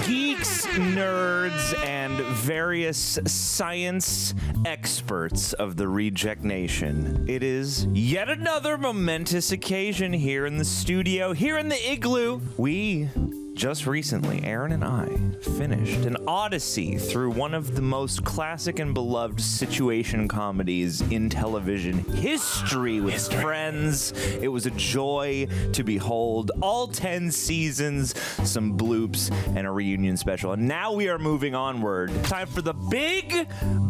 geeks, nerds, and various science experts of the Reject Nation. It is yet another momentous occasion here in the studio, here in the igloo. We just recently, Aaron and I, finished an odyssey through one of the most classic and beloved situation comedies in television history with Friends. It was a joy to behold. All 10 seasons, some bloops, and a reunion special. And now we are moving onward. Time for the Big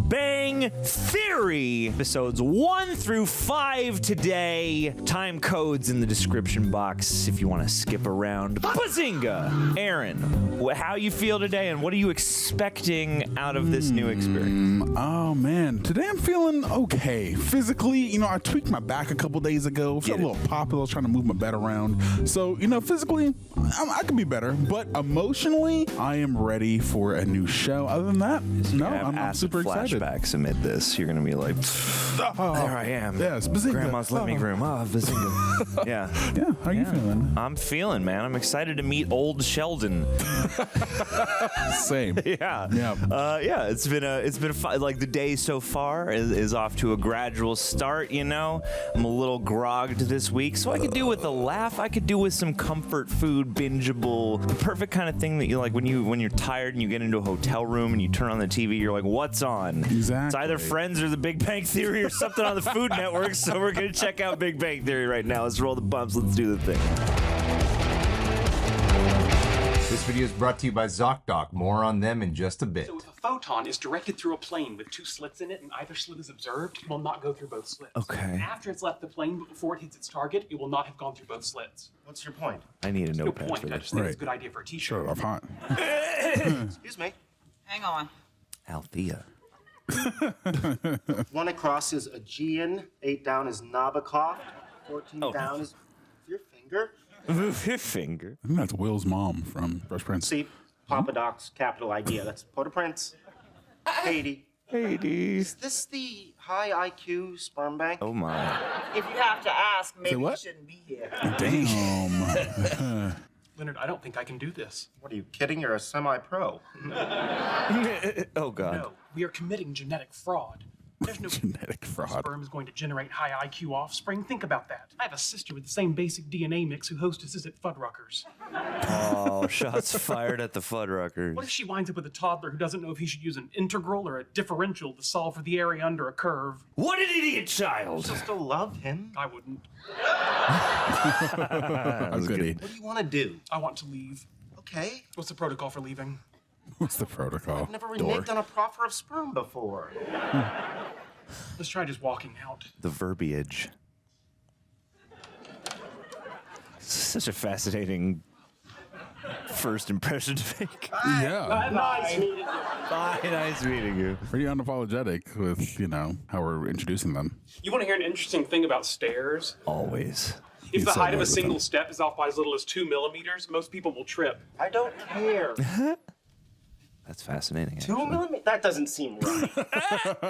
Bang Theory. Episodes 1 through 5 today. Time codes in the description box if you want to skip around. Bazinga! Aaron, how you feel today, and what are you expecting out of this new experience? Oh man, today I'm feeling okay. Physically, I tweaked my back a couple days ago. Felt a little popular. I was trying to move my bed around. So, physically, I can be better. But emotionally, I am ready for a new show. Other than that, I'm super excited. Flashbacks amid this. You're gonna be like, there I am. Yes, bazinga. Grandma's living room. Bazinga. Yeah. Yeah. How you feeling? I'm feeling, man. I'm excited to meet old Sheldon. Same. Yeah. It's been fun. Like the day so far is off to a gradual start. I'm a little grogged this week, so I could do with a laugh. I could do with some comfort food, bingeable, the perfect kind of thing that you like when you're tired and you get into a hotel room and you turn on the TV. You're like, what's on? Exactly. It's either Friends or The Big Bang Theory or something on the Food Network. So we're gonna check out Big Bang Theory right now. Let's roll the bumps. Let's do the thing. This video is brought to you by ZocDoc. More on them in just a bit. So if a photon is directed through a plane with 2 slits in it and either slit is observed, it will not go through both slits. Okay. After it's left the plane, but before it hits its target, it will not have gone through both slits. What's your point? I need a No notepad point. for I this. just think it's a good idea for a t-shirt. Sure, I'm hot. Excuse me. Hang on. Althea. 1 across is Aegean, 8 down is Nabokov, 14 down is your finger. Move your finger. I think that's Will's mom from Fresh Prince. See, Papa Doc's capital idea. That's Port-au-Prince. Haiti. Hades. Is this the high IQ sperm bank? Oh my. If you have to ask, maybe you what? shouldn't be here. Damn. Leonard, I don't think I can do this. What are you kidding? You're a semi-pro. Oh god. No, we are committing genetic fraud. There's no Genetic fraud. sperm is going to generate high IQ offspring. Think about that. I have a sister with the same basic DNA mix who hostesses at Fuddruckers. Oh, shots fired at the Fuddruckers. What if she winds up with a toddler who doesn't know if he should use an integral or a differential to solve for the area under a curve? What an idiot child! She'll still love him. I wouldn't. I'm goody. What do you want to do? I want to leave. Okay. What's the protocol for leaving? What's the protocol? I've never reneged on a proffer of sperm before. Let's try just walking out. The verbiage. Such a fascinating first impression to make. Yeah. Nice meeting you. Bye, nice meeting you. Pretty unapologetic with, how we're introducing them. You want to hear an interesting thing about stairs? Always. If the so height of a annoyed with single them. step is off by as little as 2 millimeters, most people will trip. I don't care. That's fascinating. 2 Actually. millimeters? That doesn't seem right.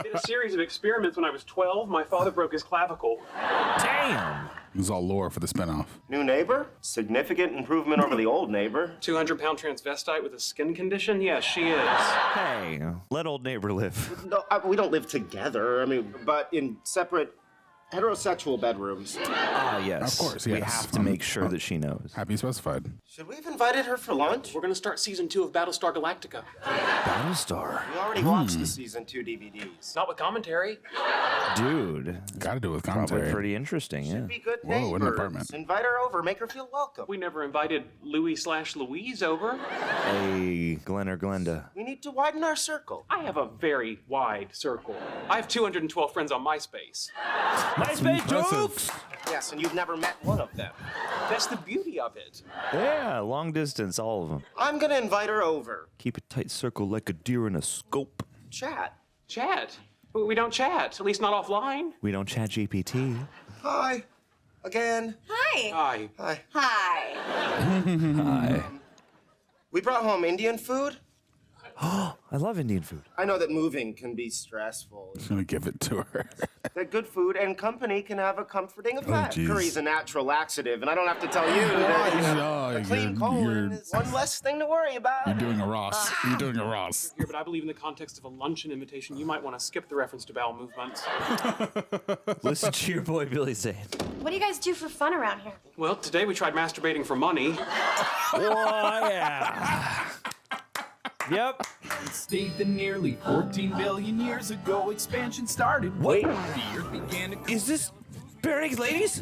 In a series of experiments when I was 12, my father broke his clavicle. Damn. It was all Lorre for the spinoff. New neighbor? Significant improvement over the old neighbor. 200-pound transvestite with a skin condition? Yes, she is. Hey, let old neighbor live. No, we don't live together. But in separate heterosexual bedrooms. Ah, yes. Of course, We yes. have to make sure that she knows. Happy specified. Should we have invited her for lunch? We're going to start season 2 of Battlestar Galactica. Battlestar. We already watched the season 2 DVDs. Not with commentary. Dude. Gotta do it with Probably commentary. pretty interesting, yeah. Be good Whoa, in an neighbors. apartment. Invite her over. Make her feel welcome. We never invited Louis/Louise over. Hey, Glenn or Glenda. We need to widen our circle. I have a very wide circle. I have 212 friends on MySpace. MySpace Impressive. jokes! Yes, and you've never met one of them. That's the beauty of it. Yeah, long distance, all of them. I'm gonna invite her over. Keep a tight circle like a deer in a scope. Chat. Chat. But we don't chat, at least not offline. We don't chat GPT. Hi. Again. Hi. Hi. Hi. Hi. Hi. We brought home Indian food. I love Indian food. I know that moving can be stressful. I'm gonna give it to her. That good food and company can have a comforting effect. geez. Curry's a natural laxative, and I don't have to tell you that a clean colon is one less thing to worry about. You're doing a Ross. You're doing a Ross. Here, but I believe in the context of a luncheon invitation, you might want to skip the reference to bowel movements. Listen to your boy Billy Zane. What do you guys do for fun around here? Well, today we tried masturbating for money. Oh, yeah. Yep. State that nearly 14 billion years ago expansion started. Wait. The earth began to Is this bare naked ladies?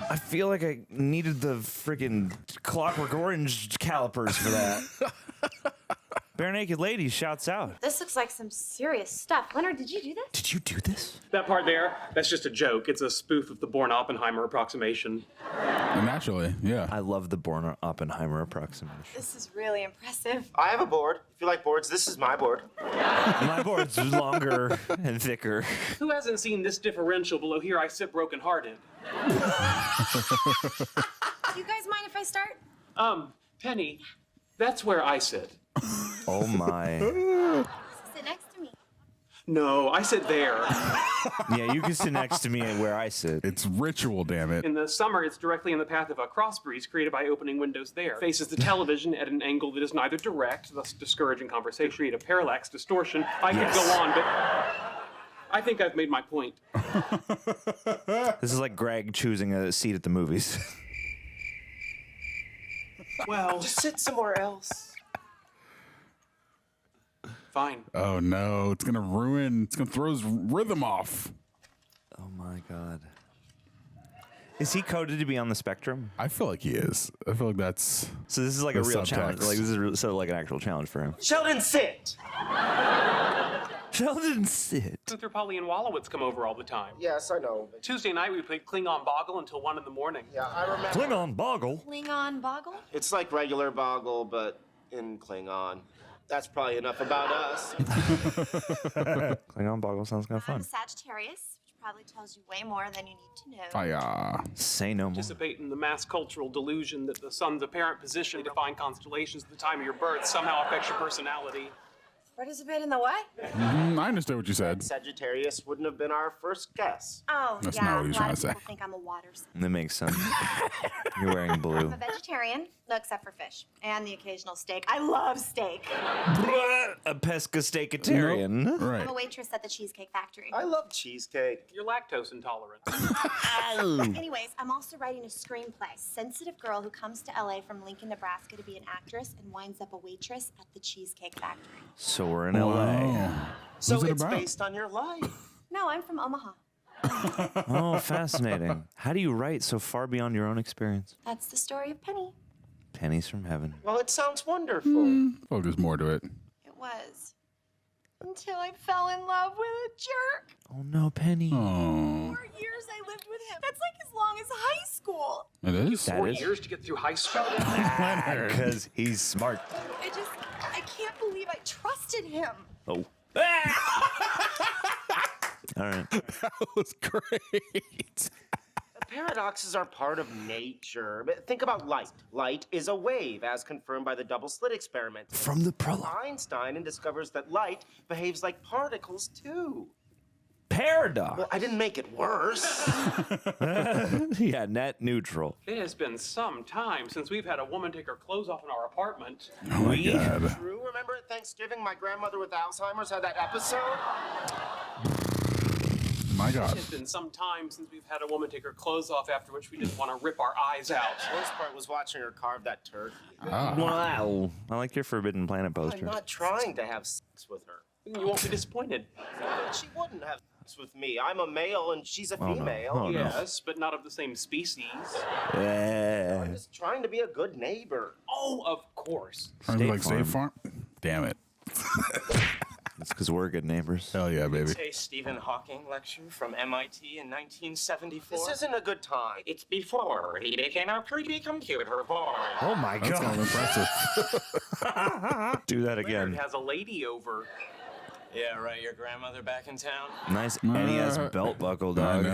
I feel like I needed the freaking Clockwork Orange calipers for that. Bare naked ladies shouts out. This looks like some serious stuff. Leonard, did you do this? Did you do this? That part there, that's just a joke. It's a spoof of the Born-Oppenheimer approximation. Naturally, yeah. I love the Born-Oppenheimer approximation. This is really impressive. I have a board. If you like boards, this is my board. My board's longer and thicker. Who hasn't seen this differential below here I sit broken-hearted? Do you guys mind if I start? Penny, that's where I sit. Oh my. Sit next to me. No, I sit there. Yeah, you can sit next to me where I sit. It's ritual, damn it. In the summer, it's directly in the path of a cross breeze created by opening windows there. Faces the television at an angle that is neither direct, thus discouraging conversation, create a parallax distortion. I could go on, but I think I've made my point. This is like Greg choosing a seat at the movies. Well, Just sit somewhere else. fine. Oh no, it's gonna throw his rhythm off. Oh my god. Is he coded to be on the spectrum? I feel like he is. I feel like that's So this is like The a real challenge. subtext. Like this is so like an actual challenge for him. Sheldon, sit. Sheldon, sit. Koothrappali and Wolowitz come over all the time. Yes, I know. But Tuesday night, we played Klingon Boggle until 1 in the morning. yeah, I remember. Klingon Boggle. Klingon Boggle? It's like regular Boggle, but in Klingon. That's probably enough about us. Klingon Boggle sounds kind of I'm fun. a Sagittarius, which probably tells you way more than you need to know. Say no more. Participate in the mass cultural delusion that the sun's apparent position to define constellations at the time of your birth somehow affects your personality. Participate in the what? I understood what you said. Sagittarius wouldn't have been our first guess. Oh, That's yeah. not what A he's lot trying of to say. people think I'm a water sign. That makes sense. You're wearing blue. I'm a vegetarian, except for fish and the occasional steak. I love steak. A pescatarian. I'm Right. a waitress at the Cheesecake Factory. I love cheesecake. You're lactose intolerant. Anyways, I'm also writing a screenplay. Sensitive girl who comes to LA from Lincoln, Nebraska to be an actress and winds up a waitress at the Cheesecake Factory. So we're in LA. So What's it it's about? based on your life. No, I'm from Omaha. Oh, fascinating. How do you write so far beyond your own experience? That's the story of Penny. Pennies from heaven. Well, it sounds wonderful. I feel like there's more to it. It was. Until I fell in love with a jerk. Oh no, Penny. Oh, 4 years I lived with him. That's like as long as high school. it is. That 4 is- years to get through high school? Because he's smart. I can't believe I trusted him. Oh. All right. That was great. Paradoxes are part of nature. But think about light. Light is a wave, as confirmed by the double slit experiment. From the prologue. Einstein discovers that light behaves like particles, too. Paradox. Well, I didn't make it worse. Yeah, net neutral. It has been some time since we've had a woman take her clothes off in our apartment. Oh my god. True, remember at Thanksgiving, my grandmother with Alzheimer's had that episode? My god. It has been some time since we've had a woman take her clothes off, after which we didn't want to rip our eyes out. The worst part was watching her carve that turkey. Wow. I like your Forbidden Planet I'm poster. not trying to have sex with her. You won't be disappointed. She wouldn't have sex with me. I'm a male and she's a no. female. Oh, no. Yes, but not of the same species. Yeah. I'm just trying to be a good neighbor. Oh, of course. State like Farm. State Farm? Damn it. It's because we're good neighbors. Hell yeah, baby. A Stephen Hawking lecture from MIT in 1974. This isn't a good time. It's before he became a pretty computer boy. Oh my That's kind of impressive. Do that Leonard again. has a lady over. Yeah, right. Your grandmother back in town? Nice NES belt buckle, dog.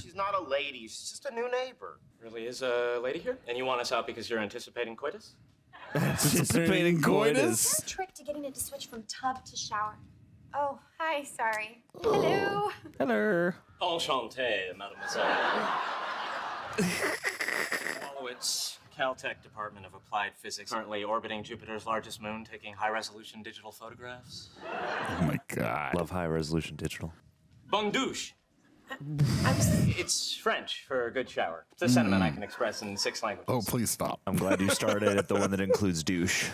She's not a lady. She's just a new neighbor. Really is a lady here? And you want us out because you're anticipating coitus? Anticipating coitus. Is there a trick to getting it to switch from tub to shower? Oh, hi, sorry. Hello. Hello. Enchanté, mademoiselle. Wolowitz, Caltech Department of Applied Physics, currently orbiting Jupiter's largest moon, taking high-resolution digital photographs. Oh my God. Love high-resolution digital. Bon douche. It's French for good shower. It's a sentiment I can express in 6 languages. Oh, please stop. I'm glad you started at the one that includes douche.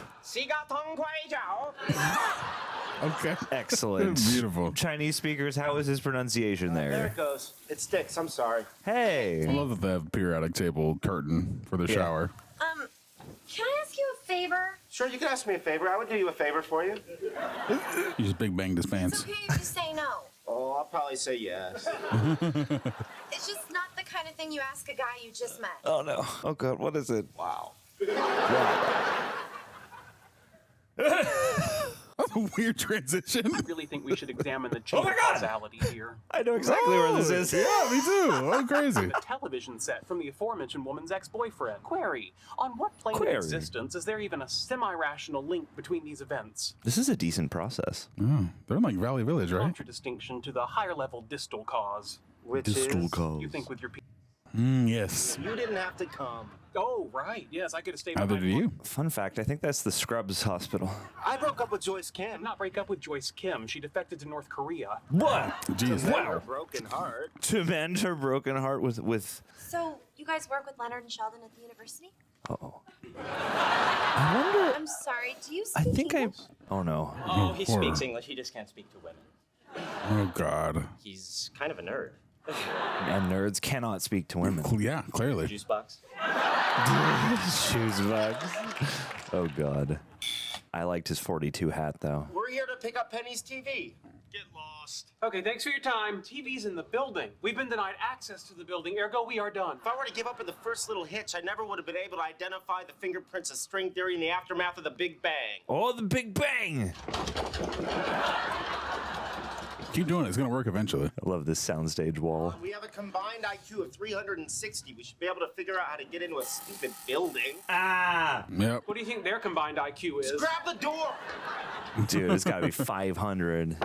Okay. Excellent. Beautiful. Chinese speakers, how is his pronunciation There there? it goes. It sticks. I'm sorry. Hey. I love that they have a periodic table curtain for the shower. Can I ask you a favor? Sure, you can ask me a favor. I would do you a favor for you. You just big banged his It's pants. okay if you say no. Oh, I'll probably say yes. It's just not the kind of thing you ask a guy you just met. Oh, no. Oh, God. What is it? Wow. That's a weird transition. I really think we should examine the chain of causality here. I know exactly where this is. Yeah, me too. Oh, crazy. The television set from the aforementioned woman's ex-boyfriend. Query: on what plane Query. of existence is there even a semi-rational link between these events? This is a decent process. Oh, they're in like Valley Village, right? Contradistinction to the higher-level distal cause. Which Distal is... cause. You think with your... Yes. You didn't have to come. Oh, right. Yes, I could have stayed Neither behind. do you. Fun fact, I think that's the Scrubs Hospital. I broke up with Joyce Did Kim. not break up with Joyce Kim. She defected to North Korea. What? Jeez. Her broken heart. To mend her broken heart with... So, you guys work with Leonard and Sheldon at the university? Uh-oh. I wonder... I'm sorry, do you I speak think I... English? Oh, no. Oh, he horror. speaks English. He just can't speak to women. Oh, God. He's kind of a nerd. And nerds cannot speak to women. Yeah, clearly. Juice box? Shoes bugs. Oh, God. I liked his 42 hat, though. We're here to pick up Penny's TV. Get lost. Okay, thanks for your time. TV's in the building. We've been denied access to the building, ergo we are done. If I were to give up in the first little hitch, I never would have been able to identify the fingerprints of string theory in the aftermath of the Big Bang. Oh, the Big Bang! Keep doing it. It's going to work eventually. I love this soundstage wall. We have a combined IQ of 360. We should be able to figure out how to get into a stupid building. Ah! Yep. What do you think their combined IQ is? Grab the door. Dude, it's gotta be 500.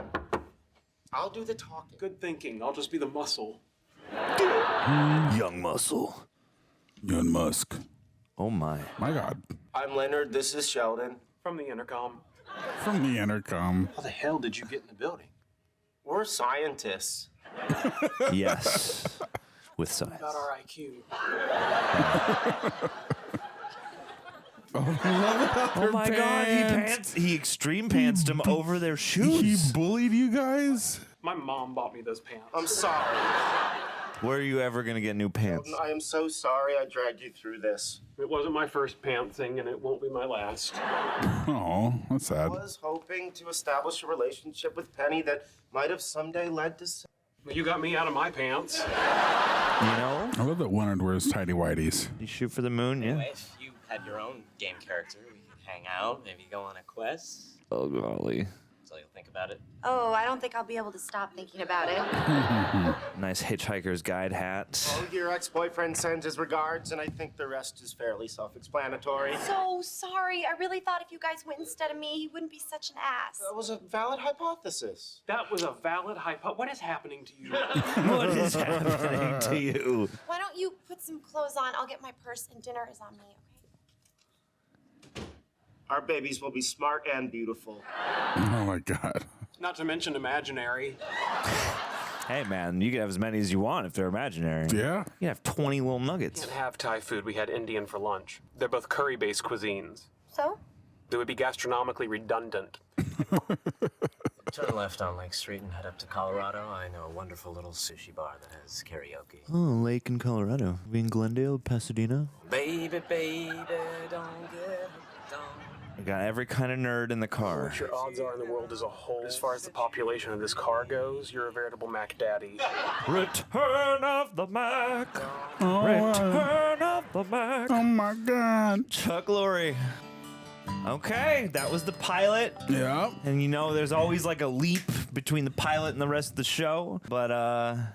I'll do the talking. Good thinking. I'll just be the muscle. Young muscle. Elon Musk. Oh, my. My God. I'm Leonard. This is Sheldon. From the intercom. From the intercom. How the hell did you get in the building? We're scientists. Yes. With science. About our IQ. Oh, my God. He extreme pantsed him over their shoes. He bullied you guys? My mom bought me those pants. I'm sorry. Where are you ever gonna get new pants? I am so sorry I dragged you through this. It wasn't my first pantsing, and it won't be my last. Oh, that's I sad. was hoping to establish a relationship with Penny that might have someday led to... You got me out of my pants. You know? I love that Leonard wears tidy whities. You shoot for the moon, yeah? Anyway, if you had your own game character, we could hang out, maybe go on a quest. Oh, golly. So you'll think about it. Oh, I don't think I'll be able to stop thinking about it. Nice Hitchhiker's Guide hat. Oh, your ex-boyfriend sends his regards, and I think the rest is fairly self-explanatory. So sorry. I really thought if you guys went instead of me, he wouldn't be such an ass. That was a valid hypothesis. That was a valid hypo. What is happening to you? What is happening to you? Why don't you put some clothes on? I'll get my purse and dinner is on me, okay? Our babies will be smart and beautiful. Oh, my God. Not to mention imaginary. Hey, man, you can have as many as you want if they're imaginary. Yeah? You can have 20 little nuggets. Can't have Thai food. We had Indian for lunch. They're both curry-based cuisines. So? They would be gastronomically redundant. Turn left on Lake Street and head up to Colorado. I know a wonderful little sushi bar that has karaoke. Oh, lake in Colorado. We in Glendale, Pasadena? Baby, baby, don't get hooked on. I got every kind of nerd in the car. What your odds are in the world as a whole. As far as the population of this car goes, you're a veritable Mac Daddy. Return of the Mac. Oh, Return of the Mac. oh my God. Chuck Lorre. Okay, that was the pilot. Yeah. And you know, there's always like a leap between the pilot and the rest of the show. But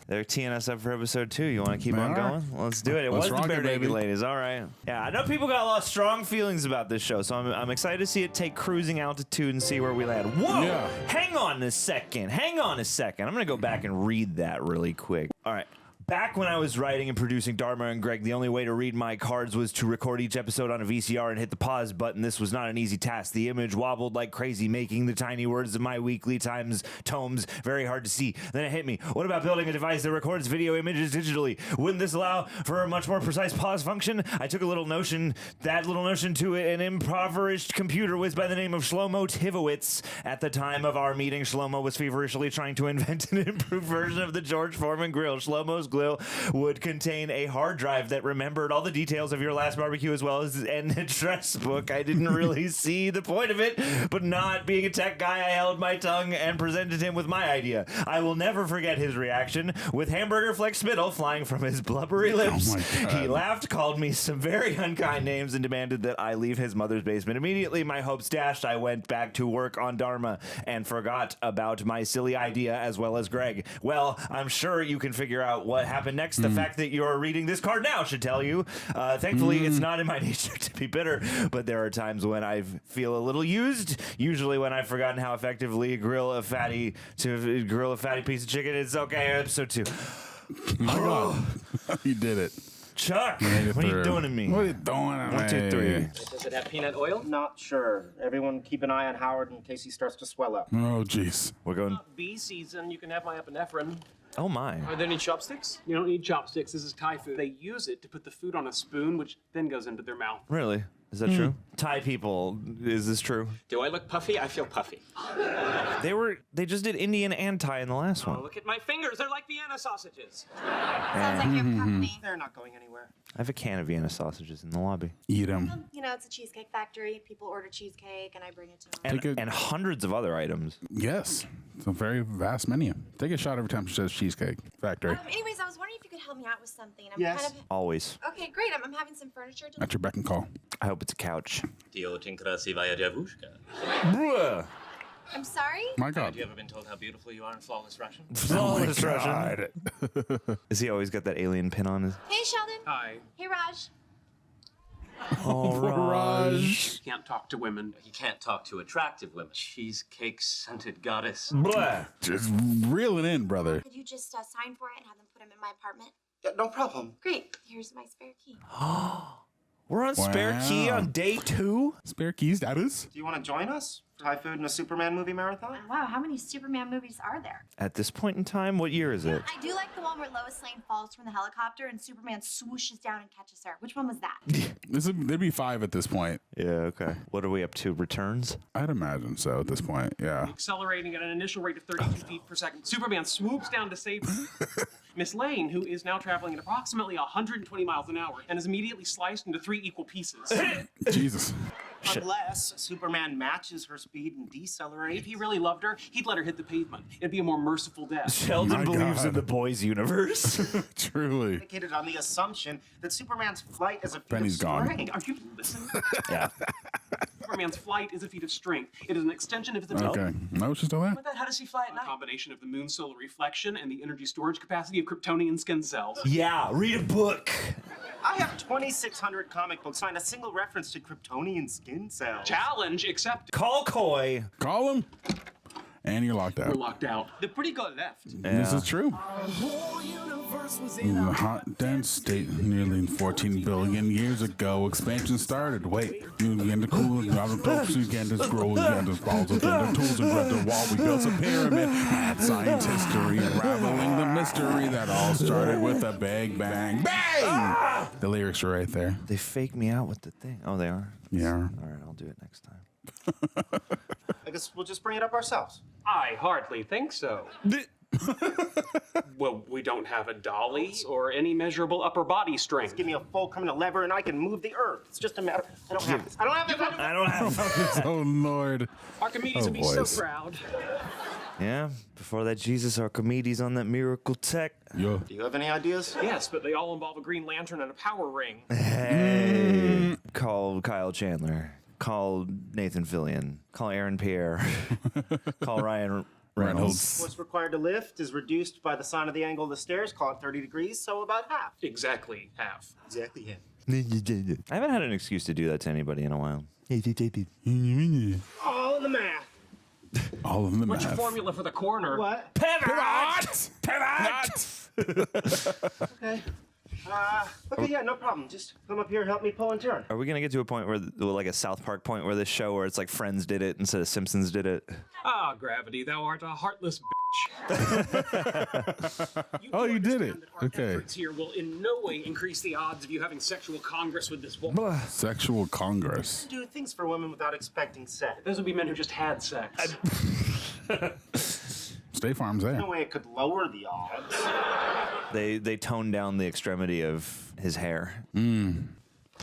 they're teeing us up for episode 2. You want to keep on going? Let's do it. It Let's was the rock it, Bare Naked baby. Ladies. All right. Yeah, I know people got a lot of strong feelings about this show, so I'm excited to see it take cruising altitude and see where we land. Whoa! Yeah. Hang on a second. I'm going to go back and read that really quick. All right. Back when I was writing and producing Dharma and Greg, the only way to read my cards was to record each episode on a VCR and hit the pause button. This was not an easy task. The image wobbled like crazy, making the tiny words of my weekly tomes very hard to see. Then it hit me. What about building a device that records video images digitally? Wouldn't this allow for a much more precise pause function? I took that little notion to an impoverished computer whiz by the name of Shlomo Tivowitz. At the time of our meeting, Shlomo was feverishly trying to invent an improved version of the George Foreman grill. Shlomo's glue would contain a hard drive that remembered all the details of your last barbecue as well as an address book. I didn't really see the point of it, but not being a tech guy, I held my tongue and presented him with my idea. I will never forget his reaction. With hamburger fleck spittle flying from his blubbery lips, he laughed, called me some very unkind names, and demanded that I leave his mother's basement. Immediately, my hopes dashed. I went back to work on Dharma and forgot about my silly idea as well as Greg. Well, I'm sure you can figure out what happened next. The fact that you're reading this card now should tell you. Thankfully, it's not in my nature to be bitter, but there are times when I feel a little used. Usually when I've forgotten how effectively grill a fatty piece of chicken. It's okay. Episode 2. My God. You did it. Chuck, what are you doing to me? What are you doing to me? 1, 2, 3. Does it have peanut oil? Not sure. Everyone keep an eye on Howard in case he starts to swell up. Oh, jeez. We're going. Bee season, you can have my epinephrine. Oh, my. Are there any chopsticks? You don't need chopsticks. This is Thai food. They use it to put the food on a spoon, which then goes into their mouth. Really? Is that true? Thai people, is this true? Do I look puffy? I feel puffy. They just did Indian and Thai in the last Oh, one. look at my fingers. They're like Vienna sausages. Sounds like your company. They're not going anywhere. I have a can of Vienna sausages in the lobby. Eat them. You know, it's a cheesecake factory. People order cheesecake, and I bring it to them. And hundreds of other items. Yes. It's a very vast menu. Take a shot every time she says Cheesecake Factory. Anyways, I was wondering if you could help me out with something. I'm Yes. kind of... Always. Okay, great. I'm having some furniture delivered. At your beck and call. I hope it's a couch. Bruh. I'm sorry? My Have God. you ever been told how beautiful you are in flawless Russian? Flawless God. Is he always got that alien pin on his? Hey, Sheldon. Hi. Hey, Raj. Oh, Raj. You can't talk to women. He can't talk to attractive women. Cheesecake-scented goddess. Blah. Just reel it in, brother. Could you just sign for it and have them put him in my apartment? Yeah, no problem. Great. Here's my spare key. We're on spare key on day 2? Spare key status? Do you want to join us? Thai food and a Superman movie marathon? Wow, how many Superman movies are there? At this point in time, what year is it? I do like the one where Lois Lane falls from the helicopter and Superman swooshes down and catches her. Which one was that? There'd be 5 at this point. Yeah, okay. What are we up to? Returns? I'd imagine so at this point. Yeah. Accelerating at an initial rate of 32 feet per second. Superman swoops down to save Miss Lane, who is now traveling at approximately 120 miles an hour and is immediately sliced into 3 equal pieces. Jesus. Unless Superman matches her speed and decelerates. If he really loved her, he'd let her hit the pavement. It'd be a more merciful death. Sheldon My believes God. in the boys' universe. Truly. Predicated on the assumption that Superman's flight is a feat Penny's of gone. strength. Are you listening? Yeah. Superman's flight is a feat of strength. It is an extension of his ability. Okay. No, she's still there? How does he fly at A night? combination of the moon's solar reflection and the energy storage capacity of Kryptonian skin cells. Yeah, read a book. I have 2,600 comic books, find a single reference to Kryptonian skin cells. Challenge accepted. Call Coy. Call him. And you're locked We're out. locked out. The pretty girl left. This is true. In the hot, dense state nearly 14 billion years ago, expansion started. Wait, you began to cool, you began to grow, you began to balls of the tools and built the wall. We built a pyramid. Mad science history, unraveling the mystery that all started with a big bang. Bang! The lyrics are right there. They fake me out with the thing. Oh, they are? Yeah. All right, I'll do it next time. I guess we'll just bring it up ourselves. I hardly think so. Well, we don't have a dolly or any measurable upper body strength. Give me a full criminal lever and I can move the earth. It's just a matter. I don't have this. I don't have this. I don't have. Oh, Lord. Archimedes Oh, would be so boys. proud. Yeah, before that, Jesus, Archimedes on that miracle tech. Yo. Do you have any ideas? Yes, but they all involve a Green Lantern and a power ring. Hey. Call Kyle Chandler. Call Nathan Fillion. Call Aaron Pierre. Call Ryan Reynolds. What's required to lift is reduced by the sine of the angle of the stairs, call it 30 degrees, so about half. Exactly half. Exactly half. I haven't had an excuse to do that to anybody in a while. All in the math. All of them. What's your formula for the corner? What? Pivot! Okay. Okay, yeah, no problem. Just come up here and help me pull and turn. Are we gonna get to a point where, like a South Park point, where this show, where it's like Friends did it instead of Simpsons did it? Ah, Gravity, thou art a heartless bitch. Oh, you did it. Okay. Efforts here will in no way increase the odds of you having sexual congress with this woman. Sexual congress. Do things for women without expecting sex. Those would be men who just had sex. State Farm's there. No way it could lower the odds. They toned down the extremity of his hair.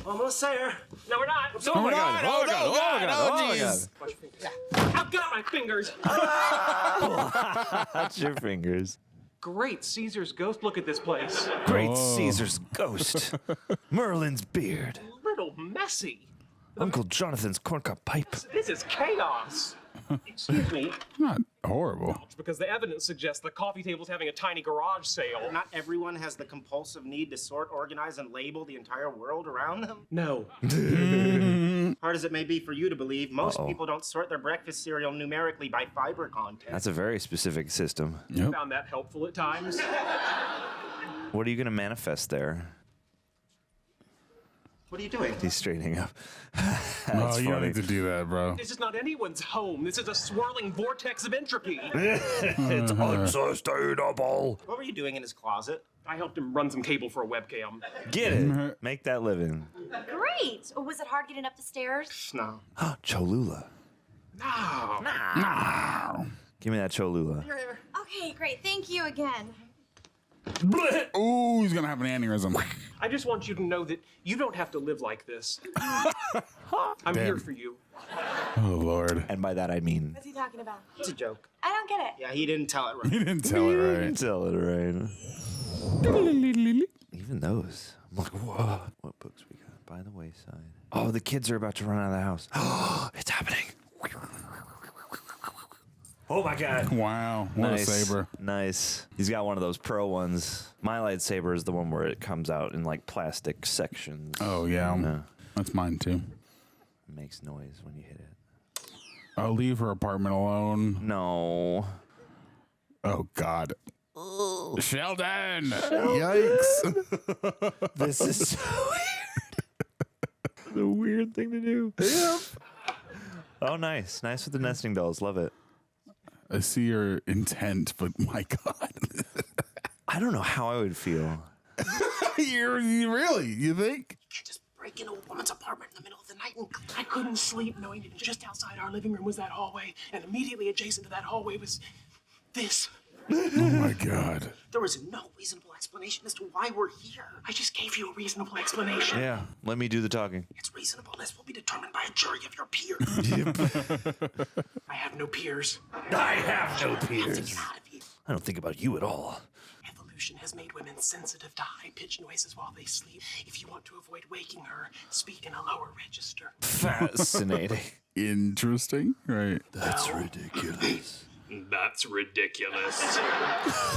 Almost there. No, we're not. Oh my god! Oh my god! Oh my god! Oh my god! Watch your fingers. I've got my fingers. Watch your fingers. Great Caesar's ghost. Look at this place. Great Caesar's ghost. Merlin's beard. A little messy. Uncle Jonathan's corncob pipe. This is chaos. Excuse me. Not horrible. Because the evidence suggests the coffee table's having a tiny garage sale. Not everyone has the compulsive need to sort, organize, and label the entire world around them. No. Hard as it may be for you to believe, most people don't sort their breakfast cereal numerically by fiber content. That's a very specific system. Yep. Found that helpful at times. What are you gonna manifest there? What are you doing? He's straightening up. Oh, you don't need to do that, bro. This is not anyone's home. This is a swirling vortex of entropy. It's unsustainable. What were you doing in his closet? I helped him run some cable for a webcam. Get it. Make that living. Great. Was it hard getting up the stairs? No. Cholula. No. Give me that Cholula. Okay, great. Thank you again. Ooh, he's gonna have an aneurysm. I just want you to know that you don't have to live like this. I'm here for you. Oh Lord. And by that I mean, What's he talking about? It's a joke. I don't get it. Yeah, he didn't tell it right. He didn't tell it right. tell it right. Even those. I'm like, whoa. What books we got? By the wayside. Oh, the kids are about to run out of the house. Oh, it's happening. Oh my god. Wow. What Nice. a saber. Nice. He's got one of those pro ones. My lightsaber is the one where it comes out in like plastic sections. Oh yeah. Yeah. That's mine too. It makes noise when you hit it. I'll leave her apartment alone. No. Oh God. Sheldon! Yikes. This is so weird. The weird thing to do. Yeah. Oh, nice. Nice with the nesting dolls. Love it. I see your intent, but my God. I don't know how I would feel. You really? You think? Just break into a woman's apartment in the middle of the night and I couldn't sleep knowing that just outside our living room was that hallway and immediately adjacent to that hallway was this. Oh my God. There was no reasonable explanation as to why we're here. I just gave you a reasonable explanation. Yeah. Let me do the talking. Its reasonableness will be determined by a jury of your peers. I have no peers. I have no peers. Get out of here. I don't think about you at all. Evolution has made women sensitive to high-pitched noises while they sleep. If you want to avoid waking her, speak in a lower register. Fascinating. Interesting. Right. That's ridiculous. That's ridiculous.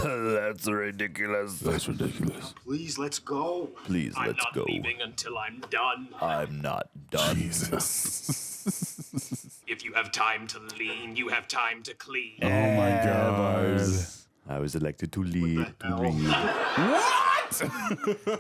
That's ridiculous. That's ridiculous. Please, let's go. Please, I'm let's not go. leaving until I'm done. I'm not done. Jesus. If you have time to lean, you have time to clean. Oh my God. I was elected to lead. What?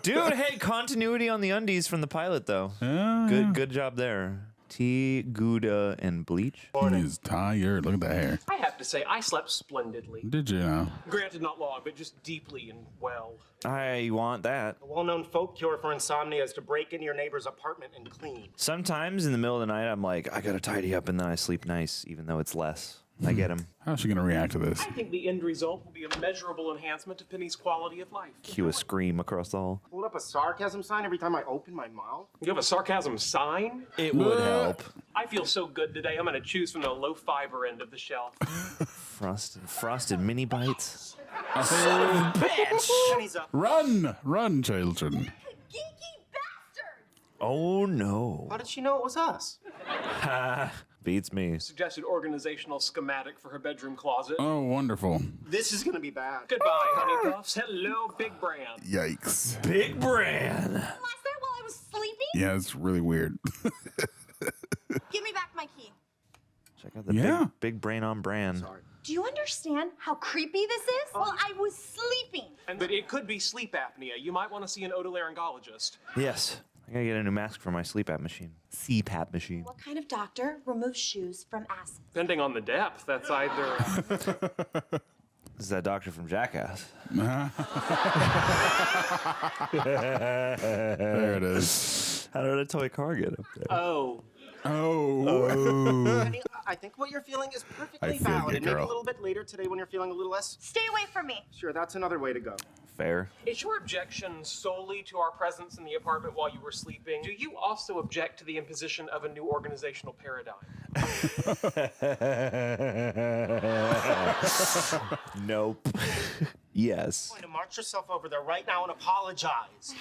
Dude, hey, continuity on the undies from the pilot, though. Good job there. Tea, Gouda, and bleach. He's tired. Look at the hair. I have to say, I slept splendidly. Did you know? Granted, not long, but just deeply and well. I want that. A well-known folk cure for insomnia is to break into your neighbor's apartment and clean. Sometimes in the middle of the night, I'm like, I gotta tidy up, and then I sleep nice, even though it's less. I get him. How's she gonna react to this? I think the end result will be a measurable enhancement to Penny's quality of life. Cue a scream across the hall. Hold up a sarcasm sign every time I open my mouth? You have a sarcasm sign? It would help. I feel so good today, I'm gonna choose from the low fiber end of the shelf. Frosted mini bites. Penny's up. Run, children. Geeky bastard! Oh, no. How did she know it was us? Beats me. Suggested organizational schematic for her bedroom closet. Oh, wonderful. This is gonna be bad. Goodbye, honey puffs. Hello, Big Brand. Yikes. Big Bran. Was that while I was sleeping? Yeah, it's really weird. Give me back my key. Check out the big brain on brand. Sorry. Do you understand how creepy this is? Well, I was sleeping. But it could be sleep apnea. You might want to see an otolaryngologist. Yes. I gotta get a new mask for my sleep app machine. CPAP machine. What kind of doctor removes shoes from acid? Depending on the depth, that's either... This is that doctor from Jackass. There it is. How did a toy car get up there? Oh. Honey, I think what you're feeling is perfectly feel valid. good, Maybe girl. a little bit later today when you're feeling a little less. Stay away from me. Sure, that's another way to go. Fair. Is your objection solely to our presence in the apartment while you were sleeping? Do you also object to the imposition of a new organizational paradigm? Nope. Yes. You're going to march yourself over there right now and apologize.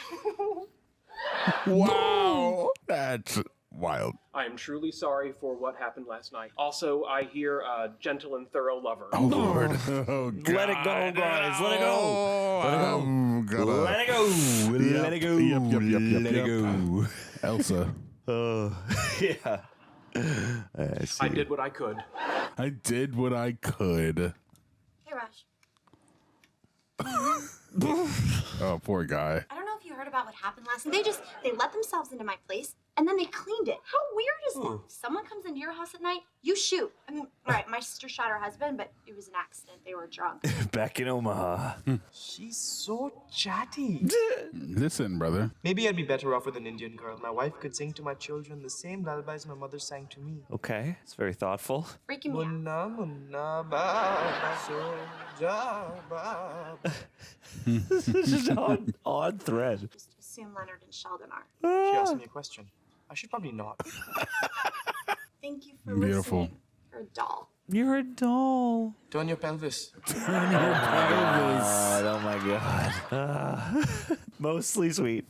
Wow. That's wild. I am truly sorry for what happened last night. Also, I hear a gentle and thorough lover. Oh, Lord. Oh, God. Let it go, guys. Let it go. Let it go. Let it go. Let it go. Let it go. Elsa. Oh, yeah. I see. I did what I could. I did what I could. Hey, Raj. Oh, poor guy. I don't know if you heard about what happened last night. They let themselves into my place, and then they cleaned it. How weird is that? If someone comes into your house at night, you shoot. I mean, all right, my sister shot her husband, but it was an accident. They were drunk. Back in Omaha. She's so chatty. Listen, brother. Maybe I'd be better off with an Indian girl. My wife could sing to my children the same lullabies my mother sang to me. Okay. It's very thoughtful. Freaking me out. Munna munna baba soja baba. This is just an odd thread. Just assume Leonard and Sheldon are. She asked me a question. I should probably not. Thank you for Beautiful. listening. You're a doll. You're a doll. Turn your pelvis. Oh my god. Mostly sweet.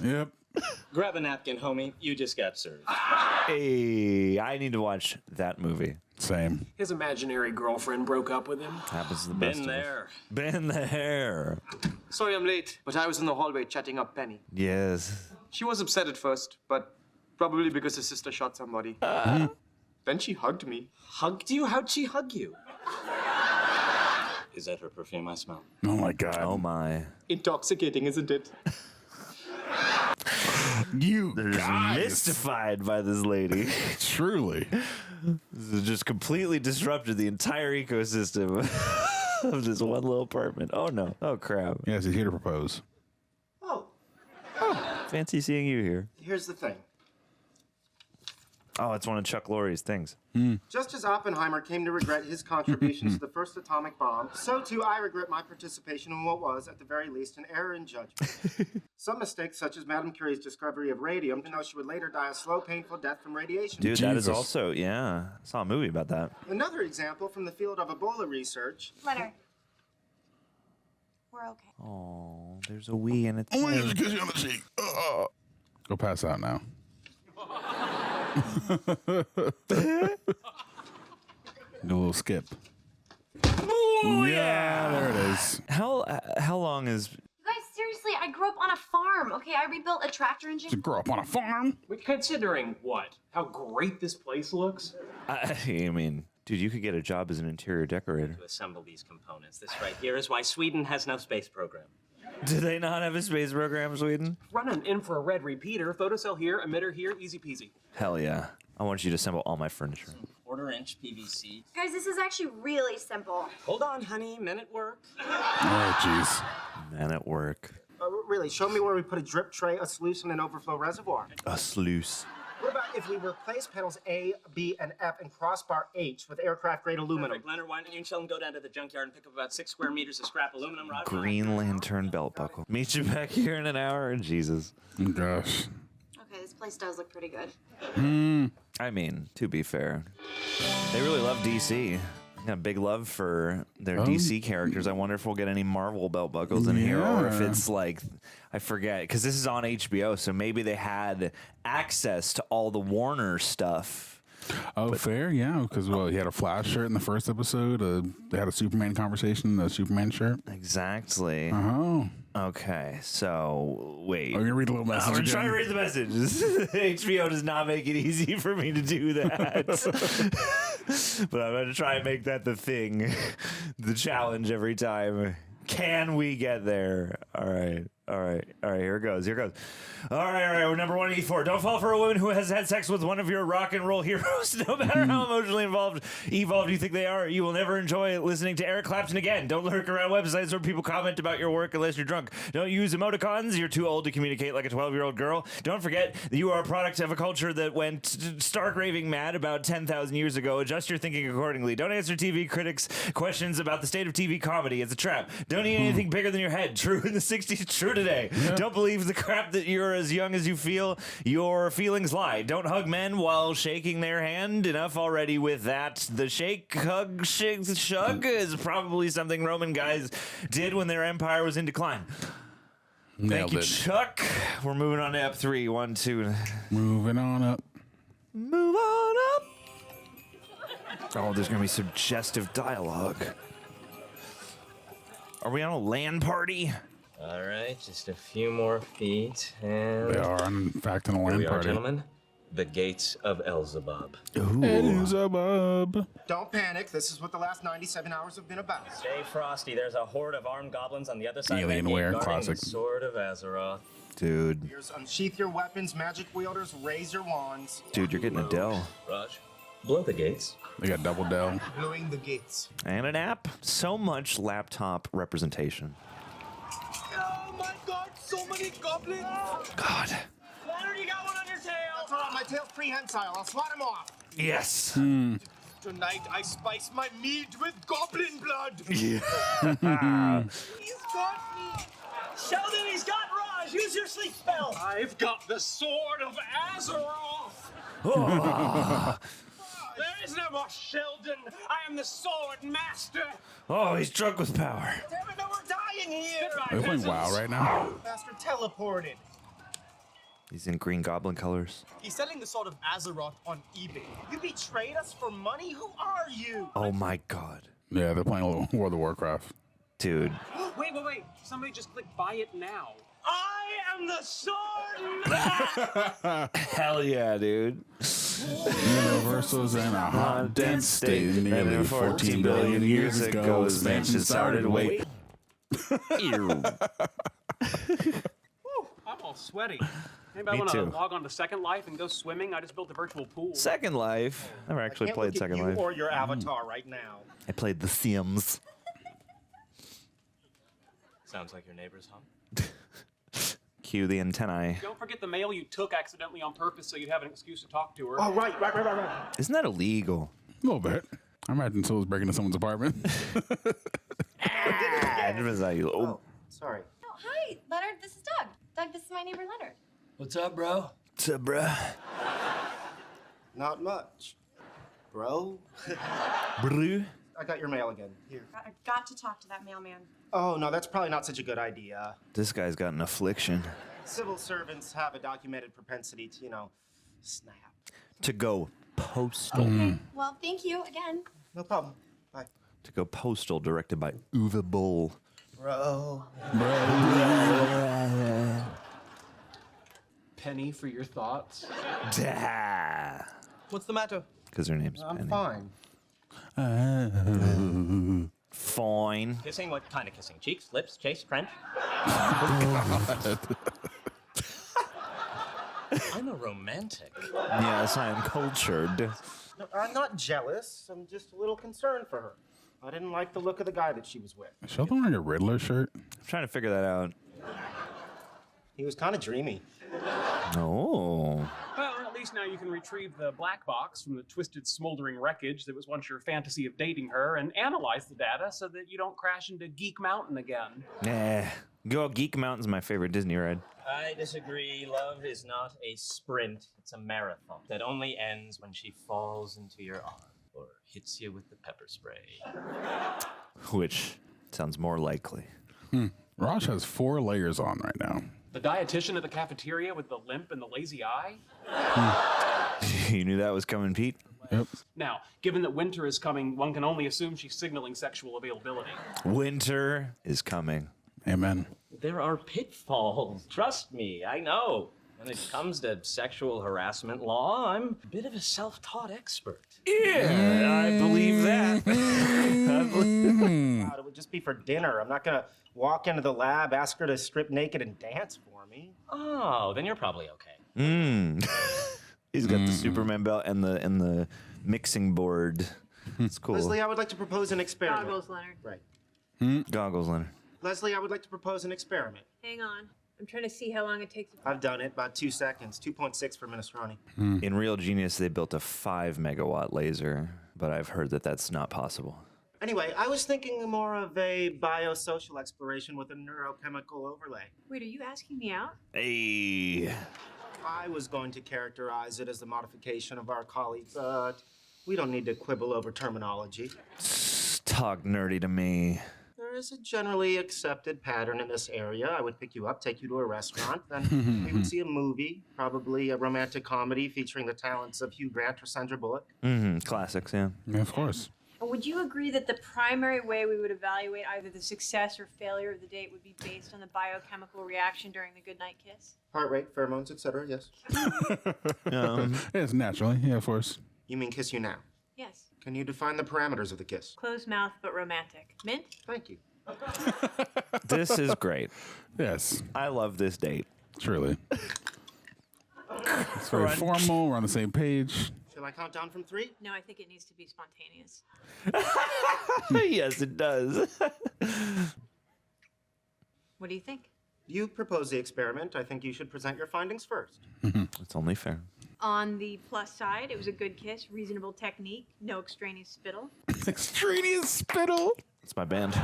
Yep. Grab a napkin, homie. You just got served. Hey, I need to watch that movie. Same. His imaginary girlfriend broke up with him. Happens to the best Been of us. there. Been there. Sorry I'm late, but I was in the hallway chatting up Penny. Yes. She was upset at first, but probably because her sister shot somebody. Then she hugged me. Hugged you? How'd she hug you? Is that her perfume I smell? Oh, my God. Oh my. Intoxicating, isn't it? You They're just guys. mystified by this lady. Truly. This has just completely disrupted the entire ecosystem of this one little apartment. Oh no. Oh crap. Yes, he's here to propose. Oh, Fancy seeing you here. here's the thing. Oh, it's one of Chuck Lorre's things. Just as Oppenheimer came to regret his contributions to the first atomic bomb, so too I regret my participation in what was, at the very least, an error in judgment. Some mistakes, such as Madame Curie's discovery of radium, to know she would later die a slow, painful death from radiation. Dude, that is Jesus. also, yeah. I saw a movie about that. Another example from the field of Ebola research. Leonard. We're okay. Oh, there's a wee in it. Oh, my God, kiss you on the cheek. Go pass out now. Do a little skip. Oh, Yeah, there it is. How long is... You guys, seriously, I grew up on a farm, okay? I rebuilt a tractor engine. To grow up on a farm. Considering what? How great this place looks? I mean, dude, you could get a job as an interior decorator. To assemble these components. This right here is why Sweden has no space program. Do they not have a space program, Sweden? Run an infrared repeater, photocell here, emitter here, easy peasy. Hell yeah. I want you to assemble all my furniture. Quarter-inch PVC. Guys, this is actually really simple. Hold on, honey. Men at work. Oh, jeez. Man at work. Really, show me where we put a drip tray, a sluice, and an overflow reservoir. A sluice. What about if we replace panels A, B, and F and crossbar H with aircraft-grade aluminum? Perfect. Leonard, why don't you and Sheldon go down to the junkyard and pick up about 6 square meters of scrap aluminum rod? Green Lantern belt buckle. Meet you back here in an hour, Jesus. Oh, gosh. Okay, this place does look pretty good. I mean, to be fair, they really love DC. Got a big love for their DC characters. I wonder if we'll get any Marvel belt buckles in here, or if it's like, I forget, because this is on HBO, so maybe they had access to all the Warner stuff. Oh, fair, yeah, because he had a Flash shirt in the first episode. They had a Superman conversation, the Superman shirt. Exactly. Oh. Okay, so wait. I'm gonna read a little message. I'm gonna try to read the message. HBO does not make it easy for me to do that. But I'm gonna try and make that the thing, the challenge every time. Can we get there? All right. Here it goes. All right. We're number 184. Don't fall for a woman who has had sex with one of your rock and roll heroes, no matter how emotionally evolved you think they are. You will never enjoy listening to Eric Clapton again. Don't lurk around websites where people comment about your work unless you're drunk. Don't use emoticons. You're too old to communicate like a 12-year-old girl. Don't forget that you are a product of a culture that went stark raving mad about 10,000 years ago. Adjust your thinking accordingly. Don't answer TV critics' questions about the state of TV comedy. It's a trap. Don't eat anything bigger than your head. True in the 60s, true today. Yeah. Don't believe the crap that you're as young as you feel. Your feelings lie. Don't hug men while shaking their hand. Enough already with that. The shake, hug, shug is probably something Roman guys did when their empire was in decline. Thank you, Chuck. We're moving on to Ep 3. 1, 2. Moving on up. Move on up. Oh, there's going to be suggestive dialogue. Are we on a LAN party? All right, just a few more feet, and... They are, in fact, in a LAN party. Gentlemen. The gates of Elzebub. Elzebub. Don't panic. This is what the last 97 hours have been about. Stay frosty. There's a horde of armed goblins on the other side Alienware, of the classic. The Sword of Azeroth. Dude. Here's unsheath your weapons, magic wielders, raise your wands. Dude, you're getting a Dell. Raj, blow the gates. They got double Dell. Blowing the gates. And an app. So much laptop representation. Oh my god, so many goblins! God. Leonard, you got one on your tail! That's all right, my tail's prehensile. I'll swat him off. Yes. Tonight I spice my meat with goblin blood! Yeah. He's got me! Sheldon, he's got Raj! Use your sleep spell! I've got the Sword of Azeroth! There is no more Sheldon! I am the Sword Master! Oh, he's drunk with power. Damn it, no, we're dying here! Are they playing WoW right now? Master teleported. He's in green goblin colors. He's selling the Sword of Azeroth on eBay. You betrayed us for money? Who are you? Oh my god. Yeah, they're playing a little World of Warcraft. Dude. Wait. Somebody just click buy it now. I am the Sword Hell yeah, dude. Universal's in a hot, dense state. Nearly 14 billion years ago, expansion started. Wait. Ew. I'm all sweaty. Anybody Me want to too. log on to Second Life and go swimming? I just built a virtual pool. Second Life. Never actually played Second you Life. or your avatar right now. I played The Sims. Sounds like your neighbor's home. Cue the antennae. Don't forget the mail you took accidentally on purpose so you'd have an excuse to talk to her. Oh, right. Isn't that illegal? A little bit. I imagine someone's breaking into someone's apartment. Oh, sorry. Oh, hi, Leonard. This is Doug. Doug, this is my neighbor, Leonard. What's up, bro? What's up, bruh? Not much. Bro. Brew? I got your mail again. Here. I got to talk to that mailman. Oh, no, that's probably not such a good idea. This guy's got an affliction. Civil servants have a documented propensity to, snap. To go postal. Okay, well, thank you again. No problem. Bye. To go postal, directed by Uwe Boll. Bro. Penny for your thoughts. Da. What's the matter? Because her name's I'm Penny. fine. Fine. Kissing? What kind of kissing? Cheeks, lips, chase, French? I'm a romantic. Yes, I am cultured. No, I'm not jealous. I'm just a little concerned for her. I didn't like the look of the guy that she was with. Is Sheldon wearing a Riddler shirt? I'm trying to figure that out. He was kind of dreamy. Oh. Well, at least now you can retrieve the black box from the twisted, smoldering wreckage that was once your fantasy of dating her and analyze the data so that you don't crash into Geek Mountain again. Nah. Geek Mountain's my favorite Disney ride. I disagree. Love is not a sprint. It's a marathon that only ends when she falls into your arms. or hits you with the pepper spray. Which sounds more likely. Raj has 4 layers on right now. The dietitian at the cafeteria with the limp and the lazy eye? You knew that was coming, Pete? Yep. Now, given that winter is coming, one can only assume she's signaling sexual availability. Winter is coming. Amen. There are pitfalls. Trust me, I know. When it comes to sexual harassment law, I'm a bit of a self-taught expert. Yeah, I believe that. God, it would just be for dinner. I'm not gonna walk into the lab, ask her to strip naked and dance for me. Oh, then you're probably okay. He's got the Superman belt and the mixing board. It's cool. Leslie, I would like to propose an experiment. Goggles, Leonard. Right. Goggles, Leonard. Leslie, I would like to propose an experiment. Hang on. I'm trying to see how long it takes. I've done it, about 2 seconds. 2.6 for minestrone. In Real Genius, they built a 5 megawatt laser, but I've heard that that's not possible. Anyway, I was thinking more of a biosocial exploration with a neurochemical overlay. Wait, are you asking me out? Hey. I was going to characterize it as the modification of our colleagues, but we don't need to quibble over terminology. Talk nerdy to me. There is a generally accepted pattern in this area. I would pick you up, take you to a restaurant, then we would see a movie, probably a romantic comedy featuring the talents of Hugh Grant or Sandra Bullock. Classics, yeah. Yeah, of course. And would you agree that the primary way we would evaluate either the success or failure of the date would be based on the biochemical reaction during the goodnight kiss? Heart rate, pheromones, etc. Yes. Yes, naturally. Yeah, of course. You mean kiss you now? Yes. Can you define the parameters of the kiss? Closed mouth but romantic. Mint? Thank you. This is great. Yes, I love this date. truly. It's very formal. We're on the same page. Shall I count down from 3? No, I think it needs to be spontaneous. Yes, it does. What do you think? You propose the experiment. I think you should present your findings first. It's only fair. On the plus side, it was a good kiss, reasonable technique, no extraneous spittle. Extraneous spittle. It's my band.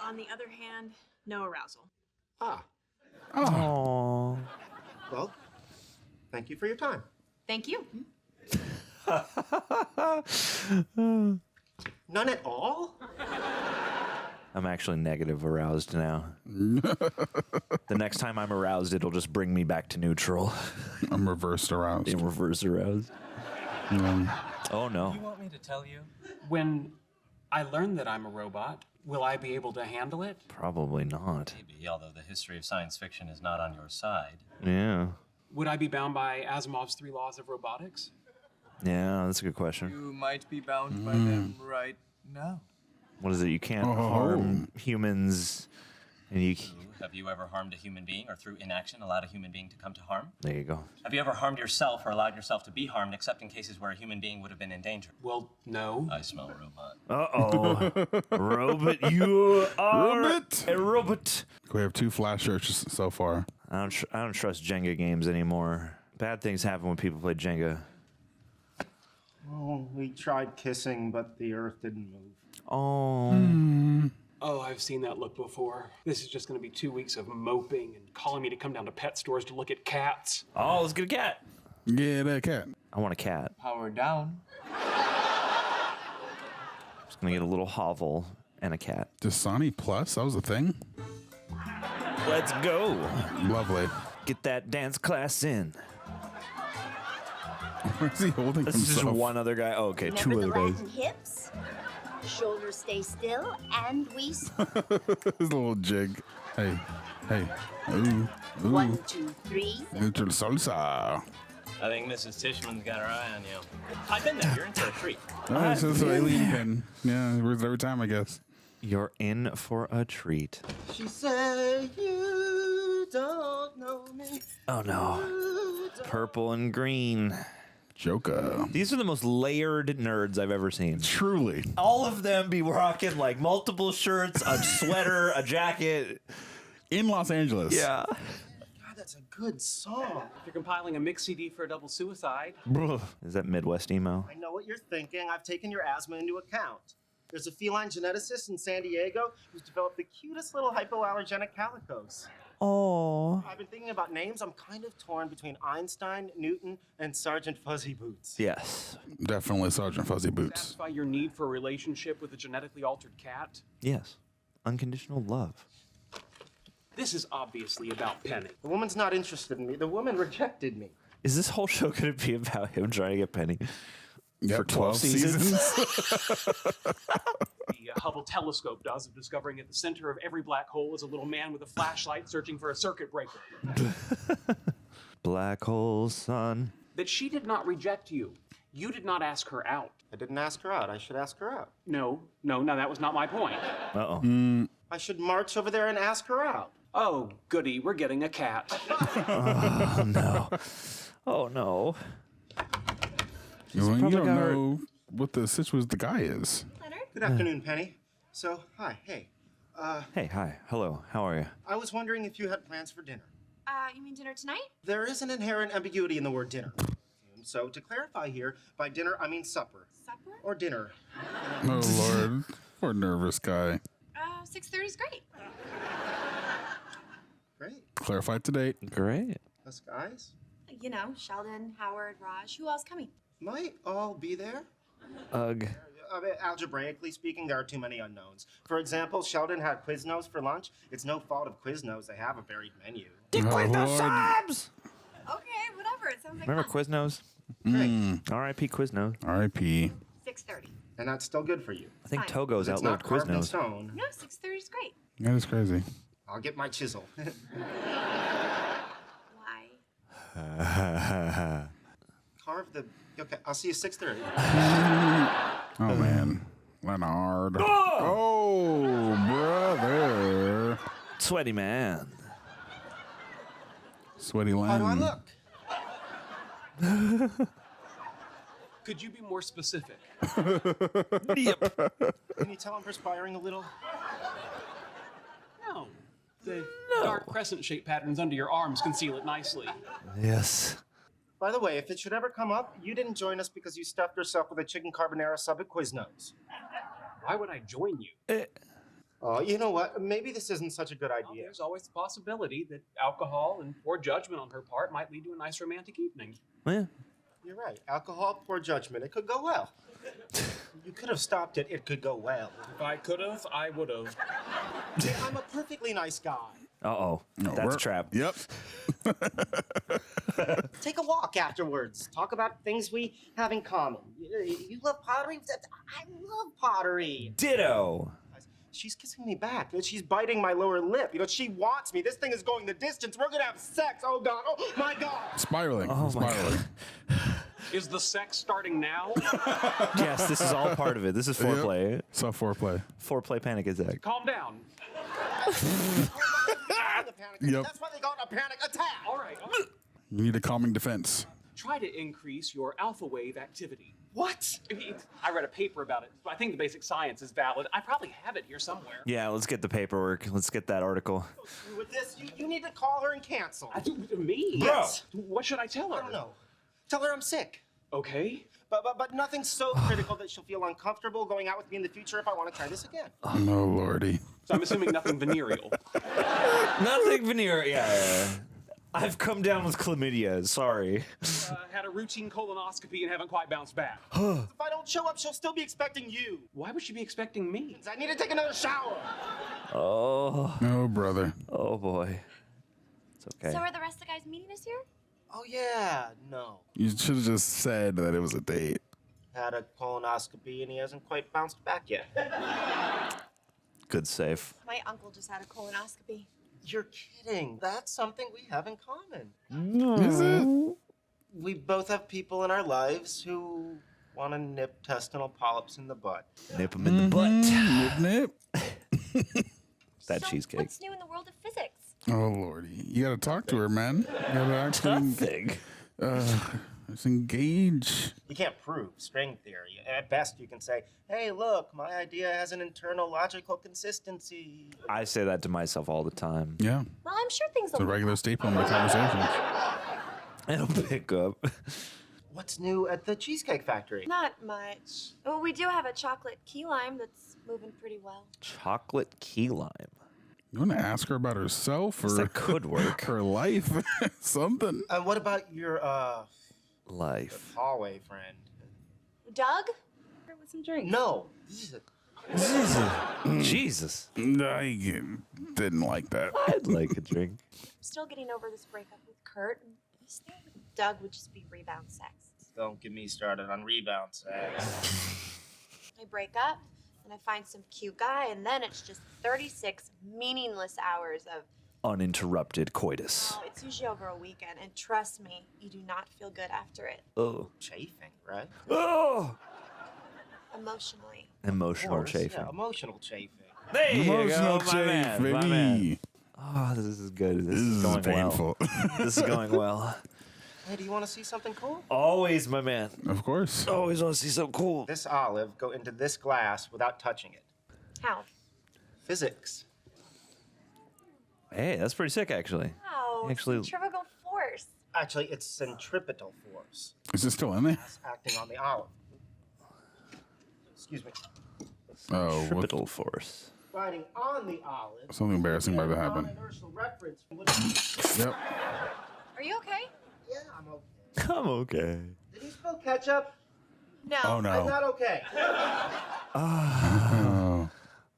On the other hand, no arousal. Ah, Oh. well, thank you for your time. Thank you. None at all? I'm actually negative aroused now. The next time I'm aroused, it'll just bring me back to neutral. I'm reversed aroused. In reverse aroused. Oh, no. You want me to tell you? When I learn that I'm a robot, will I be able to handle it? Probably not. Maybe, although the history of science fiction is not on your side. Yeah. Would I be bound by Asimov's 3 laws of robotics? Yeah, that's a good question. You might be bound by them right now. What is it? You can't harm humans, and you. Have you ever harmed a human being or through inaction allowed a human being to come to harm? There you go. Have you ever harmed yourself or allowed yourself to be harmed except in cases where a human being would have been in danger? Well, no. I smell robot. Uh-oh. Robot, you are Robot. a robot. We have 2 flash searches so far. I don't trust Jenga games anymore. Bad things happen when people play Jenga. Oh, we tried kissing, but the earth didn't move. Oh. Oh, I've seen that look before. This is just going to be 2 weeks of moping and calling me to come down to pet stores to look at cats. Oh, let's get a cat. Yeah, that cat. I want a cat. Power down. Just gonna get a little hovel and a cat. Dasani Plus? That was a thing? Let's go. Lovely. Get that dance class in. Where's he holding This is himself? just one other guy. Oh, okay, Remember 2 the other guys. Latin hips? Shoulders stay still, and we His little jig. Hey, hey. Ooh, ooh. 1, 2, 3. Neutral salsa. I think Mrs. Tishman's got her eye on you. I've been there. You're in for a treat. Oh, it's just an alien pin. Yeah, it works every time, I guess. You're in for a treat. She said, you don't know me. Oh no. Purple and green. Joker. These are the most layered nerds I've ever seen. Truly. All of them be rocking like multiple shirts, a sweater, a jacket. In Los Angeles. Yeah. God, that's a good song. If you're compiling a mix CD for a double suicide. Is that Midwest emo? I know what you're thinking. I've taken your asthma into account. There's a feline geneticist in San Diego who's developed the cutest little hypoallergenic calicos. Oh. I've been thinking about names. I'm kind of torn between Einstein, Newton, and Sergeant Fuzzy Boots. Yes. Definitely Sergeant Fuzzy Boots. Satisfy your need for a relationship with a genetically altered cat? Yes. Unconditional love. This is obviously about Penny. The woman's not interested in me. The woman rejected me. Is this whole show going to be about him trying to get Penny? Yep, For 12 seasons? The Hubble telescope does of discovering at the center of every black hole is a little man with a flashlight searching for a circuit breaker. Black hole sun. That she did not reject you. You did not ask her out. I didn't ask her out. I should ask her out. No, that was not my point. Uh-oh. I should march over there and ask her out. Oh, goody, we're getting a cat. Oh, no. Oh, no. You don't probably got her- know what the situation with the guy is. Leonard? Good afternoon, Penny. So, hi, hey. Hey, hi. Hello. How are you? I was wondering if you had plans for dinner. You mean dinner tonight? There is an inherent ambiguity in the word dinner. So, to clarify here, by dinner I mean supper. Supper? Or dinner. Oh, Lord. Poor nervous guy. 6:30 is great. Great. Clarified to date. Great. Us guys You know, Sheldon, Howard, Raj. Who else coming? might all be there. Ugh. Algebraically speaking, there are too many unknowns. For example, Sheldon had Quiznos for lunch. It's no fault of Quiznos. They have a varied menu. Get Oh, Quiznos Lord. subs! Okay, whatever. It sounds like Remember fun. Quiznos? R.I.P. Quiznos. R.I.P. 6:30. And that's still good for you. I think Fine. Togo's It's outlived not carved in Quiznos. stone. No, 6:30 is great. That is crazy. I'll get my chisel. Why? Carve the... Okay, I'll see you 6:30. Oh, man. Leonard. Oh, brother. Sweaty man. Sweaty How do I Len. look? Could you be more specific? Yep. Can you tell I'm perspiring a little? No. The dark crescent-shaped patterns under your arms conceal it nicely. Yes. By the way, if it should ever come up, you didn't join us because you stuffed yourself with a chicken carbonara sub at Quiznos. Why would I join you? Oh, you know what? Maybe this isn't such a good Well, idea. there's always the possibility that alcohol and poor judgment on her part might lead to a nice romantic evening. Yeah. You're right. Alcohol, poor judgment. It could go well. You could have stopped it. It could go well. If I could have, I would have. I'm a perfectly nice guy. Uh-oh. No, That's we're- a trap. Yep. Take a walk afterwards. Talk about things we have in common. You love pottery? I love pottery. Ditto. She's kissing me back. She's biting my lower lip. You know, she wants me. This thing is going the distance. We're gonna have sex. Oh God. Oh my God. Spiraling. Oh, my Spiraling. Is the sex starting now? Yes, this is all part of it. This is foreplay. Yep. So foreplay. Foreplay panic attack. Calm down. Yep. That's why they got a panic attack. All right. You need a calming defense. Try to increase your alpha wave activity. What? I read a paper about it. I think the basic science is valid. I probably have it here somewhere. Yeah, let's get the paperwork. Let's get that article. With this, you need to call her and cancel. Me? Yes. What should I tell her? I don't know. Tell her I'm sick. Okay. But nothing so critical that she'll feel uncomfortable going out with me in the future if I want to try this again. Oh, no, Lordy. So I'm assuming nothing venereal. Nothing venereal. Yeah. I've come down with chlamydia. Sorry. Had a routine colonoscopy and haven't quite bounced back. If I don't show up, she'll still be expecting you. Why would she be expecting me? I need to take another shower. Oh. No, brother. Oh, boy. It's okay. So are the rest of the guys meeting us here? Oh, yeah. No. You should have just said that it was a date. Had a colonoscopy and he hasn't quite bounced back yet. Good save. My uncle just had a colonoscopy. You're kidding. That's something we have in common. Is it? We both have people in our lives who want to nip intestinal polyps in the butt. Nip him in the butt. Nip, nip. That So cheesecake. what's new in the world of physics? Oh, Lordy. You gotta talk to her, man. You gotta actually Nothing. let's engage. You can't prove string theory. At best, you can say, hey, look, my idea has an internal logical consistency. I say that to myself all the time. Yeah. Well, I'm sure things It's a will. regular staple in my conversations. It'll pick up. What's new at the Cheesecake Factory? Not much. Well, we do have a chocolate key lime that's moving pretty well. Chocolate key lime. You want to ask her about herself or That could work. her life? Something. What about your Life. hallway friend? Doug? With some drinks. No. Jesus. I didn't like that. I'd like a drink. I'm still getting over this breakup with Kurt. And staying with Doug would just be rebound sex. Don't get me started on rebound sex. I break up, and I find some cute guy, and then it's just 36 meaningless hours of... Uninterrupted coitus. Oh, it's usually over a weekend, and trust me, you do not feel good after it. Oh. Chafing, right? Oh. Emotionally. Emotional chafing. Yeah, emotional chafing. There you Emotional go, my chafe, man, baby. my man. Oh, this is good. This is going painful. well. This is going well. Hey, do you want to see something cool? Always, my man. Of course. Always want to see something cool. This olive go into this glass without touching it. How? Physics. Hey, that's pretty sick, actually. Wow. Actually- Centrifugal force. Actually, it's centripetal force. Is it still in there? That's acting on the olive. Excuse me. Oh, what? Centripetal force. Riding on the olive. Something embarrassing about to happen. Non-inertial reference. Yep. Are you okay? Yeah, I'm okay. I'm okay. Did he spill ketchup? No. Oh, no. I'm not okay. Oh.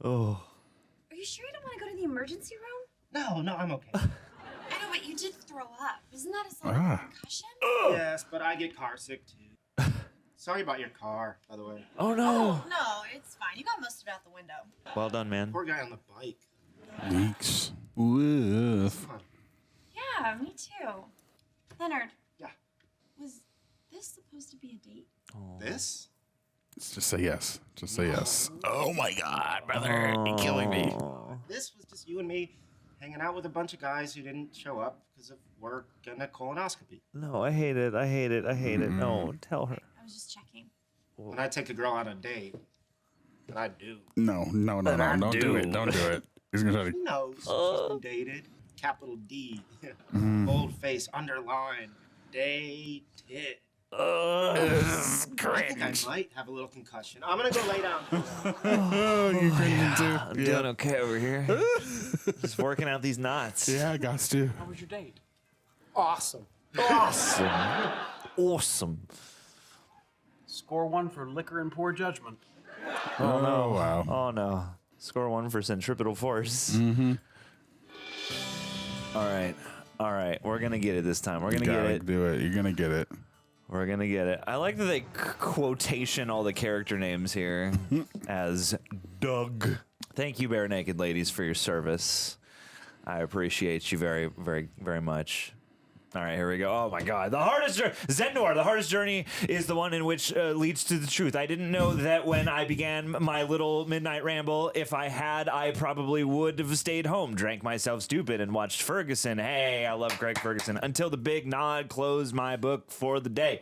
Oh. Are you sure you don't want to go to the emergency room? No, I'm okay. I know, but you did throw up. Isn't that a sign of Ah. concussion? Yes, but I get car sick too. Sorry about your car, by the way. Oh, no. No, it's fine. You got most of it out the window. Well done, man. Poor guy on the bike. Weeks. Woof. Come on. Yeah, me too. Leonard. Yeah. Was this supposed to be a date? This? Just say yes. Just say yes. Oh my God, brother. You're killing me. This was just you and me hanging out with a bunch of guys who didn't show up because of work and a colonoscopy. No, I hate it. I hate it. I hate it. No, tell her. I was just checking. When I take a girl on a date, and I do. No. Don't do it. Don't do it. He's gonna try to. Who knows? She's been dated. Capital D. Bold face, underline. Dated. This is I think I might have a little concussion. I'm gonna go lay down. Oh, you're crazy too. I'm doing okay over here. Just working out these knots. Yeah, I got to. How was your date? Awesome. Awesome. Awesome. Score 1 for liquor and poor judgment. Oh, no. Wow. Oh, no. Score 1 for centripetal force. Mm-hmm. All right. All right. We're going to get it this time. We're going to get it. Do it. You're gonna get it. We're going to get it. I like that they quotation all the character names here as Doug. Thank you, Bare Naked Ladies, for your service. I appreciate you very, very, very much. All right, here we go. Oh my God, the hardest Zendor. The hardest journey is the one in which leads to the truth. I didn't know that when I began my little midnight ramble. If I had, I probably would have stayed home, drank myself stupid, and watched Ferguson. Hey, I love Craig Ferguson. Until the big nod closed my book for the day.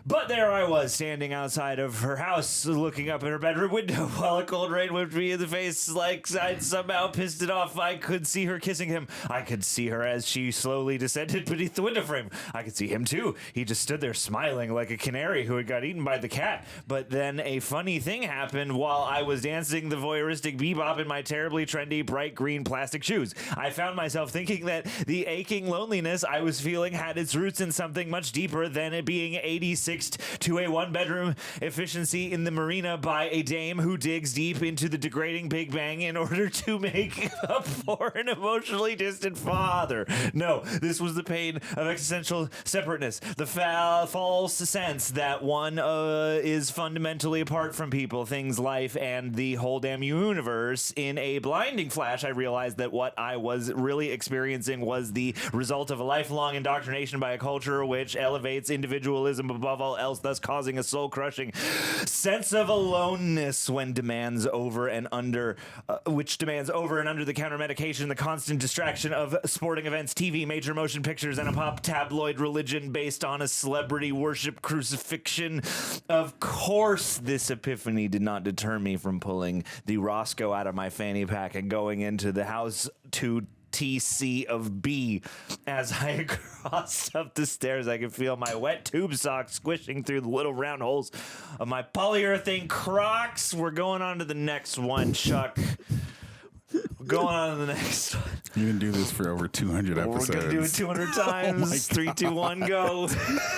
But there I was, standing outside of her house, looking up at her bedroom window while a cold rain whipped me in the face like I'd somehow pissed it off. I could see her kissing him. I could see her as she slowly descended beneath the window frame. I could see him too. He just stood there smiling like a canary who had got eaten by the cat. But then a funny thing happened while I was dancing the voyeuristic bebop in my terribly trendy bright green plastic shoes. I found myself thinking that the aching loneliness I was feeling had its roots in something much deeper than it being 86 to a one-bedroom efficiency in the marina by a dame who digs deep into the degrading Big Bang in order to make up for an emotionally distant father. No, this was the pain of existential separateness, the false sense that one is fundamentally apart from people, things, life, and the whole damn universe. In a blinding flash, I realized that what I was really experiencing was the result of a lifelong indoctrination by a culture which elevates individualism above all else, thus causing a soul-crushing sense of aloneness when demands over and under, which demands over and under the counter-medication, the constant distraction of sporting events, TV, major motion pictures, and a pop tabloid religion based on a celebrity worship crucifixion. Of course, this epiphany did not deter me from pulling the Roscoe out of my fanny pack and going into the house to TC of B. As I crossed up the stairs, I could feel my wet tube socks squishing through the little round holes of my polyurethane Crocs. We're going on to the next one, Chuck. Going on to the next one. You can do this for over 200 episodes. We're going to do it 200 times. 3, 2, 1, go.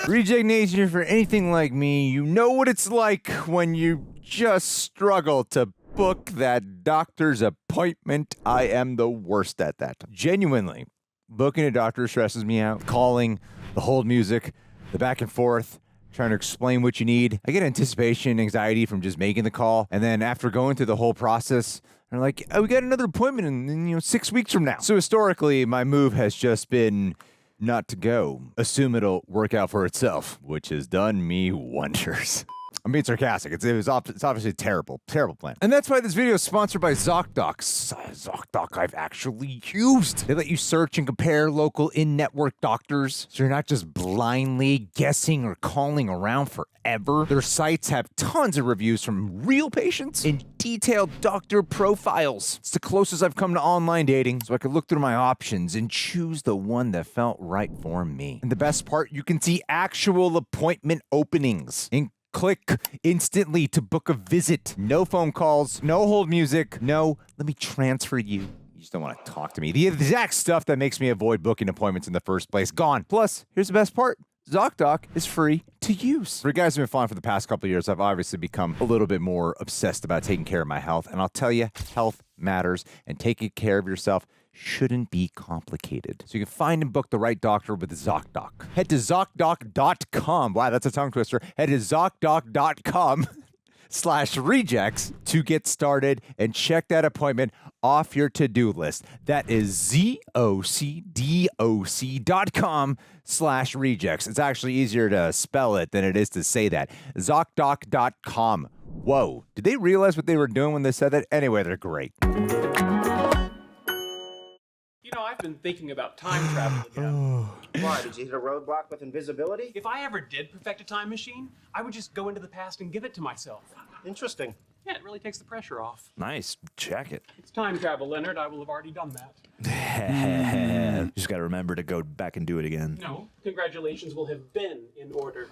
Reject Nation, if you're anything like me, you know what it's like when you just struggle to book that doctor's appointment. I am the worst at that. Genuinely, booking a doctor stresses me out. Calling, the hold music, the back and forth, trying to explain what you need. I get anticipation anxiety from just making the call. And then after going through the whole process, they're like, oh, we got another appointment in 6 weeks from now. So historically, my move has just been not to go. Assume it'll work out for itself, which has done me wonders. I'm being sarcastic. It's obviously a terrible plan. And that's why this video is sponsored by ZocDoc. ZocDoc I've actually used. They let you search and compare local in-network doctors, so you're not just blindly guessing or calling around forever. Their sites have tons of reviews from real patients and detailed doctor profiles. It's the closest I've come to online dating, so I could look through my options and choose the one that felt right for me. And the best part, you can see actual appointment openings. Click instantly to book a visit. No phone calls, no hold music, no, let me transfer you. You just don't want to talk to me. The exact stuff that makes me avoid booking appointments in the first place, gone. Plus, here's the best part. ZocDoc is free to use. For you guys who've been following for the past couple of years, I've obviously become a little bit more obsessed about taking care of my health. And I'll tell you, health matters, and taking care of yourself shouldn't be complicated. So you can find and book the right doctor with ZocDoc. Head to ZocDoc.com. Wow, that's a tongue twister. Head to ZocDoc.com/rejects to get started and check that appointment off your to-do list. That is ZocDoc.com/rejects. It's actually easier to spell it than it is to say that. ZocDoc.com. Whoa, did they realize what they were doing when they said that? Anyway, they're great. You know, I've been thinking about time travel again. Why, did you hit a roadblock with invisibility? If I ever did perfect a time machine, I would just go into the past and give it to myself. Interesting. Yeah, it really takes the pressure off. Nice jacket. It's time travel, Leonard. I will have already done that. Just got to remember to go back and do it again. No, congratulations will have been in order.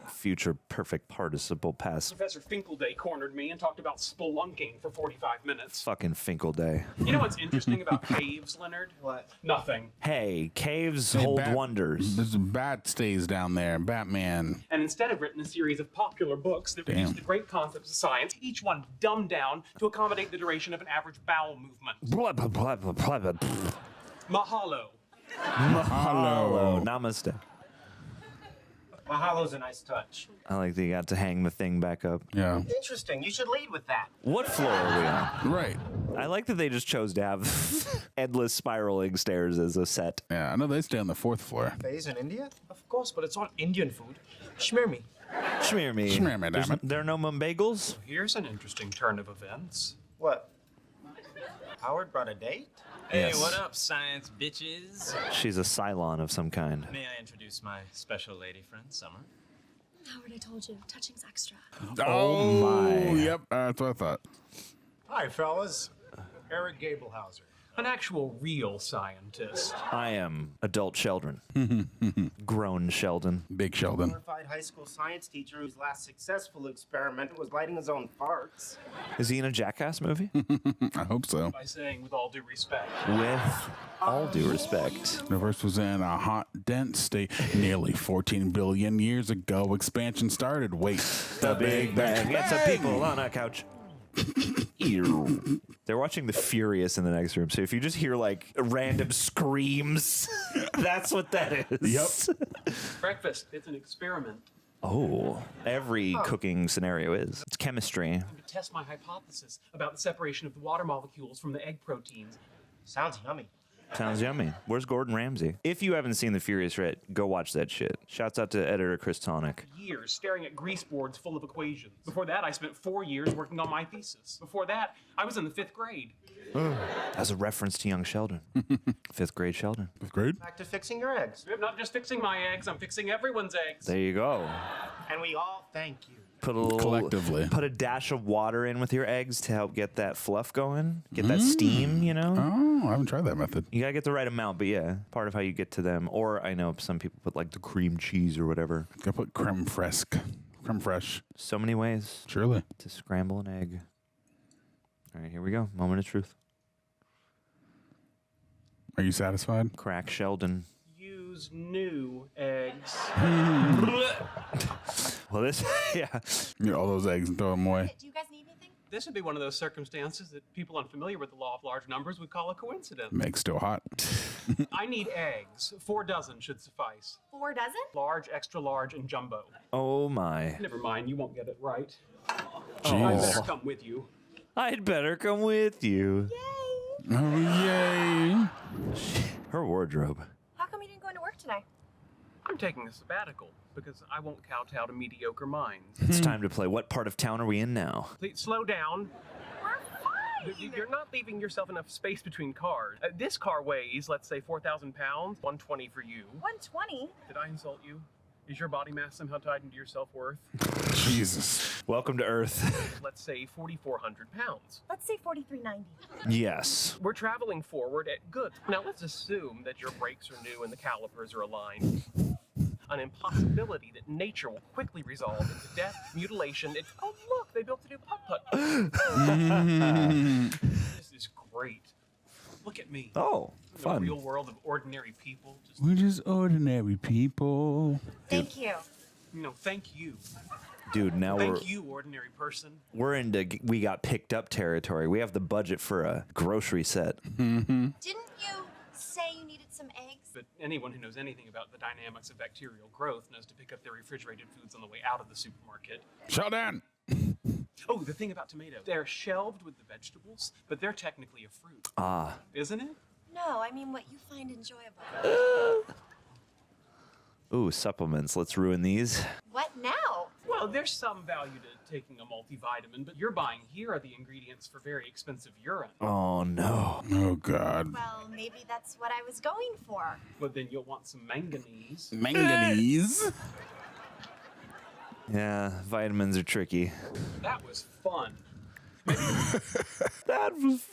Future perfect participle past. Professor Finkelday cornered me and talked about spelunking for 45 minutes. Fucking Finkelday. You know what's interesting about caves, Leonard? What? Nothing. Hey, caves hold wonders. There's a bat stays down there, Batman. And instead have written a series of popular books that reduce the great concepts of science, each one dumbed down to accommodate the duration of an average bowel movement. Blah, blah, blah, blah, blah, blah. Mahalo. Mahalo. Namaste. Mahalo's a nice touch. I like that you got to hang the thing back up. Yeah. Interesting. You should lead with that. What floor are we on? Right. I like that they just chose to have endless spiraling stairs as a set. Yeah, I know they stay on the 4th floor. Phase in India? Of course, but it's all Indian food. Schmear me. Schmear me. Schmear me, damn it. There are no mumbagels? Here's an interesting turn of events. What? Howard brought a date? Hey, Yes. what up, science bitches? She's a Cylon of some kind. May I introduce my special lady friend, Summer? Howard, I told you, touching's extra. Oh, my. Yep, that's what I thought. Hi, fellas. Eric Gablehauser. An actual real scientist. I am adult Sheldon. Grown Sheldon. Big Sheldon. Glorified high school science teacher whose last successful experiment was lighting his own farts. Is he in a Jackass movie? I hope so. By saying, with all due respect. With all due respect. The universe was in a hot, dense state nearly 14 billion years ago. Expansion started. Wait. The Big Bang. It's a people on a couch. Ew. They're watching The Furious in the next room, so if you just hear like random screams, that's what that is. Yep. Breakfast, it's an experiment. Oh, every cooking scenario is. It's chemistry. To test my hypothesis about the separation of the water molecules from the egg proteins. Sounds yummy. Sounds yummy. Where's Gordon Ramsay? If you haven't seen The Furious yet, go watch that shit. Shouts out to editor Chris Tonic. Years staring at grease boards full of equations. Before that, I spent 4 years working on my thesis. Before that, I was in the 5th grade. As a reference to young Sheldon. 5th grade Sheldon. 5th grade? Back to fixing your eggs. I'm not just fixing my eggs, I'm fixing everyone's eggs. There you go. And we all thank you. Put a little Collectively. Put a dash of water in with your eggs to help get that fluff going. Get that steam, you know? Oh, I haven't tried that method. You gotta get the right amount, but yeah, part of how you get to them. Or I know some people put like the cream cheese or whatever. Gotta put creme fraiche. Creme fraiche. So many ways Surely. to scramble an egg. All right, here we go. Moment of truth. Are you satisfied? Crack Sheldon. Use new eggs. Well, this, yeah. Get all those eggs and throw them away. Do you guys need anything? This would be one of those circumstances that people unfamiliar with the law of large numbers would call a coincidence. Meg's still hot. I need eggs. 4 dozen should suffice. 4 dozen? Large, extra large, and jumbo. Oh my. Never mind, you won't get it right. Jeez. I better come with you. I'd better come with you. Oh, yay. Her wardrobe. How come you didn't go into work tonight? I'm taking a sabbatical because I won't kowtow to mediocre minds. It's time to play. What part of town are we in now? Please slow down. We're fine. You're not leaving yourself enough space between cars. This car weighs, let's say, 4,000 pounds. 120 for you. 120? Did I insult you? Is your body mass somehow tied into your self-worth? Jesus. Welcome to Earth. Let's say 4,400 pounds. Let's say 4,390. Yes. We're traveling forward at good. Now let's assume that your brakes are new and the calipers are aligned. An impossibility that nature will quickly resolve into death, mutilation. Oh look, they built a new putt-putt. This is great. Look at me. Oh, fun. The real world of ordinary people. We're just ordinary people. Thank you. Thank you. Dude, now Thank you, ordinary person. we're into we got picked up territory. We have the budget for a grocery set. Didn't you say you needed some eggs? But anyone who knows anything about the dynamics of bacterial growth knows to pick up their refrigerated foods on the way out of the supermarket. Sheldon. Oh, the thing about tomatoes. They're shelved with the vegetables, but they're technically a fruit. Ah. Isn't it? No, I mean what you find enjoyable. Ooh, supplements. Let's ruin these. What now? Well, there's some value to taking a multivitamin, but you're buying here are the ingredients for very expensive urine. Oh, no. Oh, God. Well, maybe that's what I was going for. But then you'll want some manganese. Manganese? Yeah, vitamins are tricky. That was fun. That was fun.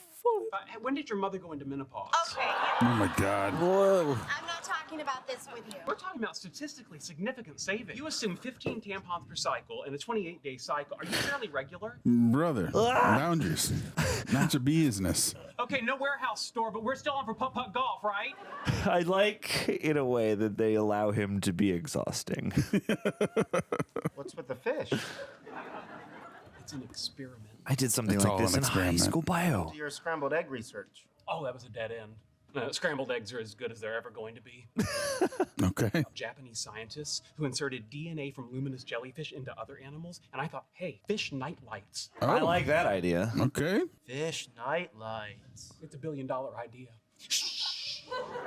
When did your mother go into menopause? Okay. Oh, my God. Whoa. I'm not talking about this with you. We're talking about statistically significant savings. You assume 15 tampons per cycle in a 28-day cycle. Are you fairly regular? Brother, boundaries. Not your business. Okay, no warehouse store, but we're still on for putt-putt golf, right? I like, in a way, that they allow him to be exhausting. What's with the fish? It's an experiment. I did something It's like all this an in high experiment. school bio. To your scrambled egg research. Oh, that was a dead end. Scrambled eggs are as good as they're ever going to be. Okay. Japanese scientists who inserted DNA from luminous jellyfish into other animals, and I thought, hey, fish night lights. Oh. I like that idea. Okay. Fish night lights. It's a $1 billion idea.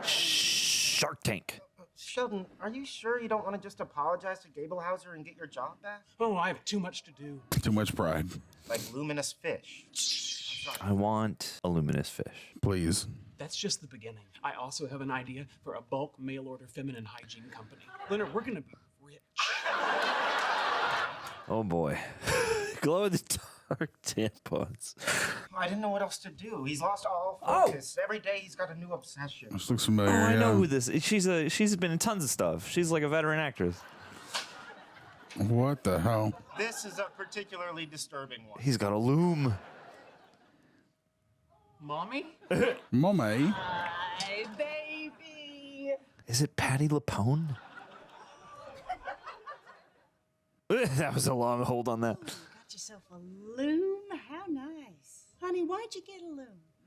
Shark Tank. Sheldon, are you sure you don't want to just apologize to Gablehauser and get your job back? Oh, I have too much to do. Too much pride. Like luminous fish. I want a luminous fish. Please. That's just the beginning. I also have an idea for a bulk mail-order feminine hygiene company. Leonard, we're gonna be rich. Oh boy. Glow in the dark tampons. I didn't know what else to do. He's lost all focus. Every day he's got a new obsession. This looks familiar. Oh, I know yeah. who this is. She's been in tons of stuff. She's like a veteran actress. What the hell? This is a particularly disturbing one. He's got a loom. Mommy? Mommy. Hi, baby. Is it Patty LaPone? That was a long hold on that. Got yourself a loom? How nice. Honey, why'd you get a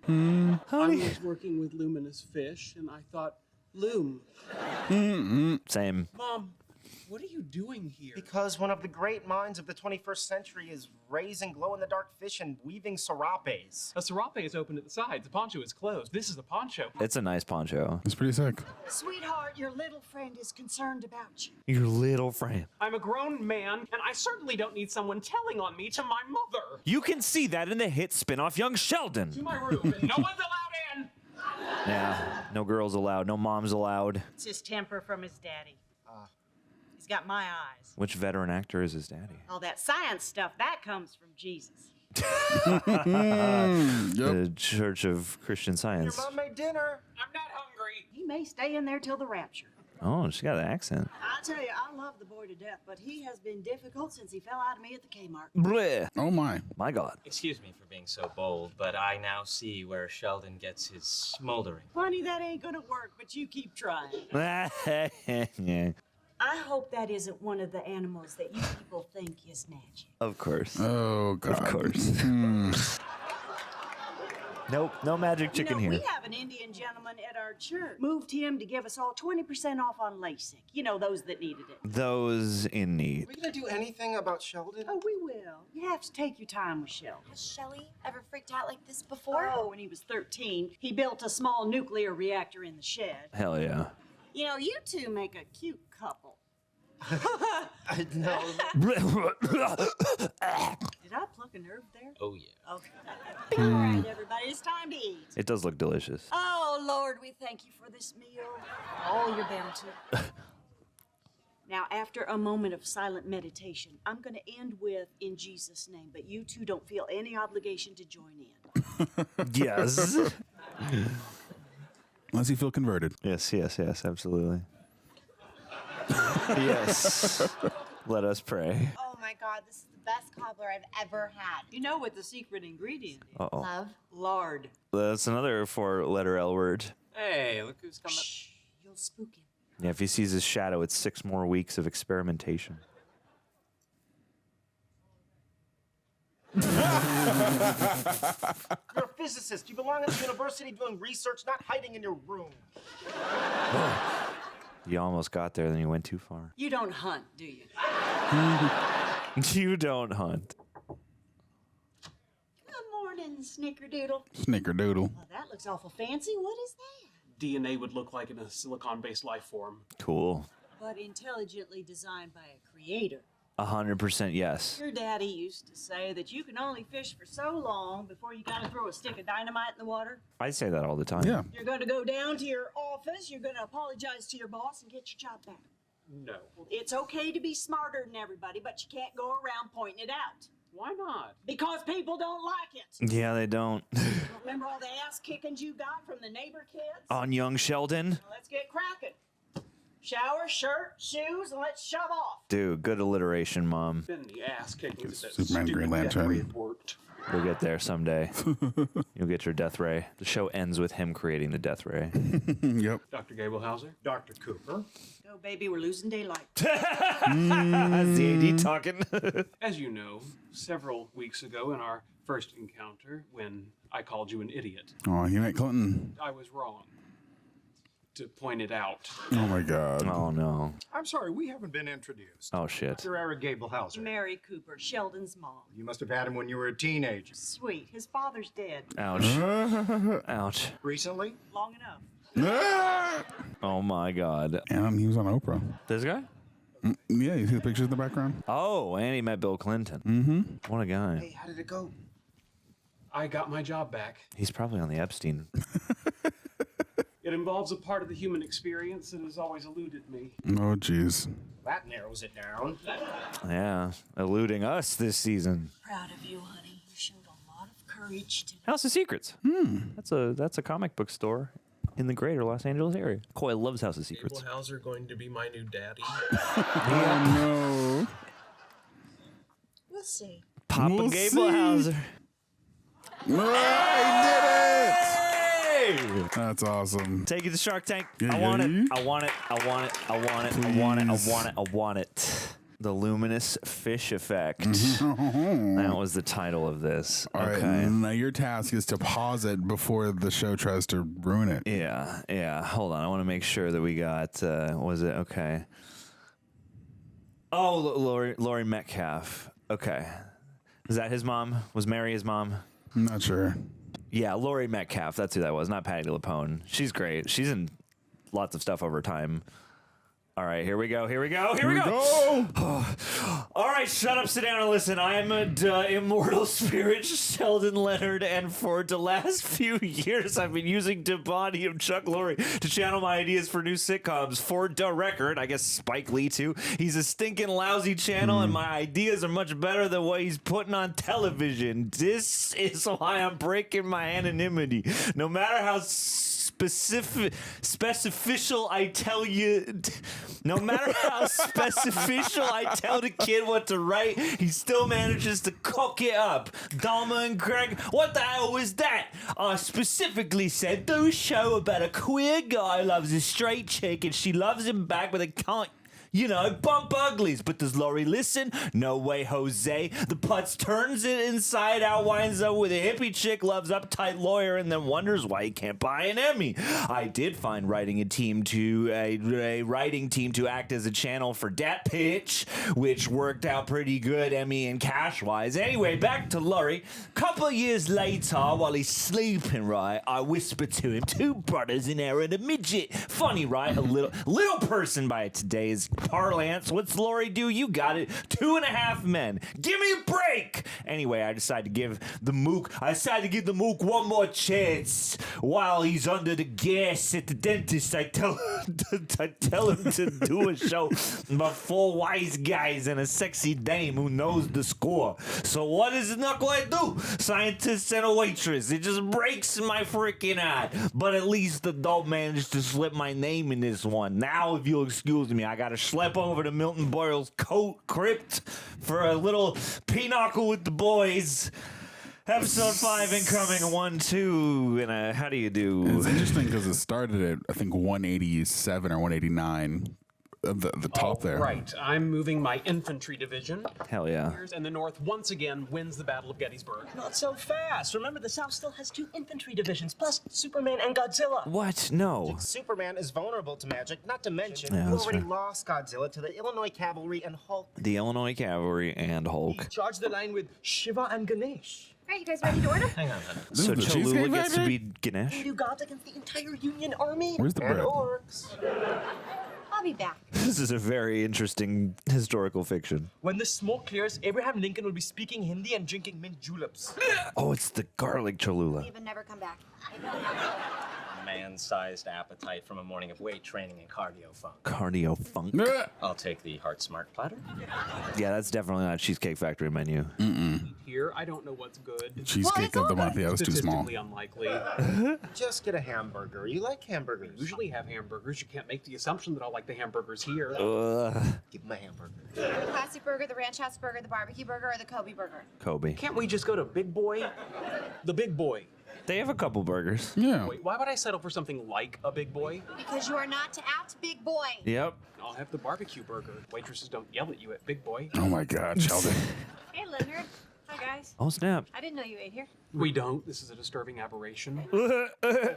loom? I was working with luminous fish, and I thought, loom. Same. Mom, what are you doing here? Because one of the great minds of the 21st century is raising glow-in-the-dark fish and weaving serapes. A serape is open at the sides. The poncho is closed. This is a poncho. It's a nice poncho. It's pretty sick. Sweetheart, your little friend is concerned about you. Your little friend. I'm a grown man, and I certainly don't need someone telling on me to my mother. You can see that in the hit spin-off Young Sheldon. To my room, and no one's allowed in. Yeah, no girls allowed, no moms allowed. It's his temper from his daddy. He's got my eyes. Which veteran actor is his daddy? All that science stuff, that comes from Jesus. The Church of Christian Science. Your mom made dinner. I'm not hungry. He may stay in there till the rapture. Oh, she got an accent. I tell you, I love the boy to death, but he has been difficult since he fell out of me at the Kmart. Bleh. Oh my. My God. Excuse me for being so bold, but I now see where Sheldon gets his smoldering. Honey, that ain't gonna work, but you keep trying. Yeah. I hope that isn't one of the animals that you people think is magic. Of course. Oh, God. Of course. Nope, no magic chicken you know, here. We have an Indian gentleman at our church. Moved him to give us all 20% off on LASIK. You know, those that needed it. Those in need. Are we gonna do anything about Sheldon? Oh, we will. You have to take your time with Sheldon. Has Shelley ever freaked out like this before? Oh, when he was 13, he built a small nuclear reactor in the shed. Hell yeah. You know, you two make a cute couple. I know. Did I pluck a nerve there? Oh, yeah. Okay. All right, everybody, it's time to eat. It does look delicious. Oh, Lord, we thank you for this meal. All your bounty. Now, after a moment of silent meditation, I'm going to end with, in Jesus' name, but you two don't feel any obligation to join in. Yes. Unless you feel converted. Yes, absolutely. Yes. Let us pray. Oh my God, this is the best cobbler I've ever had. You know what the secret ingredient is? Uh-oh. Love. Lard. That's another 4-letter L word. Hey, look who's coming. Shh, you'll spook him. Yeah, if he sees his shadow, it's 6 more weeks of experimentation. You're a physicist. You belong at the university doing research, not hiding in your room. You almost got there, then you went too far. You don't hunt, do you? You don't hunt. Good morning, Snickerdoodle. Snickerdoodle. Well, that looks awful fancy. What is that? DNA would look like in a silicon-based life form. Cool. But intelligently designed by a creator. 100% yes. Your daddy used to say that you can only fish for so long before you gotta throw a stick of dynamite in the water. I say that all the time. Yeah. You're gonna go down to your office, you're gonna apologize to your boss and get your job back. No. It's okay to be smarter than everybody, but you can't go around pointing it out. Why not? Because people don't like it. Yeah, they don't. Remember all the ass kickings you got from the neighbor kids? On young Sheldon? Well, let's get cracking. Shower, shirt, shoes, and let's shove off. Dude, good alliteration, Mom. Been the ass kicking that Superman, stupid Green death Lantern. ray worked. You'll get there someday. You'll get your death ray. The show ends with him creating the death ray. Yep. Dr. Gablehauser? Dr. Cooper. Go, baby, we're losing daylight. That's the AD talking. As you know, several weeks ago in our first encounter, when I called you an idiot, Oh, you met Clinton. I was wrong to point it out. Oh, my God. Oh, no. I'm sorry, we haven't been introduced. Oh, shit. Dr. Eric Gablehauser. Mary Cooper, Sheldon's mom. You must have had him when you were a teenager. Sweet, his father's dead. Ouch. Ouch. Recently? Long enough. Oh, my God. And he was on Oprah. This guy? Yeah, you see the pictures in the background? Oh, and he met Bill Clinton. Mm-hmm. What a guy. Hey, how did it go? I got my job back. He's probably on the Epstein. It involves a part of the human experience that has always eluded me. Oh, jeez. That narrows it down. Yeah, eluding us this season. Proud of you, honey. You showed a lot of courage today. House of Secrets. That's a comic book store in the greater Los Angeles area. Coy loves House of Secrets. Gablehauser going to be my new daddy? Oh, no. We'll see. Papa We'll Gablehauser. I did it! That's awesome. Take it to Shark Tank. Yeah, I want yeah. it. I want it. I want it. I want it. I want it. I want it. I want it. The luminous fish effect. That was the title of this. All right, now your task is to pause it before the show tries to ruin it. Yeah. Hold on. I want to make sure that we got, was it? Okay. Oh, Lori Metcalf. Okay. Is that his mom? Was Mary his mom? I'm not sure. Yeah, Lori Metcalf. That's who that was. Not Patti LuPone. She's great. She's in lots of stuff over time. All right, here we go. Here we go. All right, shut up, sit down, and listen. I am an immortal spirit, Sheldon Leonard, and for the last few years, I've been using the body of Chuck Lorre to channel my ideas for new sitcoms. For the record, I guess Spike Lee, too. He's a stinking lousy channel, and my ideas are much better than what he's putting on television. This is why I'm breaking my anonymity. No matter how specificial I tell you, no matter how specificial I tell the kid what to write, he still manages to cook it up. Dharma and Greg, what the hell was that? I specifically said, do a show about a queer guy who loves a straight chick and she loves him back, but they can't, you know, bump uglies. But does Lorre listen? No way, Jose. The putz turns it inside out, winds up with a hippie chick, loves uptight lawyer, and then wonders why he can't buy an Emmy. I did find a writing team to act as a channel for that pitch, which worked out pretty good, Emmy and cash-wise. Anyway, back to Lorre. Couple of years later, while he's sleeping, right, I whispered to him, 2 brothers in there and a midget. Funny, right? A little person by today's parlance. What's Lorre do? You got it. 2.5 men. Give me a break. Anyway, I decided to give the mook one more chance. While he's under the gas at the dentist, I tell him to do a show about 4 wise guys and a sexy dame who knows the score. So what does the knucklehead do? Scientist and a waitress. It just breaks my freaking heart. But at least the dope managed to slip my name in this one. Now, if you'll excuse me, I gotta schlep over to Milton Boyle's crypt for a little pinochle with the boys. Episode 5 incoming, 1, 2, and how do you do? It's interesting because it started at, I think, 187 or 189. The top there. Right. I'm moving my infantry division. Hell yeah. And the North once again wins the Battle of Gettysburg. Not so fast. Remember, the South still has 2 infantry divisions, plus Superman and Godzilla. What? No. Superman is vulnerable to magic, not to mention Yeah, you that's already right. lost Godzilla to the Illinois Cavalry and Hulk. The Illinois Cavalry and Hulk. Charge the line with Shiva and Ganesh. All right, you guys ready to order? Hang on. So the Cholula Cheesecake gets to Factory? be Ganesh? You got against the entire Union Army? Where's the And bread? orcs. I'll be back. This is a very interesting historical fiction. When the smoke clears, Abraham Lincoln will be speaking Hindi and drinking mint juleps. Oh, it's the garlic Cholula. Leave and never come back. Man-sized appetite from a morning of weight training and cardio funk. Cardio funk. I'll take the Heart Smart platter. Yeah, that's definitely not Cheesecake Factory menu. Here, I don't know what's good. Cheesecake of the month. Yeah, that's too small. Statistically unlikely. Just get a hamburger. You like hamburgers. Usually have hamburgers. You can't make the assumption that I'll like the hamburgers here. Give him a hamburger. The classic burger, the ranch house burger, the barbecue burger, or the Kobe burger? Kobe. Can't we just go to Big Boy? The Big Boy. They have a couple burgers. Yeah. Wait, why would I settle for something like a Big Boy? Because you are not to act big boy. Yep. I'll have the barbecue burger. Waitresses don't yell at you at Big Boy. Oh my God, Sheldon. Hey, Leonard. Hi, guys. Oh, snap. I didn't know you ate here. We don't. This is a disturbing aberration.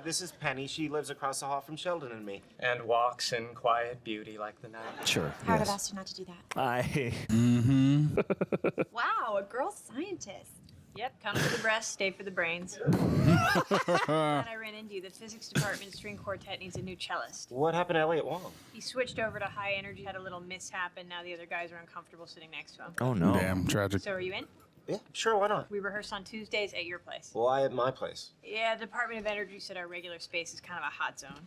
This is Penny. She lives across the hall from Sheldon and me. And walks in quiet beauty like the night. Sure. Howard, I've asked her not to do that. Wow, a girl scientist. Yep, come for the breast, stay for the brains. Glad I ran into you. The physics department string quartet needs a new cellist. What happened to Elliot Wong? He switched over to high energy, had a little mishap, and now the other guys are uncomfortable sitting next to him. Oh, no. Damn, tragic. So are you in? Yeah, sure, why not? We rehearse on Tuesdays at your place. Why at my place? Yeah, the Department of Energy said our regular space is kind of a hot zone.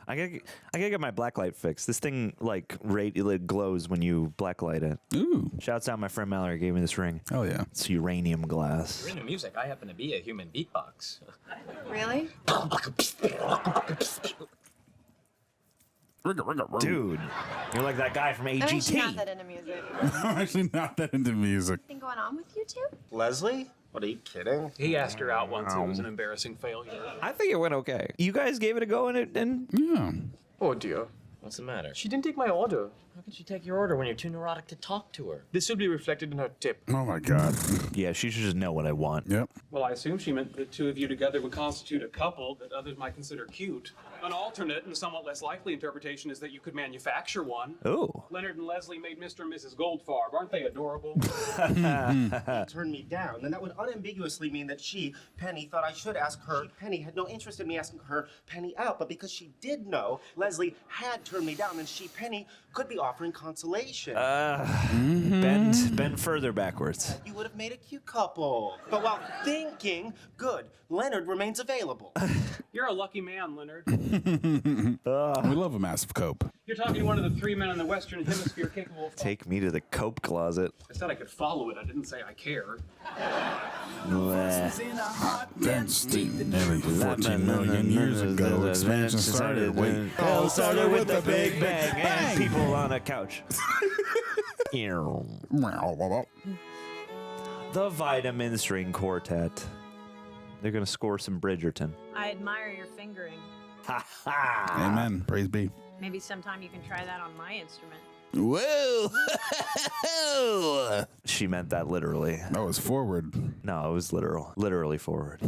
I gotta get my blacklight fixed. This thing it glows when you blacklight it. Ooh. Shouts out my friend Mallory gave me this ring. Oh yeah. It's uranium glass. You're into music. I happen to be a human beatbox. Really? Dude, you're like that guy from I'm actually AGT. not that into music. I'm actually not that into music. Anything going on with you two? Leslie? What, are you kidding? He asked her out once. It was an embarrassing failure. I think it went okay. You guys gave it a go and Yeah. Oh dear. What's the matter? She didn't take my order. How can she take your order when you're too neurotic to talk to her? This will be reflected in her tip. Oh my God. yeah, she should just know what I want. Yep. Well, I assume she meant the two of you together would constitute a couple that others might consider cute. An alternate and somewhat less likely interpretation is that you could manufacture one. Oh. Leonard and Leslie made Mr. and Mrs. Goldfarb. Aren't they adorable? Turned me down, then that would unambiguously mean that she, Penny, thought I should ask her. Penny had no interest in me asking her, Penny, out, but because she did know Leslie had turned me down, then she, Penny, could be offering consolation. Bend further backwards. You would have made a cute couple. But while thinking, good, Leonard remains available. You're a lucky man, Leonard. We love a massive cope. You're talking to one of the 3 men in the Western Hemisphere capable of... Take me to the cope closet. I said I could follow it. I didn't say I care. Nearly 14 million years ago, expansion started. Wait, Hell started with the Big Bang and people on a couch. The Vitamin String Quartet. They're gonna score some Bridgerton. I admire your fingering. Ha ha! Amen. Praise be. Maybe sometime you can try that on my instrument. Whoa! She meant that literally. That was forward. No, it was literal. Literally forward.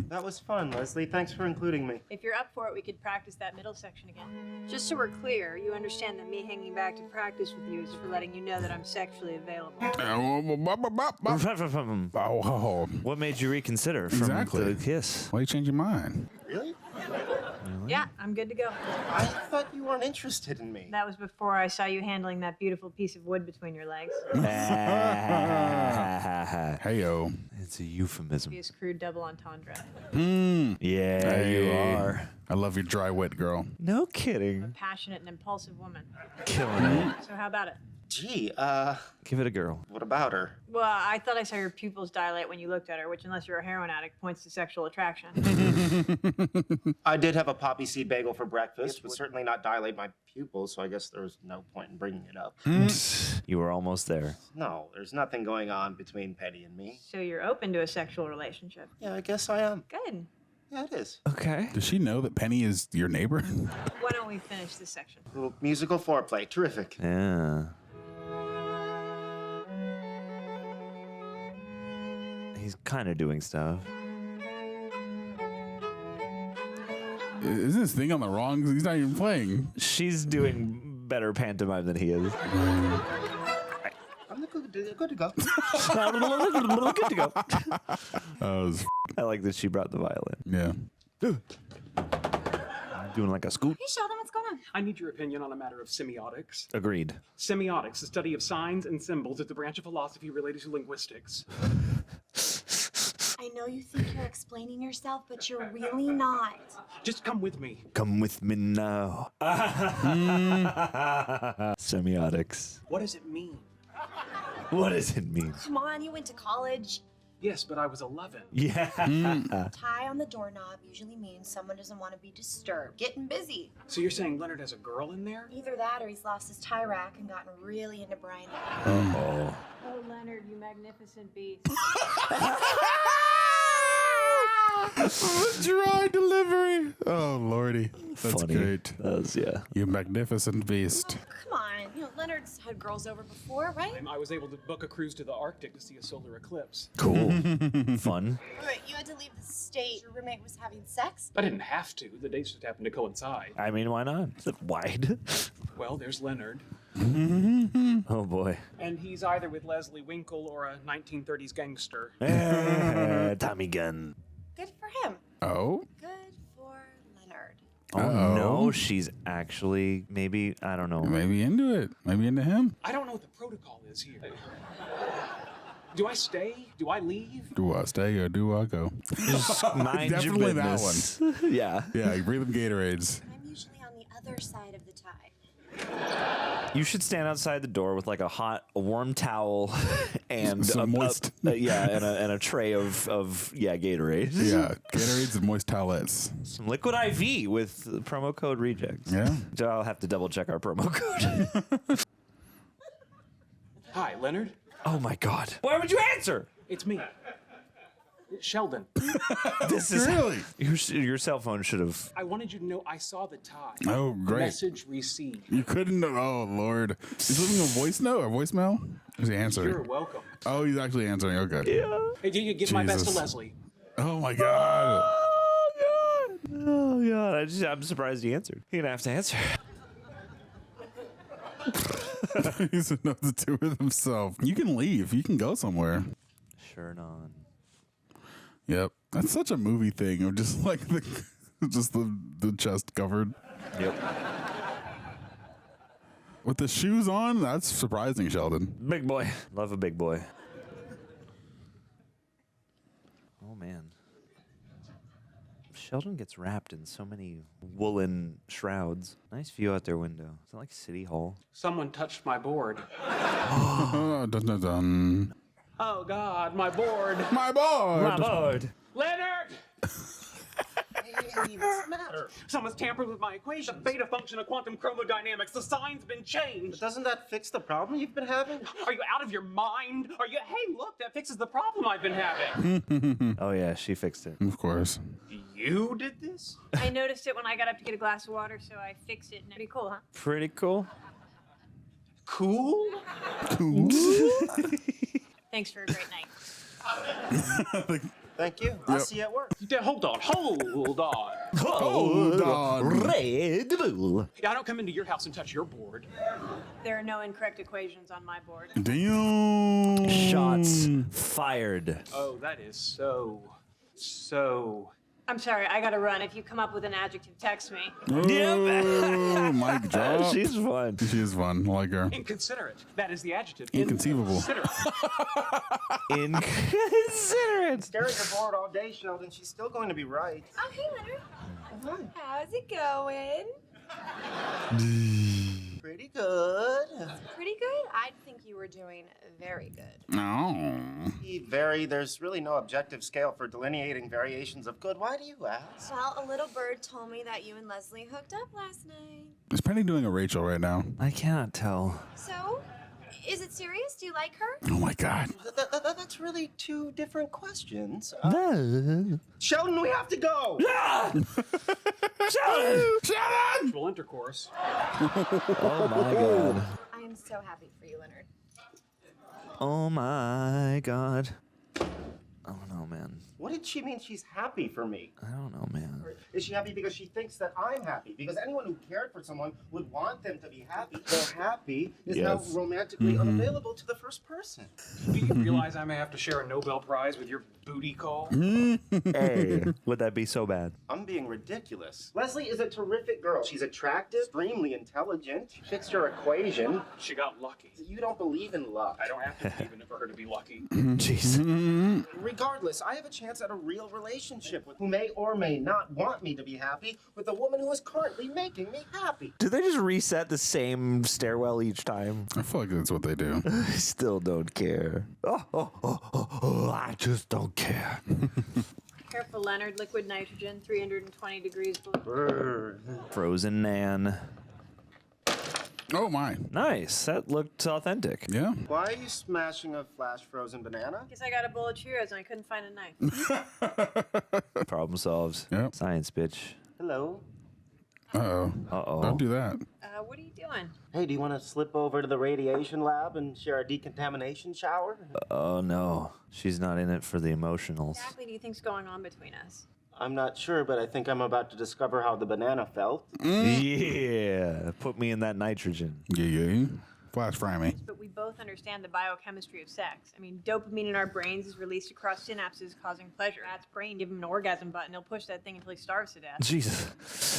That was fun, Leslie. Thanks for including me. If you're up for it, we could practice that middle section again. Just so we're clear, you understand that me hanging back to practice with you is for letting you know that I'm sexually available. What made you reconsider from Exactly. the kiss? Why you change your mind? Really? Yeah, I'm good to go. I thought you weren't interested in me. That was before I saw you handling that beautiful piece of wood between your legs. Heyo. It's a euphemism. Be a crude double entendre. Yeah, you are. I love your dry wit, girl. No kidding. A passionate and impulsive woman. Killing it. So how about it? Gee, Give it a girl. what about her? Well, I thought I saw your pupils dilate when you looked at her, which, unless you're a heroin addict, points to sexual attraction. I did have a poppy seed bagel for breakfast, but certainly not dilate my pupils, so I guess there was no point in bringing it up. You were almost there. No, there's nothing going on between Penny and me. So you're open to a sexual relationship. Yeah, I guess I am. Good. Yeah, it is. Okay. Does she know that Penny is your neighbor? Why don't we finish this section? Little musical foreplay. Terrific. Yeah. He's kind of doing stuff. Isn't this thing on the wrong? He's not even playing. She's doing better pantomime than he is. I'm good to go. Good to go. I like that she brought the violin. Yeah. Doing like a scoop. Hey, Sheldon, what's going on? I need your opinion on a matter of semiotics. Agreed. Semiotics, the study of signs and symbols, is the branch of philosophy related to linguistics. I know you think you're explaining yourself, but you're really not. Just come with me. Come with me now. Semiotics. What does it mean? What does it mean? Come on, you went to college. Yes, but I was 11. Yeah. Tie on the doorknob usually means someone doesn't want to be disturbed. Getting busy. So you're saying Leonard has a girl in there? Either that or he's lost his tie rack and gotten really into Brian. Oh. Oh, Leonard, you magnificent beast. Dry delivery. Oh, Lordy. That's Funny. great. That was, yeah. You magnificent beast. Come on, Leonard's had girls over before, right? I was able to book a cruise to the Arctic to see a solar eclipse. Cool. Fun. Wait, you had to leave the state. Your roommate was having sex? I didn't have to. The dates just happened to coincide. I mean, why not? It's wide. Well, there's Leonard. Oh, boy. And he's either with Leslie Winkle or a 1930s gangster. Tommy gun. Good for him. Oh? Good for Leonard. Oh, no, she's actually maybe, I don't know. Maybe into it. Maybe into him. I don't know what the protocol is here. Do I stay? Do I leave? Do I stay or do I go? Mind your Definitely that business. one. Yeah. Yeah, you breathe them Gatorades. I'm usually on the other side of the tie. You should stand outside the door with like a warm towel and Some moist. and a tray of Gatorade. Yeah, Gatorades and moist towelettes. Some liquid IV with promo code rejects. Yeah. So I'll have to double check our promo code. Hi, Leonard. Oh my God. Why would you answer? It's me. Sheldon. This is really your cell phone should have. I wanted you to know I saw the tie. Oh, great. Message received. You couldn't know. Oh, Lord. He's leaving a voice note or voicemail? Is he answering? You're welcome. Oh, he's actually answering. Okay. Yeah. Hey, you give my best to Jesus. Leslie. Oh, my God. Oh God. I'm surprised he answered. You're gonna have to answer. He's enough to do with himself. You can leave. You can go somewhere. Sure not. Yep. That's such a movie thing of just like the chest covered. Yep. With the shoes on, that's surprising, Sheldon. Big boy. Love a big boy. Oh man. Sheldon gets wrapped in so many woolen shrouds. Nice view out their window. Is it like City Hall? Someone touched my board. Dun, dun, dun. Oh, God, my board. My board. My board. Leonard! Hey, what's the matter? Someone's tampered with my equation. The beta function of quantum chromodynamics. The sign's been changed. But doesn't that fix the problem you've been having? Are you out of your mind? Are you? Hey, look, that fixes the problem I've been having. Oh, yeah, she fixed it. Of course. You did this? I noticed it when I got up to get a glass of water, so I fixed it. And pretty cool, huh? Pretty cool. Cool? Cool. Thanks for a great night. Thank you. I'll see you at work. Hold on. Hold on. Red Bull. Yeah, I don't come into your house and touch your board. There are no incorrect equations on my board. Damn. Shots fired. Oh, that is so. I'm sorry, I gotta run. If you come up with an adjective, text me. Oh, mic drop. She's fun. She is fun. I like her. Inconsiderate. That is the adjective. Inconceivable. Inconsiderate. Stare at your board all day, Sheldon. She's still going to be right. Oh, hey, Leonard. How's it going? Pretty good. Pretty good? I think you were doing very good. No. There's really no objective scale for delineating variations of good. Why do you ask? Well, a little bird told me that you and Leslie hooked up last night. Is Penny doing a Rachel right now? I cannot tell. So, is it serious? Do you like her? Oh my God. That's really two different questions. No. Sheldon, we have to go! Sheldon! Sexual intercourse. Oh my God. I am so happy for you, Leonard. Oh my God. Oh no, man. What did she mean she's happy for me? I don't know, man. Or is she happy because she thinks that I'm happy? Because anyone who cared for someone would want them to be happy. So happy is now romantically unavailable to the first person. Do you realize I may have to share a Nobel Prize with your booty call? Hey, would that be so bad? I'm being ridiculous. Leslie is a terrific girl. She's attractive, extremely intelligent. She fixed her equation. She got lucky. You don't believe in luck. I don't have to believe in it for her to be lucky. Jeez. Regardless, I have a chance at a real relationship with who may or may not want me to be happy with a woman who is currently making me happy. Do they just reset the same stairwell each time? I feel like that's what they do. I still don't care. I just don't care. Careful, Leonard. Liquid nitrogen, 320 degrees below. Frozen Nan. Oh my. Nice. That looked authentic. Yeah. Why are you smashing a flash frozen banana? Guess I got a bowl of Cheerios and I couldn't find a knife. Problem solved. Yep. Science, bitch. Hello. Uh-oh. Uh-oh. Don't do that. What are you doing? Hey, do you want to slip over to the radiation lab and share a decontamination shower? Oh, no. She's not in it for the emotionals. What exactly do you think's going on between us? I'm not sure, but I think I'm about to discover how the banana felt. Yeah. Put me in that nitrogen. Yeah. Flash fry me. But we both understand the biochemistry of sex. I mean, dopamine in our brains is released across synapses, causing pleasure. That's brain, give him an orgasm button, he'll push that thing until he starves to death. Jesus.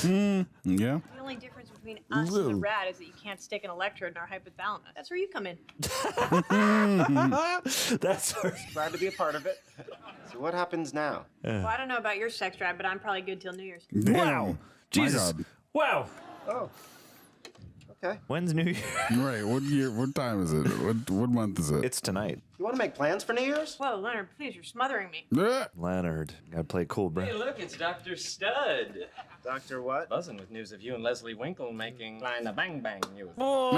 Yeah. The only difference between us and the rat is that you can't stick an electrode in our hypothalamus. That's where you come in. That's her. Glad to be a part of it. So what happens now? Well, I don't know about your sex drive, but I'm probably good till New Year's. Wow. Jesus. God. Wow. Oh. Okay. When's New Year? Right. What year? What time is it? What month is it? It's tonight. You want to make plans for New Year's? Whoa, Leonard, please, you're smothering me. Leonard. Gotta play cool, bro. Hey, look, it's Dr. Stud. Dr. what? Buzzing with news of you and Leslie Winkle making Line the Bang Bang music. The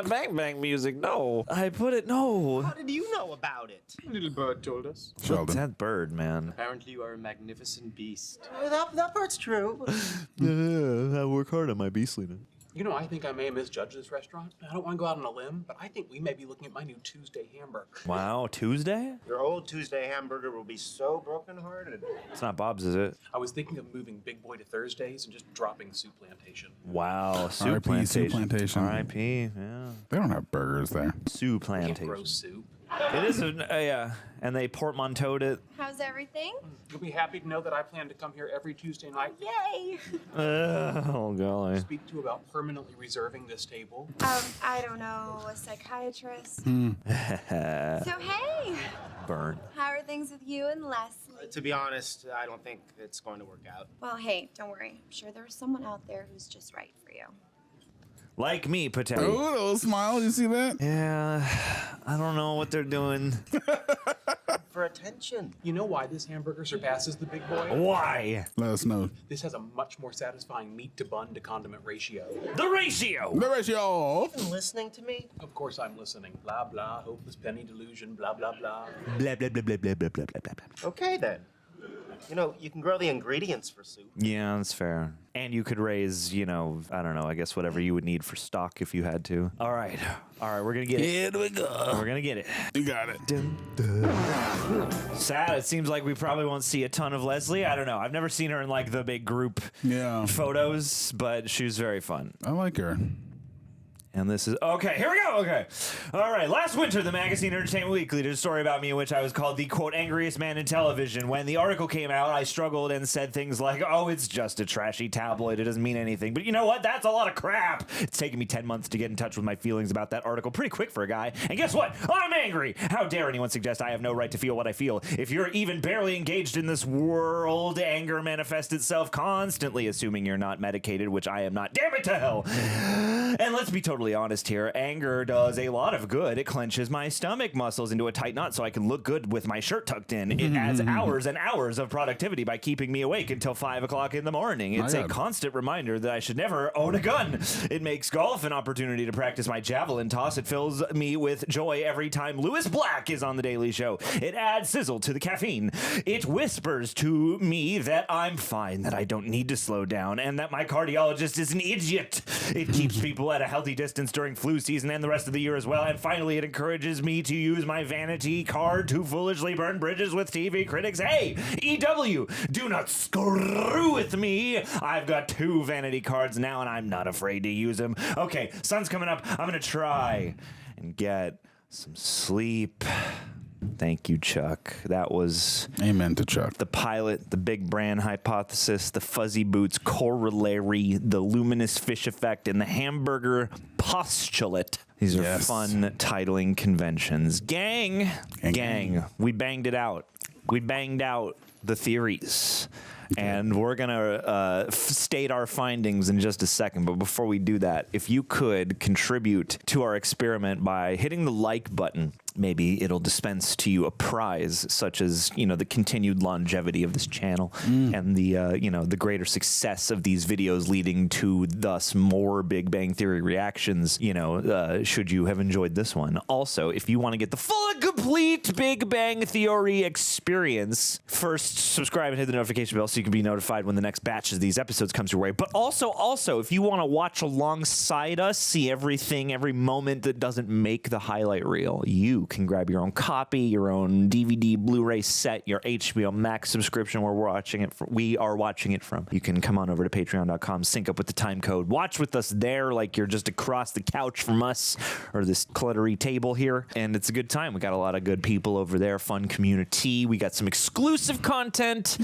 bang bang music. No. I put it. No. How did you know about it? Little bird told us. What's that bird, man? Apparently you are a magnificent beast. That part's true. I work hard on my beastliness. You know, I think I may have misjudged this restaurant. I don't want to go out on a limb, but I think we may be looking at my new Tuesday hamburger. Wow, Tuesday? Your old Tuesday hamburger will be so brokenhearted. It's not Bob's, is it? I was thinking of moving Big Boy to Thursdays and just dropping Soup Plantation. Wow, Soup R.I.P. Plantation. Soup Plantation. R.I.P. Yeah. They don't have burgers there. Soup Can't Plantation. grow soup. It is, yeah. And they portmanteaued it. How's everything? You'll be happy to know that I plan to come here every Tuesday night. Yay! Oh, golly. Speak to about permanently reserving this table. I don't know, a psychiatrist. Hmm. So, hey, Burn. how are things with you and Leslie? To be honest, I don't think it's going to work out. Well, hey, don't worry. I'm sure there's someone out there who's just right for you. Like me, Patty. Oh, little smile. You see that? Yeah, I don't know what they're doing. For attention. You know why this hamburger surpasses the big boy? Why? Let us know. This has a much more satisfying meat to bun to condiment ratio. The ratio! The ratio! Even listening to me? Of course I'm listening. Blah, blah, hopeless penny delusion, blah, blah, blah. Blah, blah, blah, blah, blah, blah, blah, blah, blah. Okay, then. You know, you can grow the ingredients for soup. Yeah, that's fair. And you could raise, you know, I don't know, I guess whatever you would need for stock if you had to. All right, we're gonna get it. Here we go. We're gonna get it. You got it. Sad, it seems like we probably won't see a ton of Leslie. I don't know. I've never seen her in like the big group photos, but she was very fun. I like her. And this is, okay, here we go, okay. All right, last winter, the magazine Entertainment Weekly did a story about me in which I was called the, quote, angriest man in television. When the article came out, I struggled and said things like, oh, it's just a trashy tabloid, it doesn't mean anything. But you know what? That's a lot of crap. It's taken me 10 months to get in touch with my feelings about that article. Pretty quick for a guy. And guess what? I'm angry. How dare anyone suggest I have no right to feel what I feel? If you're even barely engaged in this world, anger manifests itself constantly, assuming you're not medicated, which I am not. Damn it to hell. And let's be totally honest here, anger does a lot of good. It clenches my stomach muscles into a tight knot so I can look good with my shirt tucked in. It adds hours and hours of productivity by keeping me awake until 5 o'clock in the morning. It's a constant reminder that I should never own a gun. It makes golf an opportunity to practice my javelin toss. It fills me with joy every time Lewis Black is on The Daily Show. It adds sizzle to the caffeine. It whispers to me that I'm fine, that I don't need to slow down, and that my cardiologist is an idiot. It keeps people at a healthy distance during flu season and the rest of the year as well. And finally, it encourages me to use my vanity card to foolishly burn bridges with TV critics. Hey, EW, do not screw with me. I've got 2 vanity cards now, and I'm not afraid to use them. Okay, sun's coming up. I'm going to try and get some sleep. Thank you, Chuck. That was... Amen to Chuck. The pilot, the big brand hypothesis, the fuzzy boots corollary, the luminous fish effect, and the hamburger postulate. These are fun titling conventions. Gang. We banged it out. We banged out the theories. And we're going to state our findings in just a second. But before we do that, if you could contribute to our experiment by hitting the like button, maybe it'll dispense to you a prize, such as, you know, the continued longevity of this channel and the, you know, the greater success of these videos leading to thus more Big Bang Theory reactions, you know, should you have enjoyed this one. Also, if you want to get the full and complete Big Bang Theory experience, first subscribe and hit the notification bell so you can be notified when the next batch of these episodes comes your way. But also, if you want to watch alongside us, see everything, every moment that doesn't make the highlight reel, you can grab your own copy, your own DVD, Blu-ray set, your HBO Max subscription where we are watching it from. You can come on over to patreon.com, sync up with the time code, watch with us there like you're just across the couch from us or this cluttery table here, and it's a good time. We got a lot of good people over there, fun community. We got some exclusive content,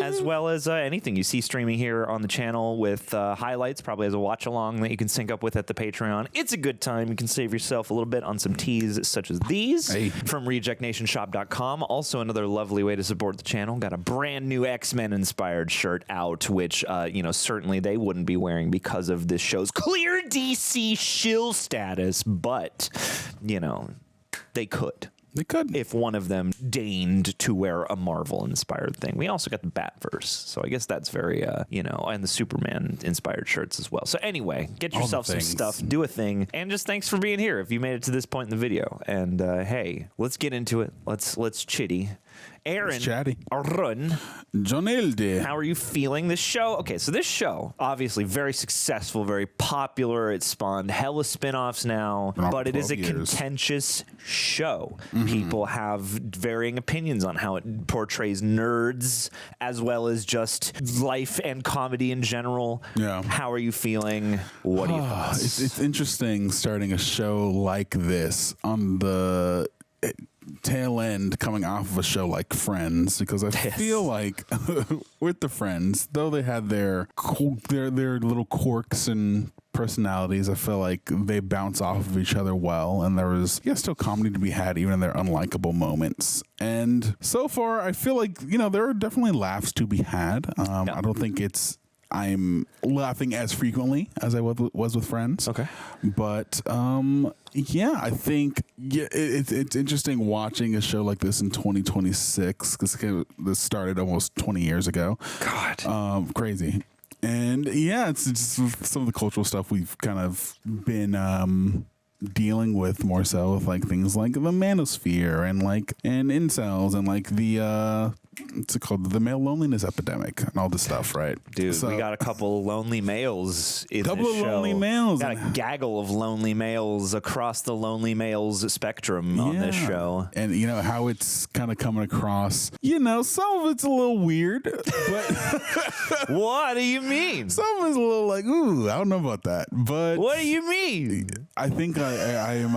as well as anything you see streaming here on the channel with highlights, probably as a watch along that you can sync up with at the Patreon. It's a good time. You can save yourself a little bit on some teas such as these from rejectnationshop.com. Also another lovely way to support the channel. Got a brand new X-Men inspired shirt out, which you know, certainly they wouldn't be wearing because of this show's clear DC shill status, but you know, they could. They could. If one of them deigned to wear a Marvel-inspired thing. We also got the Batverse, so I guess that's very, you know, and the Superman-inspired shirts as well. So anyway, get yourself some stuff, do a thing, and just thanks for being here if you made it to this point in the video. And hey, let's get into it. Let's chitty. Aaron, Arun, Jonilde, how are you feeling this show? Okay, so this show, obviously very successful, very popular. It spawned hella spinoffs now, but it is a contentious show. People have varying opinions on how it portrays nerds as well as just life and comedy in general. Yeah. How are you feeling? What are your thoughts? It's interesting starting a show like this on the tail end coming off of a show like Friends, because I feel like with the Friends, though they had their little quirks and personalities, I feel like they bounce off of each other well, and there was still comedy to be had even in their unlikable moments. And so far, I feel like there are definitely laughs to be had. I don't think I'm laughing as frequently as I was with Friends. Okay. But I think it's interesting watching a show like this in 2026, because this started almost 20 years ago. God. Crazy. And it's just some of the cultural stuff we've kind of been dealing with more so, with like things like the manosphere and incels and like the what's it called, the male loneliness epidemic and all this stuff, right? Dude, we got a couple of lonely males in this show. Couple of lonely males. Got a gaggle of lonely males across the lonely males spectrum on this show. And how it's kind of coming across, some of it's a little weird, but what do you mean? Some of it's a little like, ooh, I don't know about that. But what do you mean? I think I am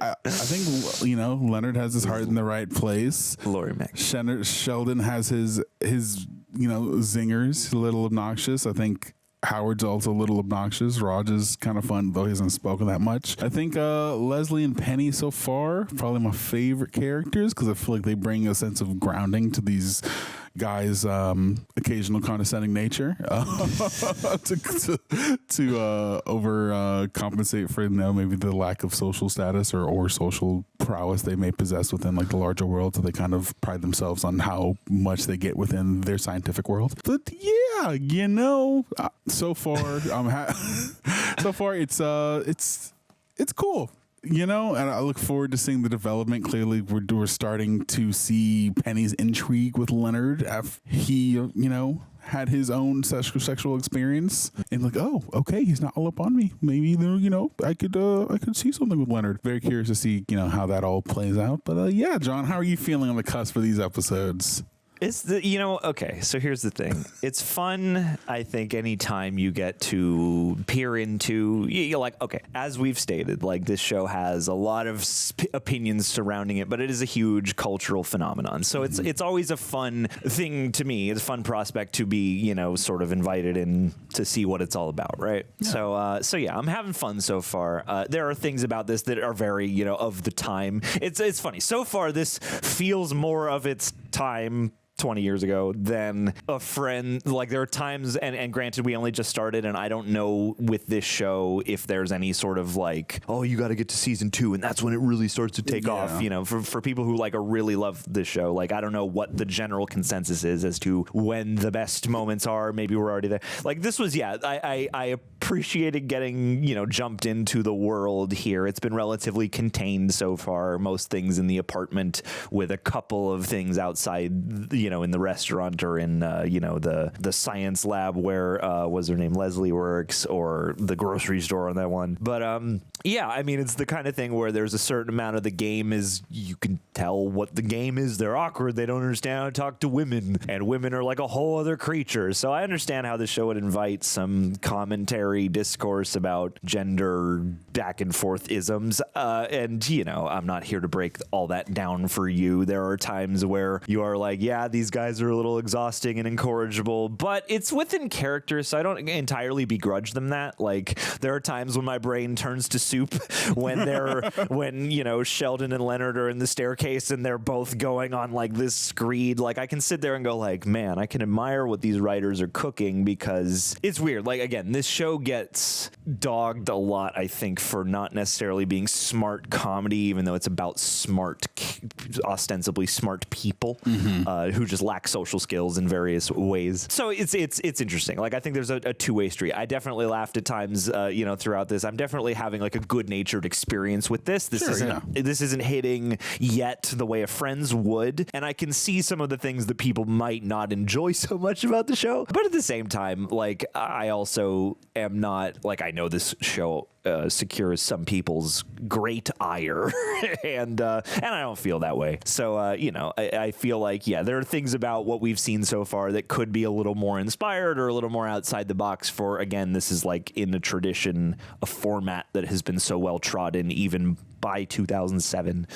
I think Leonard has his heart in the right place. Lorre Mac. Sheldon has his zingers, a little obnoxious. I think Howard's also a little obnoxious. Raj is kind of fun, though he hasn't spoken that much. I think Leslie and Penny so far, probably my favorite characters, because I feel like they bring a sense of grounding to these guys' occasional condescending nature to overcompensate for maybe the lack of social status or social prowess they may possess within like the larger world. So they kind of pride themselves on how much they get within their scientific world. But so far it's cool. And I look forward to seeing the development. Clearly, we're starting to see Penny's intrigue with Leonard after he, had his own sexual experience, and like, oh, okay, he's not all up on me. Maybe I could see something with Leonard. Very curious to see how that all plays out. But John, how are you feeling on the cusp for these episodes? It's okay, so here's the thing. It's fun, I think, anytime you get to peer into, you're like, okay, as we've stated, like this show has a lot of opinions surrounding it, but it is a huge cultural phenomenon. So it's always a fun thing to me. It's a fun prospect to be, sort of invited in to see what it's all about, right? Yeah. So I'm having fun so far. There are things about this that are very, of the time. It's funny. So far, this feels more of its time 20 years ago than a friend. Like there are times, and granted we only just started, and I don't know with this show if there's any sort of like, oh, you got to get to season 2 and that's when it really starts to take off, for people who like really love this show. Like I don't know what the general consensus is as to when the best moments are. Maybe we're already there. Like this was, I appreciated getting, jumped into the world here. It's been relatively contained so far. Most things in the apartment, with a couple of things outside, in the restaurant or in, the science lab where, what's her name, Leslie works, or the grocery store on that one. But, it's the kind of thing where there's a certain amount of the game is, you can tell what the game is. They're awkward. They don't understand how to talk to women, and women are like a whole other creature. So I understand how the show would invite some commentary discourse about gender back and forth isms. And, I'm not here to break all that down for you. There are times where you are like, these guys are a little exhausting and incorrigible, but it's within character, so I don't entirely begrudge them that. Like, there are times when my brain turns to soup when Sheldon and Leonard are in the staircase and they're both going on like this screed. Like, I can sit there and go like, man, I can admire what these writers are cooking, because it's weird. Like, again, this show gets dogged a lot, I think, for not necessarily being smart comedy, even though it's about ostensibly smart people who just lack social skills in various ways. So it's interesting. Like, I think there's a two-way street. I definitely laughed at times, throughout this. I'm definitely having like a good-natured experience with this. This isn't hitting yet the way a Friends would, and I can see some of the things that people might not enjoy so much about the show. But at the same time, like, I also am not like, I know this show secures some people's great ire, and I don't feel that way. So I feel like there are things about what we've seen so far that could be a little more inspired or a little more outside the box. For again, this is like in a tradition, a format that has been so well trodden even by 2007,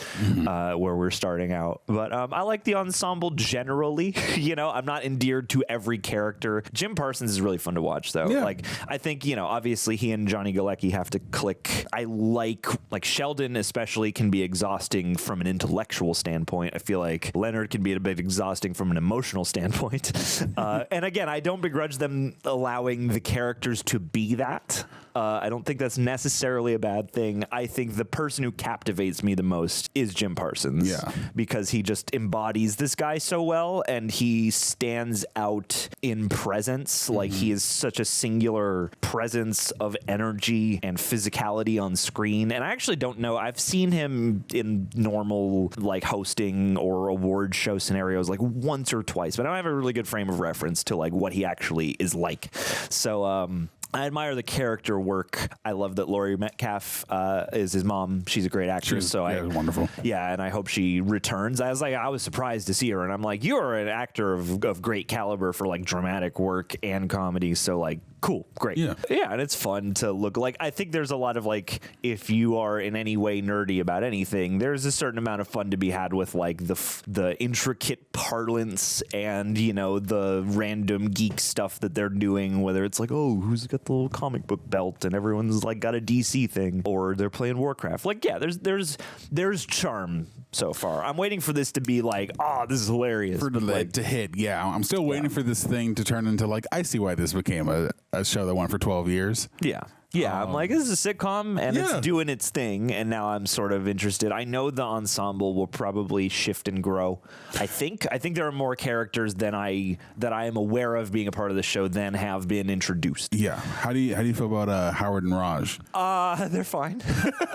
where we're starting out. But I like the ensemble generally. I'm not endeared to every character. Jim Parsons is really fun to watch, though. Yeah. Like, I think, obviously he and Johnny Galecki have to click. I like Sheldon especially can be exhausting from an intellectual standpoint. I feel like Leonard can be a bit exhausting from an emotional standpoint. And again, I don't begrudge them allowing the characters to be that. I don't think that's necessarily a bad thing. I think the person who captivates me the most is Jim Parsons. Yeah. Because he just embodies this guy so well, and he stands out in presence. Like, he is such a singular presence of energy and physicality on screen. And I actually don't know. I've seen him in normal, like, hosting or award show scenarios, like, once or twice, but I don't have a really good frame of reference to, like, what he actually is like. So, I admire the character work. I love that Laurie Metcalf is his mom. She's a great actress. Wonderful. Yeah, and I hope she returns. I was surprised to see her, and I'm like, you are an actor of great caliber for like dramatic work and comedy. So like, cool, great. Yeah, and it's fun to look like. I think there's a lot of like, if you are in any way nerdy about anything, there's a certain amount of fun to be had with like the intricate parlance and the random geek stuff that they're doing. Whether it's like, oh, who's got the little comic book belt and everyone's like got a DC thing, or they're playing Warcraft. Like, yeah, there's charm so far. I'm waiting for this to be like, oh, this is hilarious. For the to hit, yeah. I'm still waiting for this thing to turn into like, I see why this became a show that went for 12 years. Yeah. Yeah, I'm like, this is a sitcom, and it's doing its thing, and now I'm sort of interested. I know the ensemble will probably shift and grow. I think there are more characters that I am aware of being a part of the show than have been introduced. Yeah. How do you feel about Howard and Raj? They're fine.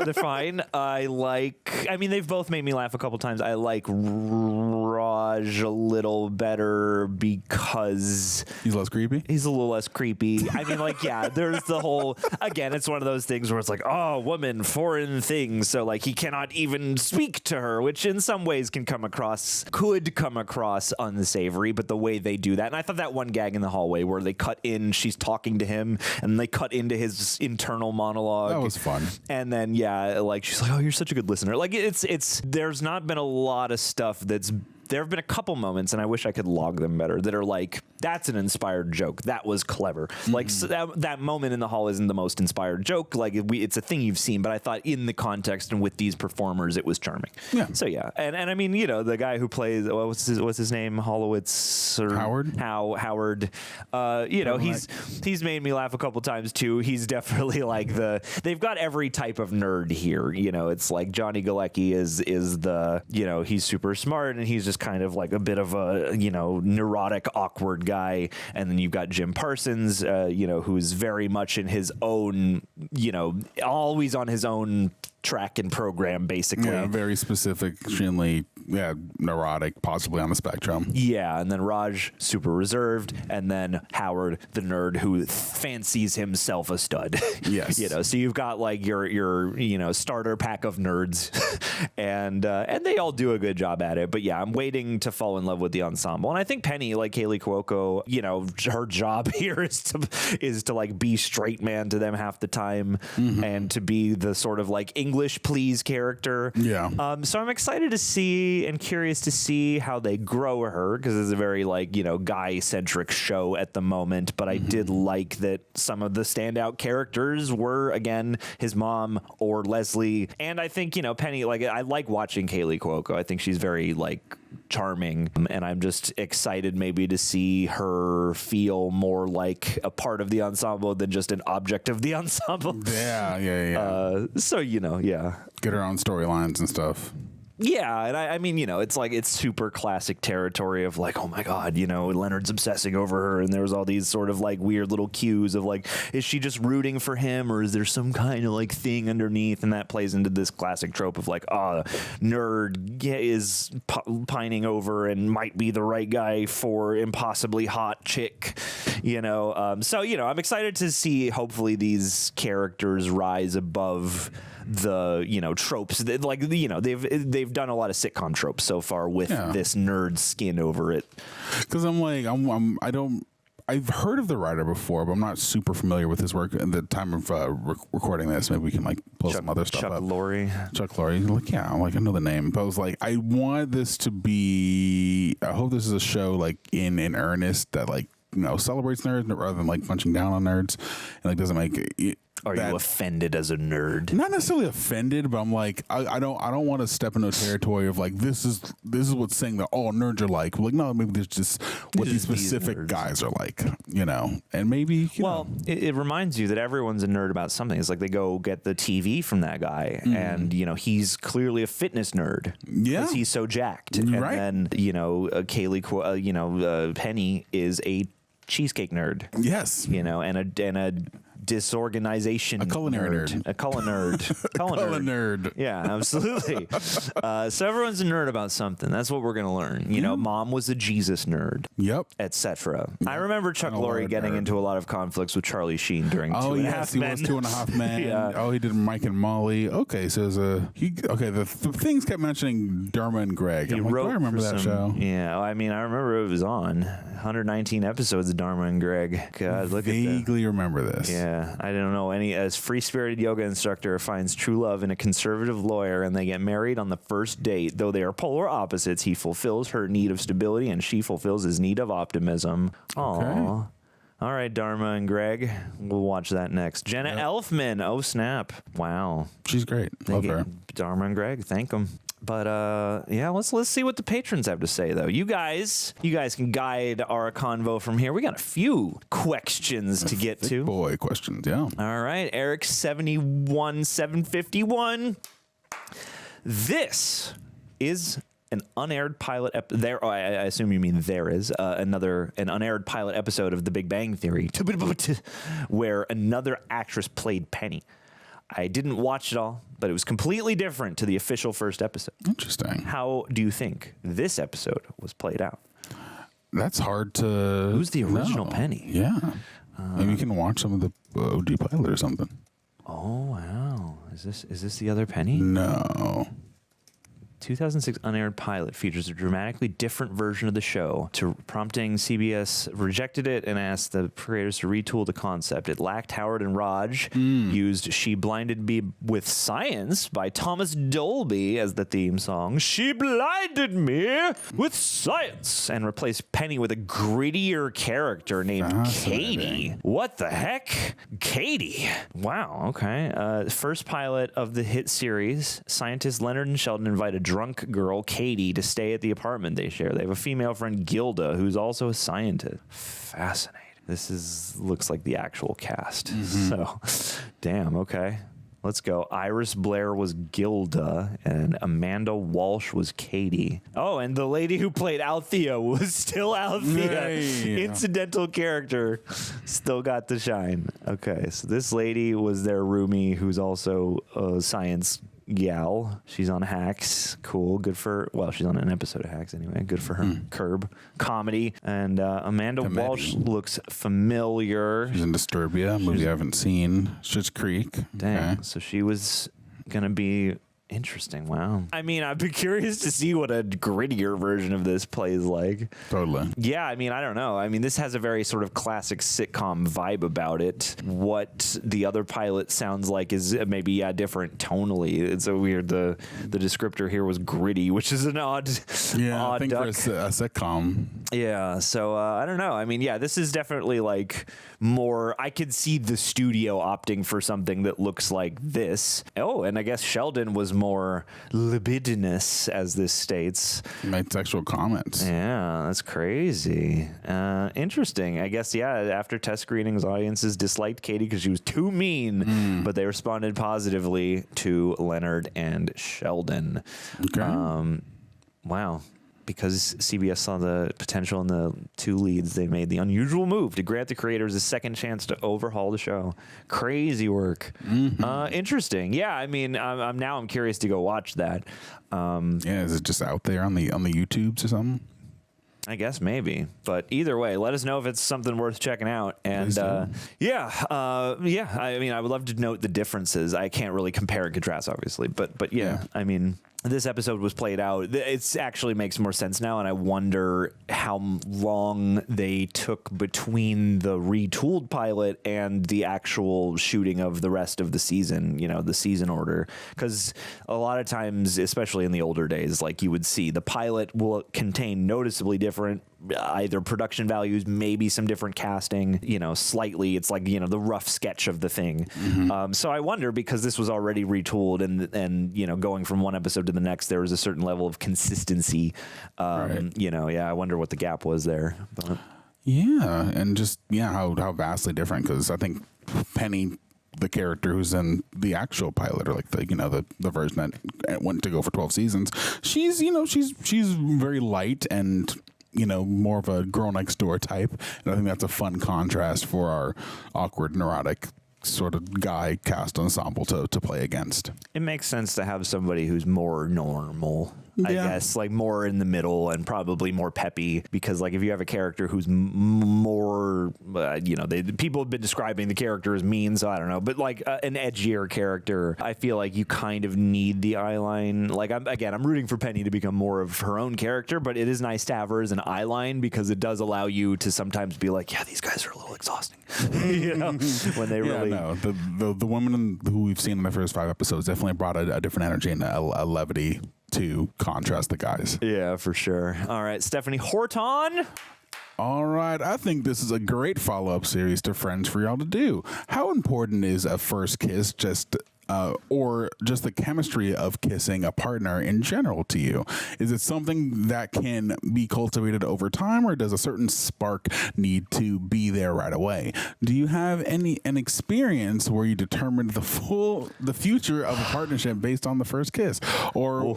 They're fine. They've both made me laugh a couple times. I like Raj a little better because he's less creepy. He's a little less creepy. There's the whole. Again, it's one of those things where it's like, oh, woman, foreign things. So like he cannot even speak to her, which in some ways could come across unsavory, but the way they do that. And I thought that one gag in the hallway where they cut in, she's talking to him and they cut into his internal monologue. That was fun. And then, she's like, oh, you're such a good listener. Like there's not been a lot of stuff there have been a couple moments, and I wish I could log them better, that are like, that's an inspired joke. That was clever. Like, so that moment in the hall isn't the most inspired joke. Like, it's a thing you've seen, but I thought in the context and with these performers, it was charming. Yeah. So, yeah. And I mean, the guy who plays, what's his name? Wolowitz? Or Howard? Howard. He's made me laugh a couple times, too. He's definitely like they've got every type of nerd here. It's like Johnny Galecki is the, he's super smart, and he's just kind of like a bit of a neurotic, awkward guy, and then you've got Jim Parsons, who's very much in his own, always on his own track and program, basically. Yeah, very specific, extremely neurotic, possibly on the spectrum. Yeah, and then Raj, super reserved, and then Howard, the nerd who fancies himself a stud. Yes. So you've got like your starter pack of nerds, and they all do a good job at it. But yeah, I'm waiting to fall in love with the ensemble, and I think Penny, like Kaley Cuoco, her job here is to like be straight man to them half the time, and to be the sort of like English please character. Yeah. So I'm excited to see and curious to see how they grow her, because it's a very like guy centric show at the moment. But I did like that some of the standout characters were again his mom or Leslie, and I think Penny. Like I like watching Kaley Cuoco. I think she's very like charming, and I'm just excited maybe to see her feel more like a part of the ensemble than just an object of the ensemble. Yeah. So yeah. Get her own storylines and stuff. Yeah, and I mean, it's like it's super classic territory of like, oh my God, Leonard's obsessing over her, and there's all these sort of like weird little cues of like, is she just rooting for him, or is there some kind of like thing underneath? And that plays into this classic trope of like, nerd is pining over and might be the right guy for impossibly hot chick, So I'm excited to see hopefully these characters rise above the tropes that, like, they've done a lot of sitcom tropes so far with this nerd skin over it. Because I'm like I've heard of the writer before, but I'm not super familiar with his work. At the time of recording this, maybe we can like pull some other stuff up. Chuck Lorre. Like, yeah, I know the name, but I was like, I want this to be. I hope this is a show like in earnest that like celebrates nerds rather than like punching down on nerds, and like doesn't make it. Are you offended as a nerd? Not necessarily offended, but I'm like, I don't want to step into a territory of like this is what's saying that all nerds are like. Like, no, maybe there's just what these specific guys are like, and maybe. It reminds you that everyone's a nerd about something. It's like they go get the TV from that guy, and he's clearly a fitness nerd. Yeah, because he's so jacked. Right. And then Kaley, Penny is a cheesecake nerd. Yes. And a disorganization a culinary nerd. A culinary nerd. Yeah, absolutely. So everyone's a nerd about something. That's what we're gonna learn. Mom was a Jesus nerd. Yep. Etc. I remember Chuck Lorre getting into a lot of conflicts with Charlie Sheen during Two and a Half Men. He was 2.5 Men. Yeah. Oh, he did Mike and Molly. Okay, so the things kept mentioning Dharma and Greg. He wrote I remember that show. Yeah, I mean, I remember it was on 119 episodes of Dharma and Greg. God, look at that. Vaguely remember this. Yeah. I don't know as free-spirited yoga instructor finds true love in a conservative lawyer, and they get married on the first date. Though they are polar opposites, he fulfills her need of stability and she fulfills his need of optimism. Aww. Okay. All right, Dharma and Greg. We'll watch that next. Jenna Elfman. Oh, snap. Wow. She's great. Love her. Dharma and Greg. Thank them. But let's see what the patrons have to say, though. You guys can guide our convo from here. We got a few questions to get to. Boy, questions, yeah. All right, Eric 71751. This is an unaired pilot I assume you mean there is an unaired pilot episode of The Big Bang Theory where another actress played Penny. I didn't watch it all, but it was completely different to the official first episode. Interesting. How do you think this episode was played out? That's hard to. Who's the original Penny? Yeah. Maybe you can watch some of the OG pilot or something. Oh wow! Is this the other Penny? No. 2006 unaired pilot features a dramatically different version of the show, prompting CBS rejected it and asked the creators to retool the concept. It lacked Howard and Raj, used She Blinded Me with Science by Thomas Dolby as the theme song, She Blinded Me with Science, and replaced Penny with a grittier character named Katie. What the heck? Katie. Wow, okay. First pilot of the hit series, scientists Leonard and Sheldon invite a drunk girl, Katie, to stay at the apartment they share. They have a female friend, Gilda, who's also a scientist. Fascinating. This looks like the actual cast. So, damn, okay. Let's go. Iris Blair was Gilda, and Amanda Walsh was Katie. Oh, and the lady who played Althea was still Althea. Hey. Incidental character. Still got the shine. Okay, so this lady was their roomie who's also a science gal. She's on Hacks. Cool. Good for, well, she's on an episode of Hacks anyway. Good for her. Curb. Comedy. And Amanda Walsh looks familiar. She's in Disturbia, a movie I haven't seen. Schitt's Creek. Dang. Okay. So she was going to be interesting. Wow. I mean, I'd be curious to see what a grittier version of this plays like. Totally. Yeah, I mean, I don't know. I mean, this has a very sort of classic sitcom vibe about it. What the other pilot sounds like is maybe different tonally. It's so weird. The descriptor here was gritty, which is an odd I think duck. for a sitcom. Yeah, so I don't know. I mean, yeah, this is definitely like more. I could see the studio opting for something that looks like this. Oh, and I guess Sheldon was more libidinous, as this states. He made sexual comments. Yeah, that's crazy. Interesting. I guess, yeah, after test screenings, audiences disliked Katie because she was too mean, but they responded positively to Leonard and Sheldon. Okay. Wow. Because CBS saw the potential in the two leads, they made the unusual move to grant the creators a second chance to overhaul the show. Crazy work. Interesting. Yeah, I mean, I'm curious to go watch that. Yeah, is it just out there on the YouTubes or something? I guess maybe, but either way, let us know if it's something worth checking out. And yeah. I mean, I would love to note the differences. I can't really compare and contrast, obviously, but yeah. I mean, this episode was played out. It actually makes more sense now, and I wonder how long they took between the retooled pilot and the actual shooting of the rest of the season, you know, the season order. Because a lot of times, especially in the older days, like you would see the pilot will contain noticeably different either production values, maybe some different casting, you know, slightly. It's like, you know, the rough sketch of the thing. So I wonder, because this was already retooled and, you know, going from one episode to the next, there was a certain level of consistency. You know, yeah, I wonder what the gap was there. But. Yeah, and just, yeah, how vastly different, because I think Penny, the character who's in the actual pilot, or like the, you know, the version that went to go for 12 seasons, she's, you know, she's very light and, you know, more of a girl next door type. And I think that's a fun contrast for our awkward, neurotic sort of guy cast ensemble to play against. It makes sense to have somebody who's more normal. I guess, like more in the middle and probably more peppy, because like if you have a character who's more, you know, people have been describing the character as mean, so I don't know, but like an edgier character, I feel like you kind of need the eyeline. Like I'm rooting for Penny to become more of her own character, but it is nice to have her as an eyeline because it does allow you to sometimes be like, yeah, these guys are a little exhausting, you know, when they really. No, the women who we've seen in the first 5 episodes definitely brought a different energy and a levity to contrast the guys. Yeah, for sure. All right, Stephanie Horton. All right, I think this is a great follow-up series to Friends for y'all to do. How important is a first kiss, or just the chemistry of kissing a partner in general to you? Is it something that can be cultivated over time, or does a certain spark need to be there right away? Do you have an experience where you determined the future of a partnership based on the first kiss, or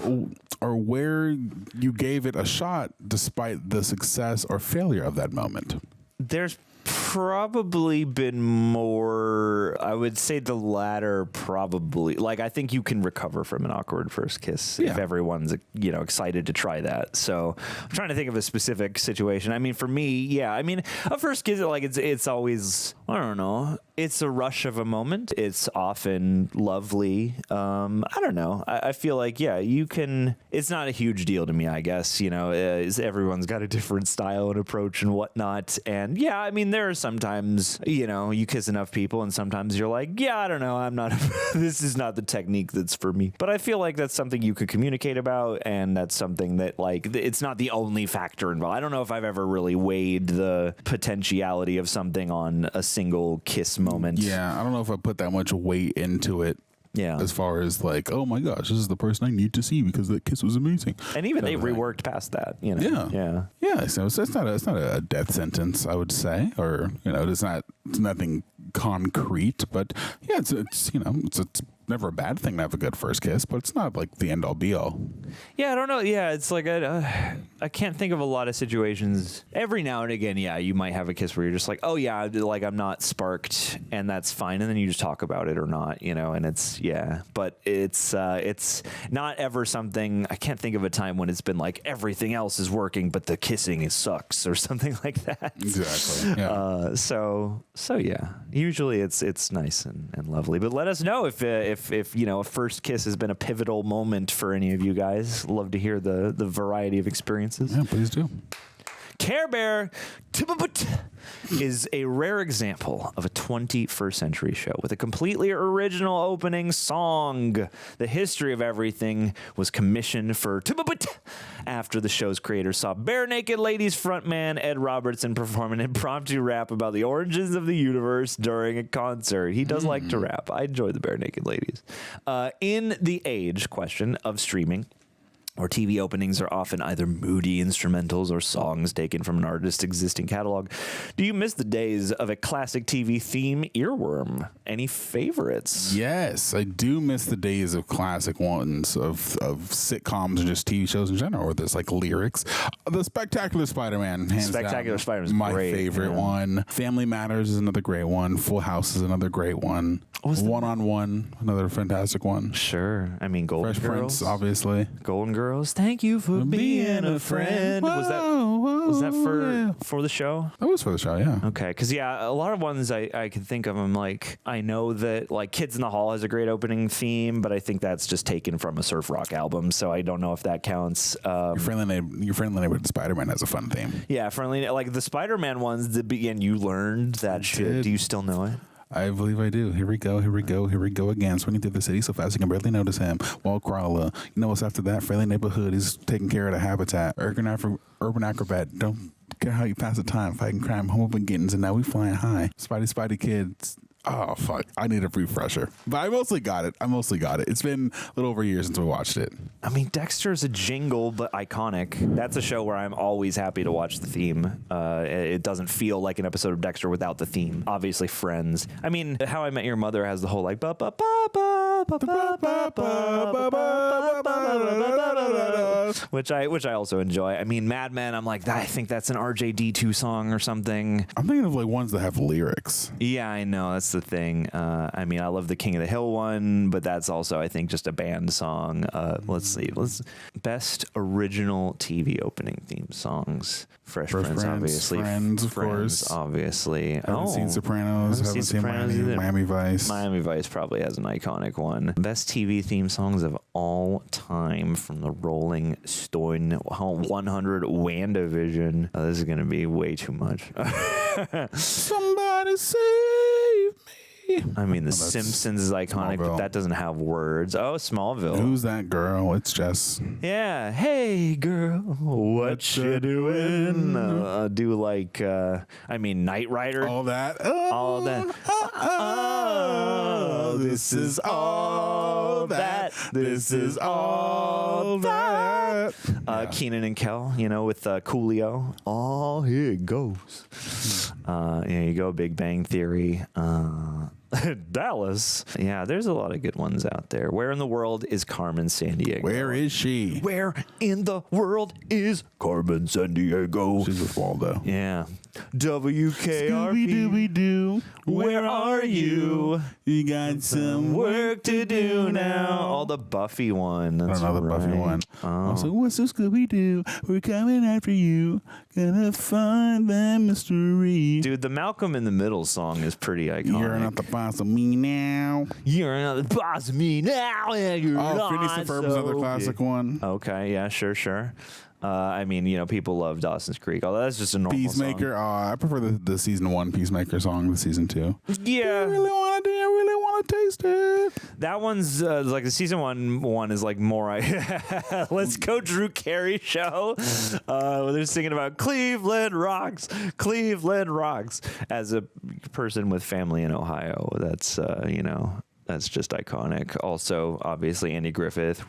where you gave it a shot despite the success or failure of that moment? There's probably been more, I would say the latter probably. Like, I think you can recover from an awkward first kiss if everyone's, you know, excited to try that. So I'm trying to think of a specific situation. I mean, for me, yeah, I mean, a first kiss, like it's always, I don't know, it's a rush of a moment. It's often lovely. I don't know. I feel like, yeah, you can, it's not a huge deal to me, I guess, you know, everyone's got a different style and approach and whatnot. And yeah, I mean, there are sometimes, you know, you kiss enough people and sometimes you're like, yeah, I don't know, I'm not, this is not the technique that's for me. But I feel like that's something you could communicate about, and that's something that, like, it's not the only factor involved. I don't know if I've ever really weighed the potentiality of something on a single kiss moment. Yeah, I don't know if I put that much weight into it. Yeah. As far as like, oh my gosh, this is the person I need to see because the kiss was amazing. And even they reworked past that, you know. Yeah. So it's not a death sentence, I would say, or, you know, it's nothing concrete, but yeah, it's you know, it's never a bad thing to have a good first kiss, but it's not like the end all be all. Yeah, I don't know. Yeah, it's like I can't think of a lot of situations. Every now and again, yeah, you might have a kiss where you're just like, oh yeah, like I'm not sparked, and that's fine, and then you just talk about it or not, you know, and it's but it's not ever something. I can't think of a time when it's been like everything else is working, but the kissing sucks or something like that. Exactly. Yeah. So yeah, usually it's nice and lovely. But let us know if you know, a first kiss has been a pivotal moment for any of you guys. Love to hear the variety of experiences. Yeah, please do. Care Bear is a rare example of a 21st century show with a completely original opening song. The history of everything was commissioned for after the show's creators saw Bare Naked Ladies frontman Ed Robertson perform an impromptu rap about the origins of the universe during a concert. He does like to rap. I enjoy the Bare Naked Ladies. In the age question of streaming, or TV openings are often either moody instrumentals or songs taken from an artist's existing catalog. Do you miss the days of a classic TV theme earworm? Any favorites? Yes, I do miss the days of classic ones of sitcoms and just TV shows in general, where there's like lyrics. The Spectacular Spider-Man, hands Spectacular down, Spider-Man is my great, favorite one. Family Matters is another great one. Full House is another great one. One-on-One, another fantastic one. Sure. I mean, Golden Fresh Girls. Prince, obviously. Golden Girls. Thank you for being a friend. Was that for the show? That was for the show, yeah. Okay, because a lot of ones I can think of. I'm like, I know that like Kids in the Hall has a great opening theme, but I think that's just taken from a surf rock album, so I don't know if that counts. Your friendly neighborhood Spider-Man has a fun theme. Yeah, friendly like the Spider-Man ones. You learned that shit. Do you still know it? I believe I do. Here we go again. Swinging through the city so fast you can barely notice him. Wall crawler. You know what's after that? Friendly neighborhood is taking care of the habitat. Urban acrobat. Don't care how you pass the time. Fighting crime, home beginnings, and now we flying high. Spidey kids. Oh, fuck. I need a refresher. But I mostly got it. It's been a little over a year since we watched it. I mean, Dexter's a jingle, but iconic. That's a show where I'm always happy to watch the theme. It doesn't feel like an episode of Dexter without the theme. Obviously, Friends. I mean, How I Met Your Mother has the whole like ba ba ba ba ba ba ba ba ba, which I also enjoy. I mean, Mad Men. I'm like, I think that's an RJD2 song or something. I'm thinking of like ones that have lyrics. Yeah, I know. That's the thing. I mean, I love the King of the Hill one, but that's also, I think, just a band song. Let's see. Best original TV opening theme songs. Fresh Prince, obviously. Friends, of course. Obviously. Haven't seen Sopranos. Haven't seen Miami Vice. Miami Vice probably has an iconic one. Best TV theme songs of all time from the Rolling Stone 100 WandaVision. Oh, this is going to be way too much. Somebody save me. I mean, The Simpsons is iconic, but that doesn't have words. Oh, Smallville. Who's that girl? It's Jess. Yeah. Hey, girl, what you doing? Do like, I mean, Knight Rider. All that. All that. Oh, this is all that. This is all that. Keenan and Kel, with Coolio. Oh, here it goes. Here you go, Big Bang Theory. Dallas. Yeah, there's a lot of good ones out there. Where in the world is Carmen Sandiego? Where is she? Where in the world is Carmen Sandiego? She's with Waldo. Yeah. WKRP. Scooby-Dooby-Doo. Where are you? You got some work to do now. All the Buffy one. That's another Buffy one. Oh. Also, what's the Scooby-Doo? We're coming after you. Gonna find that mystery. Dude, the Malcolm in the Middle song is pretty iconic. You're not the boss of me now. You're not the boss of me now. Phineas and Ferb is another classic one. Okay, yeah, sure. I mean, people love Dawson's Creek, although that's just a normal Peacemaker. song. I prefer the season 1 Peacemaker song to season 2. Yeah. I really want to taste it. That one's like the season one is like more. Let's go, Drew Carey show. They're singing about Cleveland rocks. As a person with family in Ohio, that's that's just iconic. Also, obviously, Andy Griffith.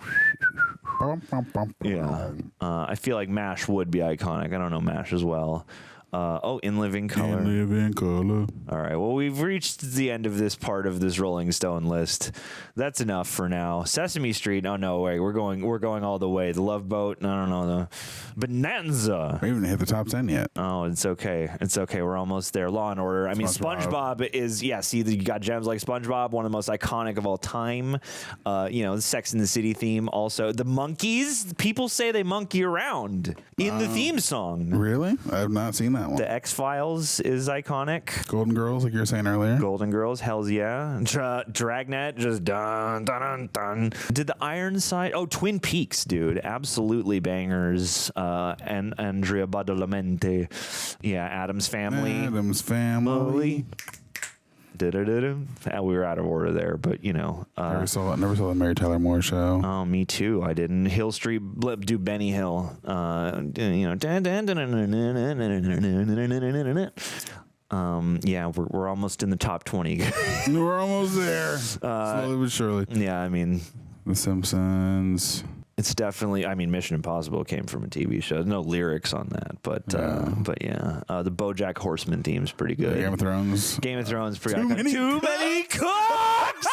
Yeah. I feel like MASH would be iconic. I don't know MASH as well. In Living Color. In Living Color. All right. Well, we've reached the end of this part of this Rolling Stone list. That's enough for now. Sesame Street. Oh no, wait. We're going all the way. The Love Boat. No. The Bonanza. We haven't hit the top 10 yet. Oh, it's okay. We're almost there. Law and Order. I mean, SpongeBob is, see, you got gems like SpongeBob, one of the most iconic of all time. The Sex and the City theme. Also, the monkeys. People say they monkey around in the theme song. Really? I have not seen that that one. The X-Files is iconic. Golden Girls, like you were saying earlier. Golden Girls, hells yeah. Dragnet, just dun dun dun dun. Did the Ironside? Oh, Twin Peaks, dude, absolutely bangers. And Andrea Badalamenti, yeah, Addams Family. Addams Family. We were out of order there, but you know. Never saw the Mary Tyler Moore Show. Oh, me too. I didn't. Hill Street Blip, do Benny Hill. You know. Yeah, we're almost in the top 20. We're almost there. Slowly but surely. Yeah, I mean, The Simpsons. It's definitely. I mean, Mission Impossible came from a TV show. There's no lyrics on that, but yeah, the BoJack Horseman theme's pretty good. Game of Thrones. Game of Thrones, pretty Too iconic. many cooks.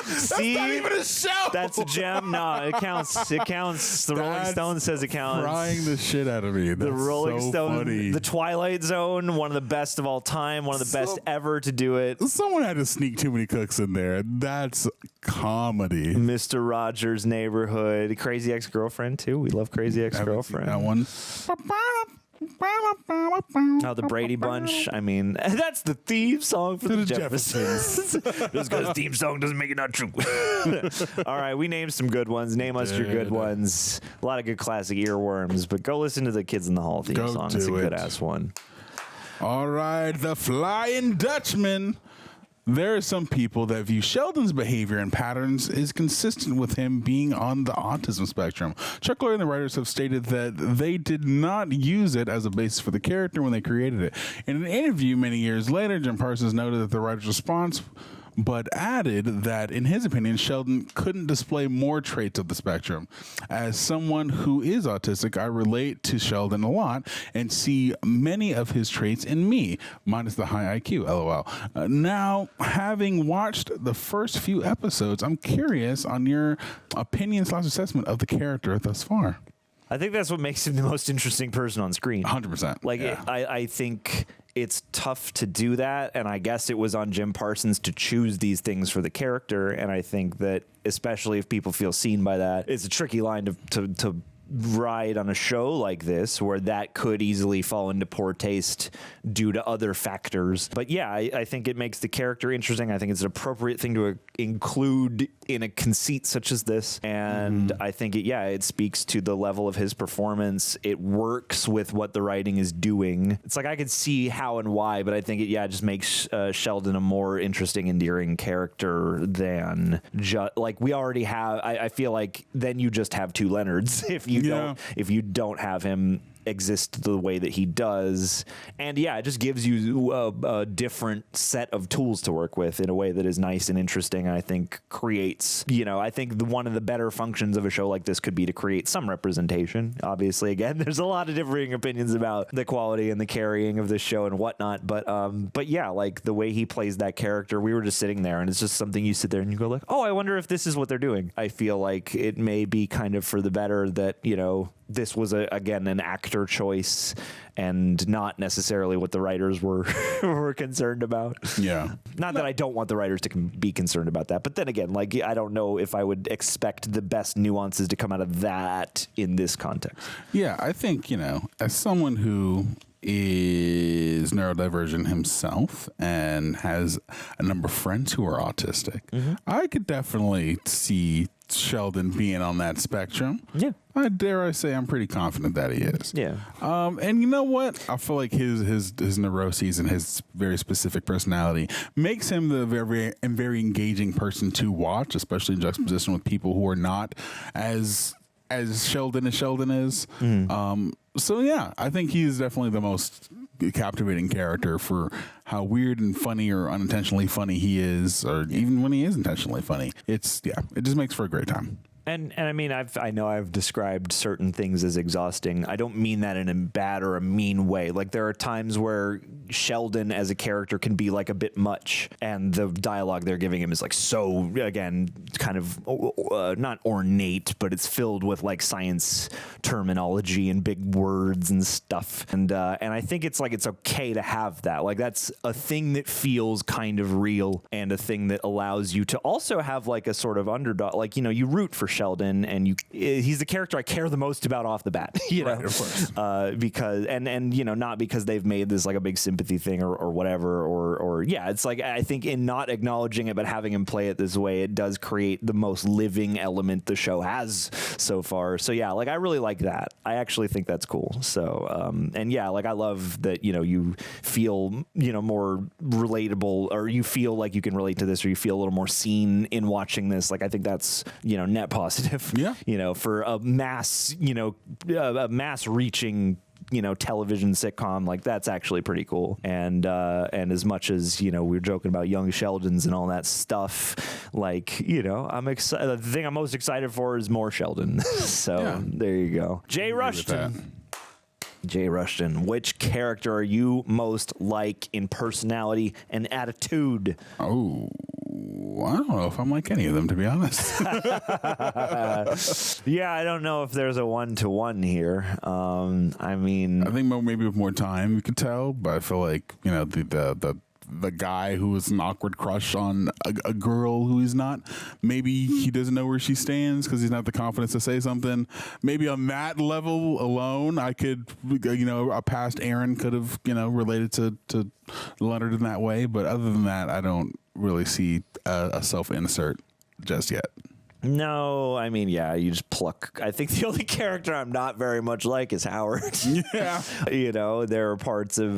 See, that's not even a show. That's a gem. No, it counts. It counts. The Rolling Stone says it counts. Frying the shit out of me. That's the Rolling so Stone, funny. The Twilight Zone, one of the best of all time, one of the best ever to do it. Someone had to sneak Too Many Cooks in there. That's comedy. Mr. Rogers' Neighborhood, Crazy Ex-Girlfriend too. We love Crazy Ex-Girlfriend. That one. Oh, the Brady Bunch. I mean, that's the theme song for the Jeffersons. Just because theme song doesn't make it not true. All right, we named some good ones. Name us your good ones. A lot of good classic earworms, but go listen to the Kids in the Hall theme song. It's a good ass one. All right, the Flying Dutchman. There are some people that view Sheldon's behavior and patterns is consistent with him being on the autism spectrum. Chuck Lorre and the writers have stated that they did not use it as a basis for the character when they created it. In an interview many years later, Jim Parsons noted that the writer's response but added that, in his opinion, Sheldon couldn't display more traits of the spectrum. As someone who is autistic, I relate to Sheldon a lot and see many of his traits in me, minus the high IQ, LOL. Now, having watched the first few episodes, I'm curious on your opinion/assessment of the character thus far. I think that's what makes him the most interesting person on screen. 100%. Like, yeah. I think it's tough to do that, and I guess it was on Jim Parsons to choose these things for the character, and I think that, especially if people feel seen by that, it's a tricky line to ride on a show like this, where that could easily fall into poor taste due to other factors. But yeah, I think it makes the character interesting. I think it's an appropriate thing to include in a conceit such as this, and I think it speaks to the level of his performance. It works with what the writing is doing. It's like I could see how and why, but I think it just makes Sheldon a more interesting, endearing character than like we already have. I feel like then you just have two Leonards if you don't have him exist the way that he does. And it just gives you a different set of tools to work with in a way that is nice and interesting, and I think creates, I think one of the better functions of a show like this could be to create some representation. Obviously, again, there's a lot of differing opinions about the quality and the carrying of the show and whatnot, but yeah, like the way he plays that character, we were just sitting there and it's just something you sit there and you go like, oh, I wonder if this is what they're doing. I feel like it may be kind of for the better that, this was again an actor choice and not necessarily what the writers were were concerned about. Yeah. Not that I don't want the writers to be concerned about that, but then again, like I don't know if I would expect the best nuances to come out of that in this context. Yeah, I think, as someone who is neurodivergent himself and has a number of friends who are autistic, I could definitely see Sheldon being on that spectrum. Yeah. Dare I say I'm pretty confident that he is. Yeah. And you know what? I feel like his neuroses and his very specific personality makes him the very engaging person to watch, especially in juxtaposition with people who are not as Sheldon is. So yeah, I think he's definitely the most captivating character for how weird and funny or unintentionally funny he is, or even when he is intentionally funny. It just makes for a great time. And I mean, I know I've described certain things as exhausting. I don't mean that in a bad or a mean way. Like there are times where Sheldon as a character can be like a bit much, and the dialogue they're giving him is like so, again, kind of not ornate, but it's filled with like science terminology and big words and stuff. And I think it's okay to have that. Like that's a thing that feels kind of real and a thing that allows you to also have like a sort of underdog. Like, you root for Sheldon, and he's the character I care the most about off the bat. You know, right, of course. Because and you know, not because they've made this like a big sympathy thing or whatever, or yeah, it's like I think in not acknowledging it but having him play it this way, it does create the most living element the show has so far. So yeah, like I really like that. I actually think that's cool. So and yeah, like I love that, you know, you feel, you know, more relatable, or you feel like you can relate to this, or you feel a little more seen in watching this. Like I think that's, you know, net positive. Yeah. You know, for a mass, you know, a mass reaching, you know, television sitcom, like that's actually pretty cool. And as much as, you know, we were joking about young Sheldons and all that stuff, like, you know, I'm excited. The thing I'm most excited for is more Sheldon. So Yeah. there you go. Jay Rushton. Jay Rushton, which character are you most like in personality and attitude? Oh, I don't know if I'm like any of them, to be honest. Yeah, I don't know if there's a 1-to-1 here. I mean, I think maybe with more time you could tell, but I feel like, you know, the guy who is an awkward crush on a girl who he's not, maybe he doesn't know where she stands because he's not the confidence to say something. Maybe on that level alone, I could, you know, a past Aaron could have, you know, related to Leonard in that way. But other than that, I don't really see a self-insert just yet. no, I mean, yeah, you just pluck. I think the only character I'm not very much like is Howard. Yeah. You know, there are parts of,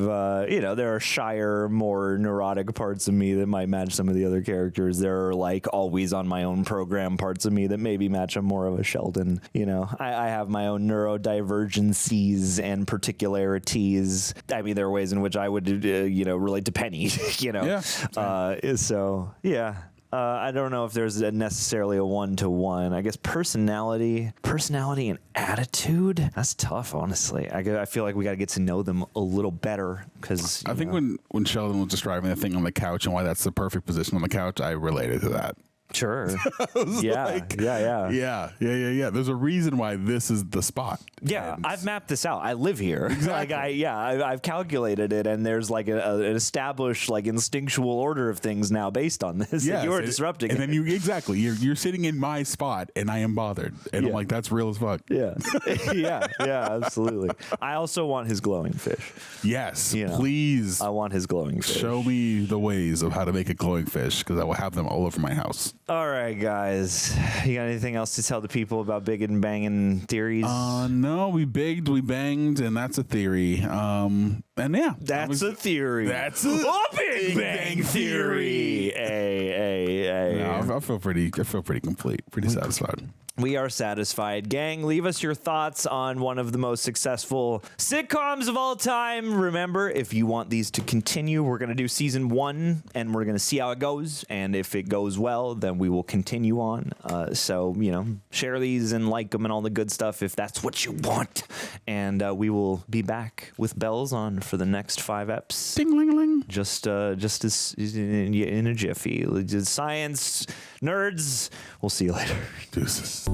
you know, there are shyer, more neurotic parts of me that might match some of the other characters. There are like always on my own program parts of me that maybe match a more of a Sheldon. You know, I have my own neurodivergencies and particularities. I mean, there are ways in which I would, you know, relate to Penny, you know. Yeah. So, yeah. I don't know if there's necessarily a 1-to-1. I guess personality and attitude. That's tough, honestly. I feel like we got to get to know them a little better because I think when Sheldon was describing the thing on the couch and why that's the perfect position on the couch, I related to that. Sure. Yeah. Yeah. There's a reason why this is the spot. Yeah, I've mapped this out. I live here. Exactly. Like I've calculated it, and there's like an established like instinctual order of things now based on this. Yes, You're disrupting. And then you're sitting in my spot, and I am bothered, and I'm like, that's real as fuck. Yeah. yeah, absolutely. I also want his glowing fish. Yes, You know, please. I want his glowing fish. Show me the ways of how to make a glowing fish, because I will have them all over my house. All right, guys. You got anything else to tell the people about big and banging theories? No, we bigged, we banged, and that's a theory. And yeah, That's a theory. That's a Big Bang Theory. Hey. No, I feel pretty complete, pretty satisfied. We are satisfied. Gang, leave us your thoughts on one of the most successful sitcoms of all time. Remember, if you want these to continue, we're going to do season 1, and we're going to see how it goes. And if it goes well, then we will continue on. So, you know, share these and like them and all the good stuff if that's what you want. And we will be back with bells on for the next 5 eps. Ding-ling-ling. Just as in a jiffy. Science nerds. We'll see you later. Deuces.